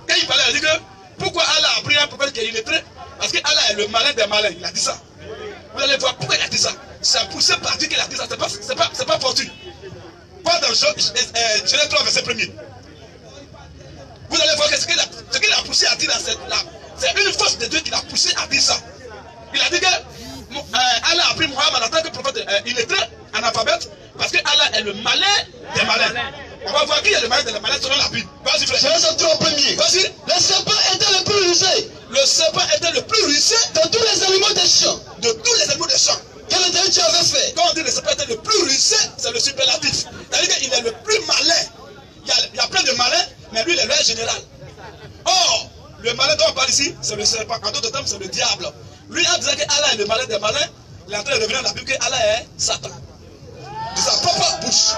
Quand il parlait, il a dit que pourquoi Allah a pris un prophète qui est illettré? Parce que Allah est le malin des malins. Il a dit ça. Vous allez voir pourquoi il a dit ça. C'est poussé par Dieu qu'il a dit ça. C'est pas fortuit. Pas dans Genèse 3, verset 1er. Vous allez voir que ce qu'il a poussé à dire dans cette là, c'est une force de Dieu qui l'a poussé à dire ça. Il a dit que Allah a pris Muhammad en tant que prophète illettré, analphabète, parce que Allah est le malin des malins. On va voir qui est le malin des malins selon la Bible. Vas-y, frère. Genèse 3 premier. Vas-y. Le serpent était le plus rusé. Le serpent était le plus rusé de tous les animaux des champs. De tous les animaux des champs. Quel intérêt tu avais fait? Quand on dit le serpent était le plus rusé, c'est le superlatif. C'est-à-dire qu'il est le plus malin. Il y a plein de malins, mais lui, il est le général. Or, le malin dont on parle ici, c'est le serpent. En d'autres termes, c'est le diable. Lui, en disant que Allah est le malin des malins, il est en train de revenir dans la Bible que Allah est Satan. De sa propre bouche.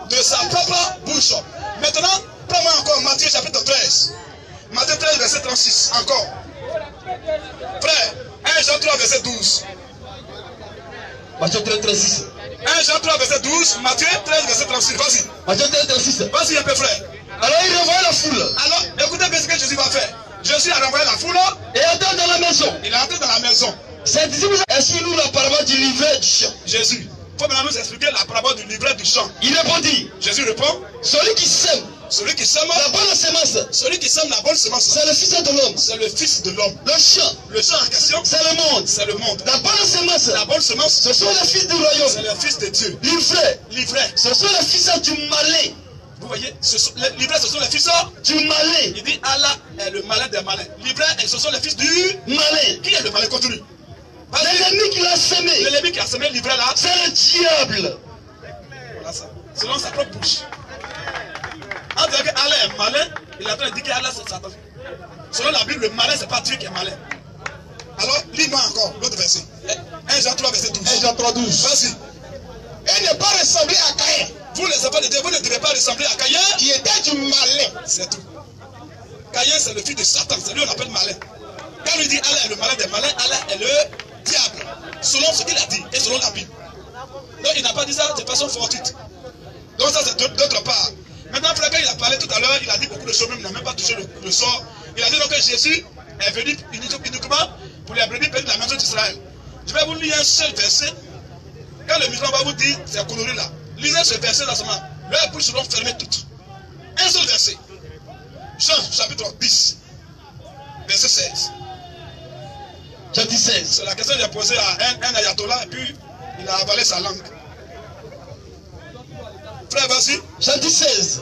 De sa propre bouche. Maintenant, prends-moi encore Matthieu chapitre 13. Matthieu 13, verset 36. Encore. Frère, 1 Jean 3, verset 12. Matthieu 13, 36. 1 Jean 3, verset 12. Matthieu 13, verset 36. Vas-y. Matthieu 13, 36. Vas-y un peu, frère. Alors il renvoie la foule. Alors, écoutez bien ce que Jésus va faire. Jésus a renvoyé la foule. Et entré dans la maison. Il est entré dans la maison. Ses disciples expliquent-nous la parabole du livret du champ. Jésus. Il faut maintenant nous expliquer la parabole du livret du champ. Il répondit. Jésus répond. Celui qui sème. Celui qui sème la bonne semence. Celui qui sème la bonne semence. C'est le Fils de l'homme. C'est le Fils de l'homme. Le champ. Le champ en question. C'est le monde. C'est le monde. La bonne semence. La bonne semence. Ce sont les fils du royaume. C'est les fils de Dieu. Livrés. Livrés. Ce sont les fils du malin. Vous voyez, les livrés, ce sont les fils du malin. Il dit Allah est le malin des malins. Livrés, ce sont les fils du malin. Qui est le malin continu? L'ennemi qui l'a semé. L'ennemi qui a semé le livret là. C'est le diable. Voilà ça. Selon sa propre bouche. En disant que Allah est malin, il est en train de dire que Allah c'est Satan. Selon la Bible, le malin c'est pas Dieu qui est malin. Alors, lis-moi encore l'autre verset. 1 Jean 3, verset 12. 1 Jean 3, 12. Vas-y. Et ne pas ressembler à Caïn. Vous les enfants de Dieu, vous ne devez pas ressembler à Caïn. Qui était du malin. C'est tout. Caïn c'est le fils de Satan, c'est lui on appelle malin. Quand on lui dit Allah est le malin des malins, Allah est le diable. Selon ce qu'il a dit et selon la Bible. Donc il n'a pas dit ça de façon fortuite. Donc ça c'est d'autre part. Maintenant, frère, quand il a parlé tout à l'heure, il a dit beaucoup de choses, même il n'a même pas touché le sort. Il a dit donc que Jésus est venu uniquement pour les brebis perdues de la maison d'Israël. Je vais vous lire un seul verset. Quand le musulman va vous dire, c'est coloris là. Lisez ce verset là seulement. Leurs bouches seront fermées toutes. Un seul verset. Jean chapitre 10, verset 16. Jean 10, 16. C'est la question qu'il a posée à un ayatollah et puis il a avalé sa langue. Frère, vas-y. Jean 10, 16.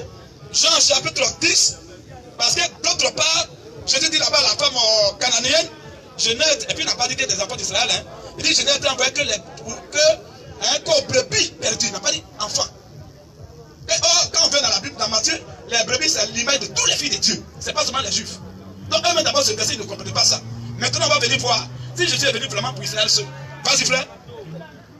Jean chapitre 10. Parce que d'autre part, Jésus dit là-bas à la femme cananéenne, je n'ai, et puis il n'a pas dit que des enfants d'Israël, hein. Il dit je n'ai été envoyé que un brebis perdu, il n'a pas dit enfant. Et or, quand on vient dans la Bible, dans Matthieu, les brebis c'est l'image de tous les filles de Dieu. Ce n'est pas seulement les juifs. Donc eux-mêmes d'abord ce verset, ils ne comprenaient pas ça. Maintenant on va venir voir. Si Jésus est venu vraiment pour Israël seul. Vas-y frère.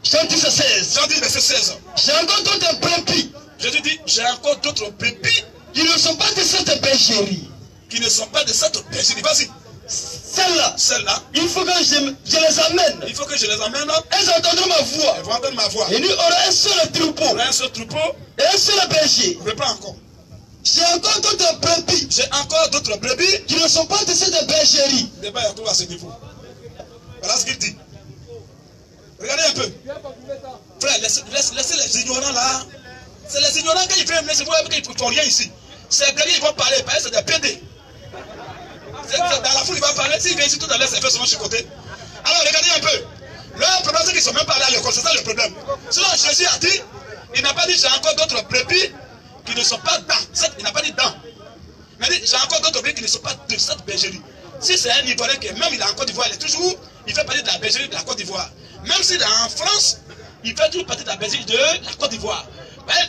Jean 10, 16. Jean 10, verset 16. J'ai encore d'autres brebis. Jésus dit, j'ai encore d'autres brebis qui ne sont pas de cette bergerie. Qui ne sont pas de cette bergerie. Vas-y. Celles-là. Celles-là. Il faut que je les amène. Il faut que je les amène. Elles entendront ma voix. Elles vont entendre ma voix. Et nous aurons un seul troupeau. On a un seul troupeau. Et un seul berger. Reprends encore. J'ai encore d'autres brebis. J'ai encore d'autres brebis qui ne sont pas de cette bergerie. Le débat est tout à ce niveau. Voilà ce qu'il dit. Regardez un peu. Frère, laissez les ignorants là. C'est les ignorants quand ils viennent, laissez-vous qu'ils ne font rien ici. Ces gars ils vont parler, parce que c'est des PD. Dans la foule, ils vont parler. S'ils viennent ici tout à l'heure, c'est fait seulement chicoter. Alors regardez un peu. Leur problème, c'est qu'ils ne sont même pas allés à l'école. C'est ça le problème. Sinon, Jésus a dit, il n'a pas dit j'ai encore d'autres brebis qui ne sont pas dans. Il n'a pas dit dans. Il a dit j'ai encore d'autres brebis qui ne sont pas de cette bergerie. Si c'est un Ivoirien qui, même il est en Côte d'Ivoire, il fait partie de la bergerie de la Côte d'Ivoire. Même s'il est en France, il fait toujours partie de la bergerie de la Côte d'Ivoire.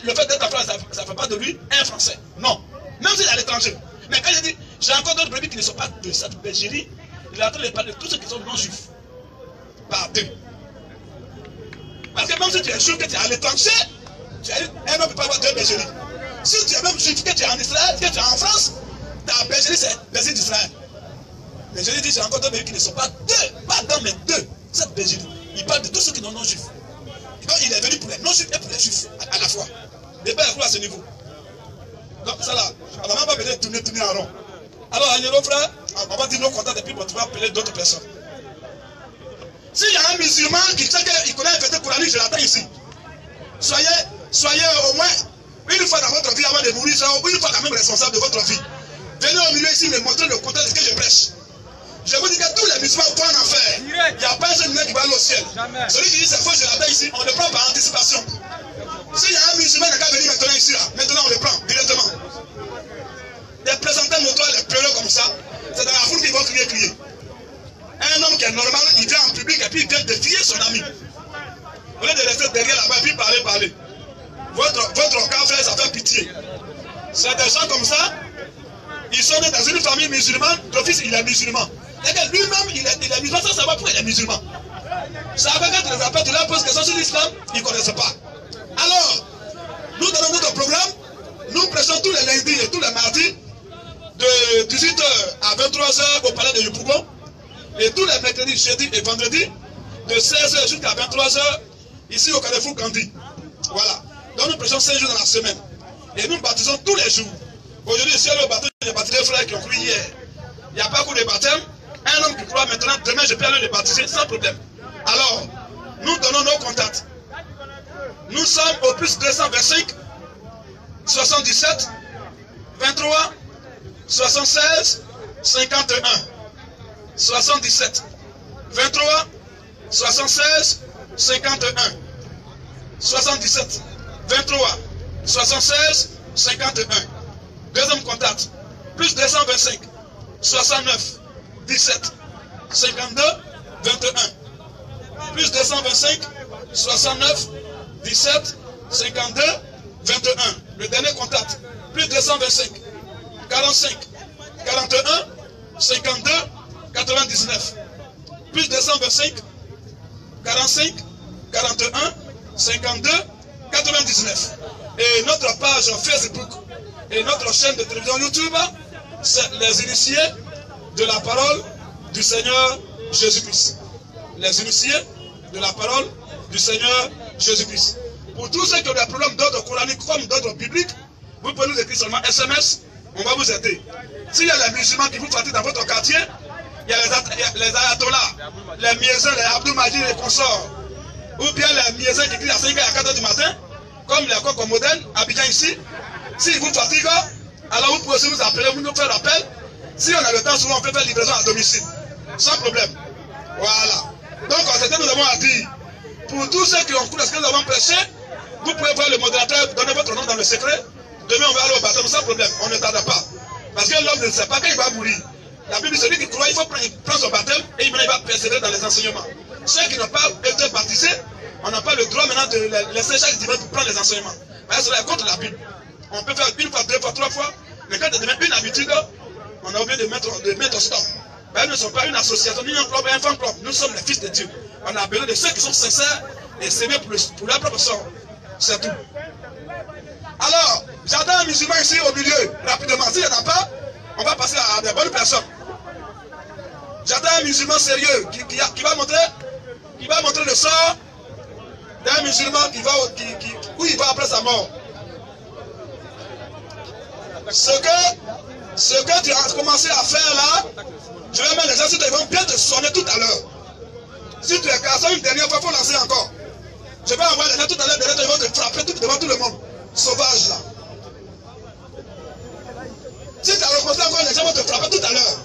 Le fait d'être en France, ça ne fait pas de lui un Français. Non. Même s'il est à l'étranger. Mais quand il dit, j'ai encore d'autres brebis qui ne sont pas de cette bergerie, il est en train de parler de tous ceux qui sont non-juifs. Par deux. Parce que même si tu es juif, que tu es à l'étranger, un homme ne peut pas avoir deux bergeries. Si tu es même juif, que tu es en Israël, que tu es en France, ta bergerie, c'est la bergerie d'Israël. Mais je lui dis, j'ai encore deux bergeries qui ne sont pas deux, pas dans, mais deux. Cette bergerie. Il parle de tous ceux qui sont non-juifs. Donc il est venu pour les non-juifs et pour les juifs à la fois. Les pères à ce niveau. Donc ça là, on n'a même pas besoin de tourner en rond. Alors, Agnero frère, on va dire nos contacts et puis on va appeler d'autres personnes. S'il y a un musulman qui sait qu'il connaît un verset coranique, je l'attends ici. Soyez au moins une fois dans votre vie avant de mourir, une fois quand même responsable de votre vie. Venez au milieu ici me montrer le côté de ce que je prêche. Je vous dis que tous les musulmans vont en enfer. Il n'y a pas un seul musulman qui va aller au ciel. Jamais. Celui qui dit c'est faux, je l'attends ici, on le prend par anticipation. S'il y a un musulman qui va venir maintenant ici, là, maintenant on le prend directement. Des présentants notoires, les pleureux comme ça, c'est dans la foule qu'ils vont crier. Un homme qui est normal, il vient en public et puis il vient défier son ami. Au lieu de rester derrière là-bas et puis parler. Votre cas, frère, ça fait pitié. C'est des gens comme ça, ils sont nés dans une famille musulmane, d'office il est musulman. Lui-même, il est musulman sans savoir pourquoi il est musulman. Ça va quand tu les appelles, tu leur poses question sur l'islam, ils ne connaissent pas. Alors, nous donnons notre programme, nous prêchons tous les lundis et tous les mardis, de 18h à 23h au palais de Yopougon, et tous les mercredis, jeudi et vendredi, de 16h jusqu'à 23h, ici au Carrefour Gandhi. Voilà. Donc nous prêchons 5 jours dans la semaine. Et nous baptisons tous les jours. Aujourd'hui, ici, le baptême, il y a baptisé des frères qui ont cru hier. Il n'y a pas beaucoup de baptême. Un homme qui croit maintenant, demain, je peux aller le baptiser sans problème. Alors, nous donnons nos contacts. Nous sommes au plus 225 77 23 76 51 77 23 76 51 77 23 76 51. Deuxième contact, plus 225 69 17 52 21. Plus 225 69 17 52 21. Le dernier contact, plus 225 45 41 52 99. Plus 225 45 41 52 99. Et notre page Facebook et notre chaîne de télévision YouTube, c'est les initiés de la parole du Seigneur Jésus-Christ. Les initiés de la parole du Seigneur Jésus-Christ. Pour tous ceux qui ont des problèmes d'ordre coranique comme d'ordre biblique, vous pouvez nous écrire seulement SMS, on va vous aider. S'il y a les musulmans qui vous fatiguent dans votre quartier, il y a les ayatollahs, les miezins, les Abdou Majid et les consorts, ou bien les miezins qui crient à 5h à 4h du matin, comme les coques modernes, Abidjan ici. S'ils vous fatiguent, alors vous pouvez aussi nous appeler, vous nous faire appel. Si on a le temps, souvent on peut faire livraison à domicile, sans problème. Voilà. Donc, c'est ce que nous avons à dire. Pour tous ceux qui ont cru à ce que nous avons prêché, vous pouvez voir le modérateur, donner votre nom dans le secret. Demain, on va aller au baptême sans problème, on ne tarde pas. Parce que l'homme ne sait pas quand il va mourir. La Bible, celui qui croit, il faut prendre son baptême et il va persévérer dans les enseignements. Ceux qui n'ont pas été baptisés, on n'a pas le droit maintenant de laisser chaque dimanche pour prendre les enseignements. Mais cela est contre la Bible. On peut faire une fois, deux fois, trois fois, mais quand ça devient une habitude, on a oublié de mettre stop. Mais nous ne sommes pas une association, ni un club, un fan club. Nous sommes les fils de Dieu. On a besoin de ceux qui sont sincères et s'aimer pour leur propre sort. C'est tout. Alors, j'entends un musulman ici au milieu, rapidement. S'il n'y en a pas, on va passer à des bonnes personnes. J'entends un musulman sérieux qui va montrer le sort d'un musulman où il va après sa mort. Ce que tu as commencé à faire là, je vais mettre les gens, ils vont bien te sonner tout à l'heure. Si tu es cassé une dernière fois, il faut lancer encore. Je vais envoyer les gens tout à l'heure, ils vont te frapper devant tout le monde. Sauvage là. Si tu as recommencé encore, les gens vont te frapper tout à l'heure.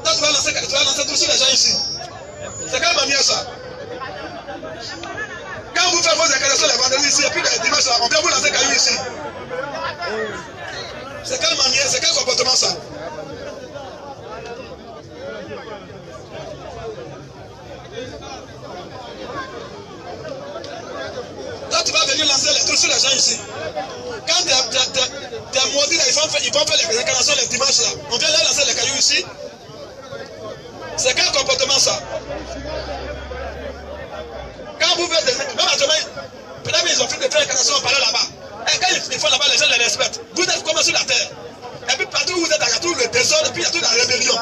Toi, tu vas lancer tous les gens ici. C'est quelle manière ça? Quand vous faites vos incarnations les vendredis ici, et puis les dimanches là, on vient vous lancer cailloux ici. C'est quelle manière, c'est quel comportement ça? Toi, tu vas venir lancer les trucs sur les gens ici. Quand tes maudits là, ils vont faire les incarnations les dimanches là, on vient leur lancer les cailloux ici. C'est quel comportement ça? Quand vous faites des incarnations, peut-être ils ont fait des incarnations, on parlait là-bas. Et quand ils font là-bas, les gens les respectent. Vous êtes comme sur la terre. Et puis partout où vous êtes, il y a tout le désordre, et puis il y a toute la rébellion.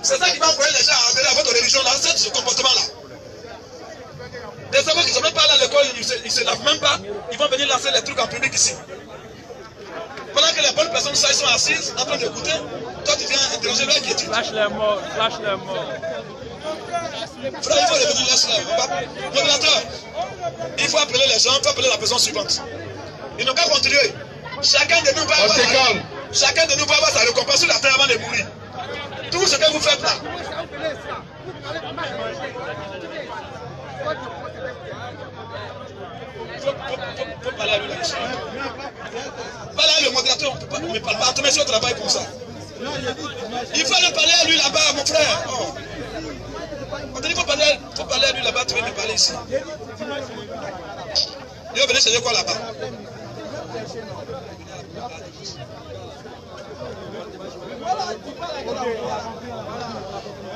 C'est ça qui va envoyer les gens à adhérer à votre religion, là, c'est ce comportement-là. Des hommes qui ne sont même pas là à l'école, ils ne se lavent même pas, ils vont venir lancer les trucs en public ici. Pendant que les bonnes personnes ça, ils sont assises, en train d'écouter, toi tu viens interroger leur inquiétude. Flash les morts, flash les morts. Frère, il faut revenir, laisse-le. Modérateur, il faut appeler les gens, il faut appeler la personne suivante. Ils n'ont qu'à continuer. Chacun de nous va avoir sa récompense sur la terre avant de mourir. Tout ce que vous faites là. Faut parler à lui là-dessus. Voilà le modérateur, on ne peut pas parler sur le travail comme ça. Il faut le parler à lui là-bas, mon frère. Oh. On te dit faut parler à lui là-bas, tu veux me parler ici. Il va venir chercher quoi là-bas?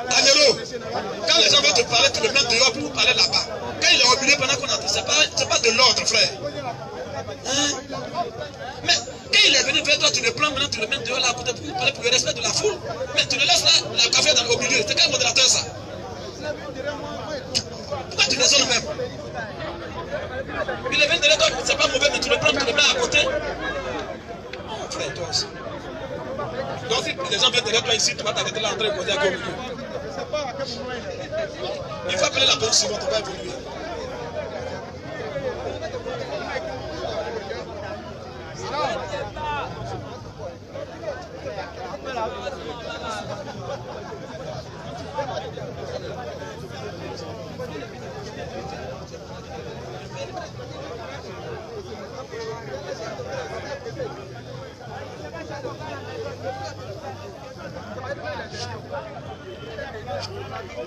Agnero, quand les gens veulent te parler, tu le mets dehors pour parler là-bas. Quand il est au milieu pendant qu'on entend, c'est pas de l'ordre, frère. Hein? Mais quand il est venu vers toi, tu le prends maintenant, tu le mets dehors là à côté pour parler pour le respect de la foule. Mais tu le laisses là, la café au milieu. C'est quel modérateur ça? Pourquoi tu raisonnes même? Il est venu derrière toi, c'est pas mauvais, mais tu le prends, tu le mets à côté. Oh, frère, toi aussi. Donc si les gens viennent derrière toi ici, tu vas t'arrêter là en train de causer avec eux. Il faut appeler la personne suivante, on va évoluer.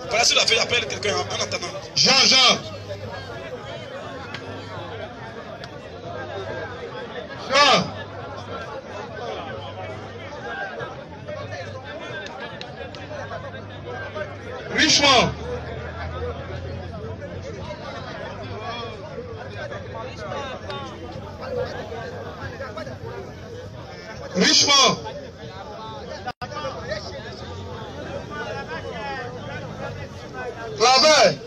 Voilà, si la feuille appelle quelqu'un en attendant. Jean. Richemont. Claver.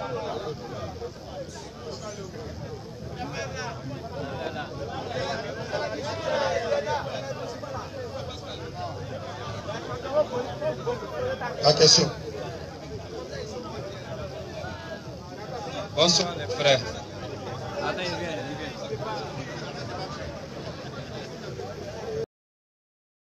La question. Bonsoir les frères. Attends, il vient.